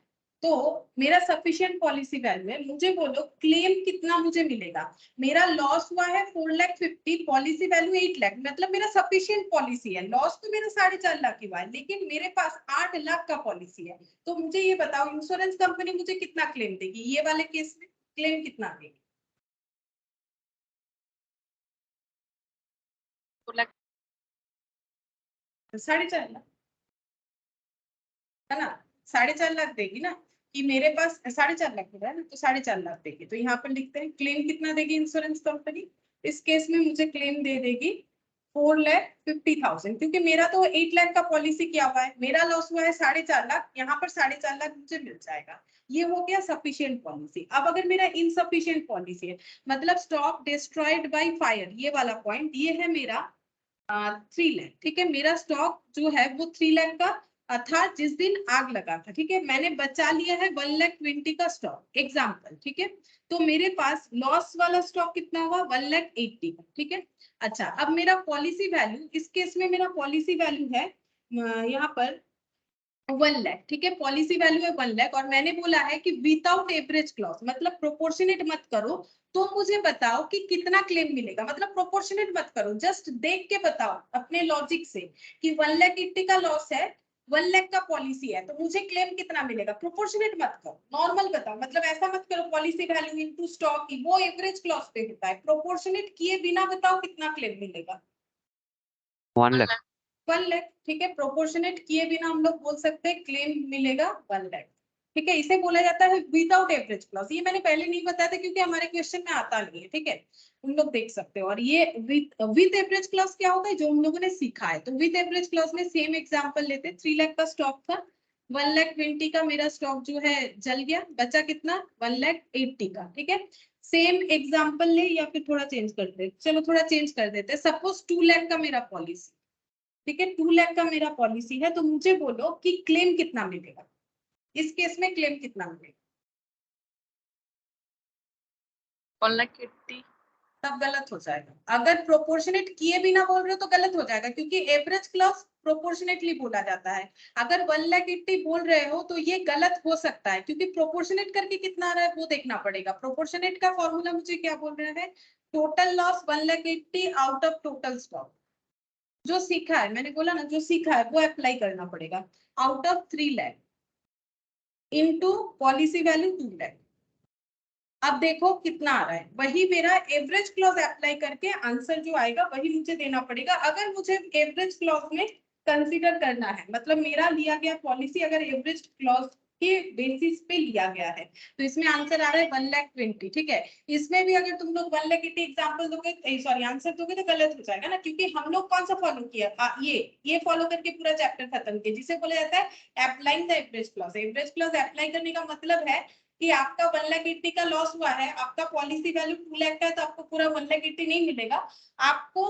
तो मेरा सफिशिएंट पॉलिसी वैल्यू है। मुझे बोलो क्लेम कितना मुझे मिलेगा, मेरा लॉस हुआ है 4,50,000, पॉलिसी वैल्यू 8 लाख, मतलब मेरा सफिशिएंट पॉलिसी है। लॉस तो मेरा 4.5 लाख ही हुआ है, लेकिन मेरे पास 8 लाख का पॉलिसी है। तो मुझे ये बताओ इंश्योरेंस कंपनी मुझे कितना क्लेम देगी, ये वाले केस में क्लेम कितना देगी? 4.5 लाख है ना, 4.5 लाख देगी ना, कि मेरे पास 4.5 लाख है ना, तो 4.5 लाख देगी। तो यहाँ पर लिखते हैं क्लेम कितना देगी इंश्योरेंस कंपनी, इस केस में मुझे क्लेम दे देगी 4,50,000, क्योंकि मेरा तो 8 लाख का पॉलिसी किया हुआ है, मेरा लॉस हुआ है 4.5 लाख, यहाँ पर 4.5 लाख मुझे मिल जाएगा। ये हो गया सफिशिएंट पॉलिसी। अब अगर मेरा इनसफिशिएंट पॉलिसी है, मतलब स्टॉक डिस्ट्रॉयड बाय फायर, ये वाला पॉइंट, ये है मेरा 3 लाख, ठीक है। मेरा स्टॉक जो है वो 3 लाख का था जिस दिन आग लगा था, ठीक है। मैंने बचा लिया है 1,20,000 का स्टॉक एग्जाम्पल, ठीक है। तो मेरे पास लॉस वाला स्टॉक कितना हुआ 1,80,000 का, ठीक है। अच्छा अब मेरा पॉलिसी वैल्यू, इस केस में मेरा पॉलिसी वैल्यू है यहाँ पर 1 लाख, ठीक है। पॉलिसी वैल्यू है 1 लाख, और मैंने बोला है कि विदाउट एवरेज क्लॉज, मतलब प्रोपोर्शनेट मत करो, तो मुझे बताओ कि कितना क्लेम मिलेगा। मतलब प्रोपोर्शनेट मत करो, जस्ट देख के बताओ अपने लॉजिक से कि 1,80,000 का लॉस है, 1 लाख का पॉलिसी है, तो मुझे क्लेम कितना मिलेगा। प्रोपोर्शनेट मत करो, नॉर्मल बताओ, मतलब ऐसा मत करो पॉलिसी वैल्यू इनटू स्टॉक की, वो एवरेज क्लॉज पे होता है। प्रोपोर्शनेट किए बिना बताओ कितना क्लेम मिलेगा। 1 लाख। 1 लाख, ठीक है। प्रोपोर्शनेट किए बिना हम लोग बोल सकते हैं क्लेम मिलेगा 1 लाख, ठीक है। इसे बोला जाता है विदाउट एवरेज क्लॉज। ये मैंने पहले नहीं बताया था क्योंकि हमारे क्वेश्चन में आता नहीं है, ठीक है। उन लोग देख सकते हो। और ये विद एवरेज क्लॉज क्या होता है जो हम लोगों ने सीखा है। तो विद एवरेज क्लॉज में सेम एग्जांपल लेते हैं, 3 लाख का स्टॉक था, 1,20,000 का मेरा स्टॉक जो है जल गया, बचा कितना 1,80,000 का, ठीक है। सेम एग्जांपल ले या फिर थोड़ा चेंज कर दे, चलो थोड़ा चेंज कर देते हैं। सपोज 2 लाख का मेरा पॉलिसी, ठीक है, 2 लाख का मेरा पॉलिसी है, तो मुझे बोलो कि क्लेम कितना मिलेगा। इस केस में क्लेम कितना मिलेगा? 1,80,000। तब गलत हो जाएगा। अगर प्रोपोर्शनेट किए बिना बोल रहे हो तो गलत हो जाएगा, क्योंकि एवरेज क्लॉज प्रोपोर्शनेटली बोला जाता है। अगर 1,80,000 बोल रहे हो तो ये गलत हो सकता है, क्योंकि प्रोपोर्शनेट करके कितना आ रहा है वो देखना पड़ेगा। प्रोपोर्शनेट का फॉर्मूला मुझे क्या बोल रहा है, total loss 1,80,000 out of total stock. जो सीखा है, मैंने बोला ना जो सीखा है वो अप्लाई करना पड़ेगा। Out of 3 lakh into policy value 2 lakh. अब देखो कितना आ रहा है, वही मेरा एवरेज क्लॉज अप्लाई करके आंसर जो आएगा वही मुझे देना पड़ेगा। अगर मुझे एवरेज क्लॉज में कंसीडर करना है, मतलब मेरा लिया गया पॉलिसी अगर एवरेज क्लॉज के बेसिस पे लिया गया है, तो इसमें आंसर आ रहा है 1,20,000, ठीक है। इसमें भी अगर तुम लोग 1,80,000 एग्जाम्पल दोगे, सॉरी आंसर दोगे, तो गलत हो जाएगा ना, क्योंकि हम लोग कौन सा फॉलो किया, ये फॉलो करके पूरा चैप्टर खत्म किया, जिसे बोला जाता है applying the average clause. Average clause apply करने का मतलब है कि आपका 1,80,000 का लॉस हुआ है, आपका पॉलिसी वैल्यू 2 लाख का है, तो आपको पूरा 1,80,000 नहीं मिलेगा, आपको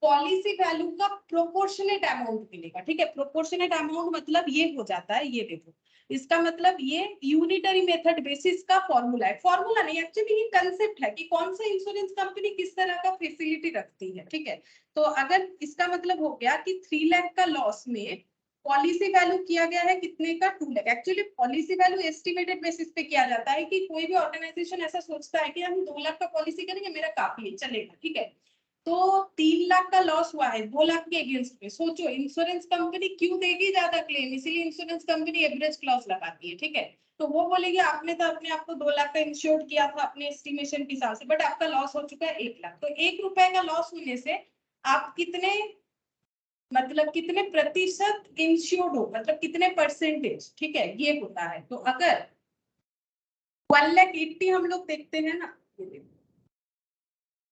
पॉलिसी वैल्यू का प्रोपोर्शनेट अमाउंट मिलेगा, ठीक है। प्रोपोर्शनेट अमाउंट मतलब ये हो जाता है, ये देखो इसका मतलब ये यूनिटरी मेथड बेसिस का फॉर्मूला है। फॉर्मूला नहीं, एक्चुअली ये कंसेप्ट है कि कौन सा इंश्योरेंस कंपनी किस तरह का फैसिलिटी रखती है, ठीक है। तो अगर इसका मतलब हो गया कि 3 लाख का लॉस में पॉलिसी वैल्यू किया गया है कितने का 2 lakh. Actually policy value estimated basis पे किया जाता है, कि कोई भी ऑर्गेनाइजेशन ऐसा सोचता है कि हम 2 लाख का पॉलिसी करेंगे, मेरा काफी है, चलेगा, ठीक है। तो 3 लाख का लॉस हुआ है 2 लाख के अगेंस्ट में, सोचो इंश्योरेंस कंपनी क्यों देगी ज्यादा क्लेम, इसीलिए इंश्योरेंस कंपनी एवरेज क्लॉज लगाती है, ठीक है। तो वो बोलेगी आपने तो अपने आप को 2 लाख का इंश्योर्ड किया था अपने एस्टिमेशन के हिसाब से, बट आपका लॉस हो चुका है 1 लाख। तो 1 रुपए का लॉस होने से आप कितने मतलब कितने प्रतिशत इंश्योर्ड हो, मतलब कितने परसेंटेज, ठीक है, ये होता है। तो अगर 1,80,000 हम लोग देखते हैं ना, ये देखो,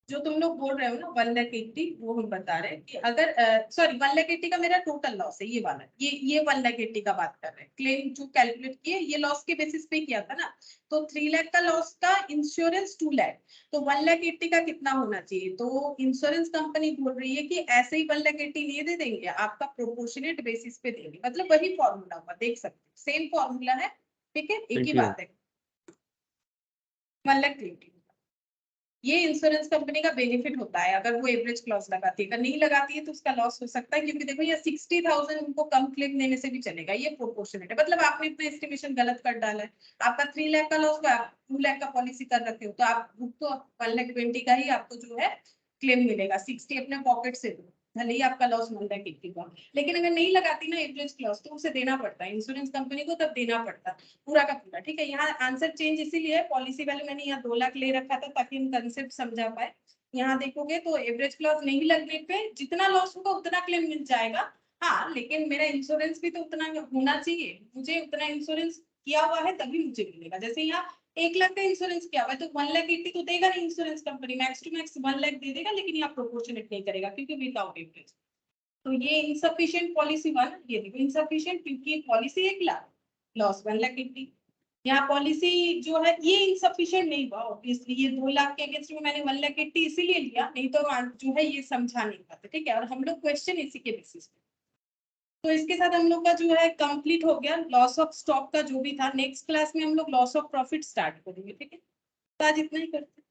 जो तुम लोग बोल रहे हो ना 1,80,000, वो हम बता रहे हैं कि अगर सॉरी 1,80,000 का मेरा टोटल लॉस है, ये वाला, ये 1,80,000 का बात कर रहे हैं। क्लेम जो कैलकुलेट किए ये लॉस के बेसिस पे किया था ना, तो 3 लाख का लॉस का इंश्योरेंस 2 लाख, तो 1,80,000 का कितना होना चाहिए? तो इंश्योरेंस कंपनी बोल रही है कि ऐसे ही 1,80,000 नहीं दे देंगे, आपका प्रोपोर्शनेट बेसिस पे देंगे। मतलब वही फॉर्मूला होगा, देख सकते हो सेम फॉर्मूला है, ठीक है, एक ही बात है, 1,80,000। ये इंश्योरेंस कंपनी का बेनिफिट होता है अगर वो एवरेज क्लॉज लगाती है। अगर नहीं लगाती है तो उसका लॉस हो सकता है, क्योंकि देखो ये 60,000 उनको कम क्लेम देने से भी चलेगा, ये प्रोपोर्शनेट है। मतलब आपने अपना एस्टिमेशन गलत कर डाला है, आपका 3 लाख का लॉस हुआ, आप 2 लाख का पॉलिसी कर रखे हो, तो आप बुक तो 1,20,000 का ही आपको जो है क्लेम मिलेगा, 60 अपने पॉकेट से दो, भले ही आपका लॉस 1,80,000 का। लेकिन अगर नहीं लगाती ना एवरेज क्लॉज, तो उसे देना पड़ता है इंश्योरेंस कंपनी को, तब देना पड़ता है पूरा का पूरा, ठीक है। यहाँ आंसर चेंज इसीलिए है, पॉलिसी वैल्यू मैंने यहाँ 2 लाख ले रखा था ताकि हम कंसेप्ट समझा पाए। यहाँ देखोगे तो एवरेज क्लॉज नहीं लगने पे जितना लॉस होगा उतना क्लेम मिल जाएगा। हाँ, लेकिन मेरा इंश्योरेंस भी तो उतना होना चाहिए, मुझे उतना इंश्योरेंस किया हुआ है तभी मुझे मिलेगा। जैसे यहाँ 1 लाख का इंश्योरेंस किया हुआ है तो 1,80,000 तो देगा नहीं insurance company, max to max 1 lakh दे देगा, लेकिन यहाँ प्रोपोर्शनेट नहीं करेगा क्योंकि विदाउट एवरेज। तो ये इनसफिशिएंट पॉलिसी 1, ये देखो इनसफिशिएंट क्योंकि पॉलिसी 1 लाख, लॉस 1,80,000। यहाँ पॉलिसी जो है ये इनसफिशिएंट नहीं हुआ, ऑब्वियसली ये 2 लाख के अगेंस्ट में मैंने 1,80,000 इसीलिए लिया, नहीं तो जो है ये समझा नहीं पाते, ठीक है। और हम लोग क्वेश्चन इसी के बेसिस पे। तो इसके साथ हम लोग का जो है कंप्लीट हो गया लॉस ऑफ स्टॉक का जो भी था। नेक्स्ट क्लास में हम लोग लॉस ऑफ प्रॉफिट स्टार्ट करेंगे, ठीक है। तो आज इतना ही करते हैं।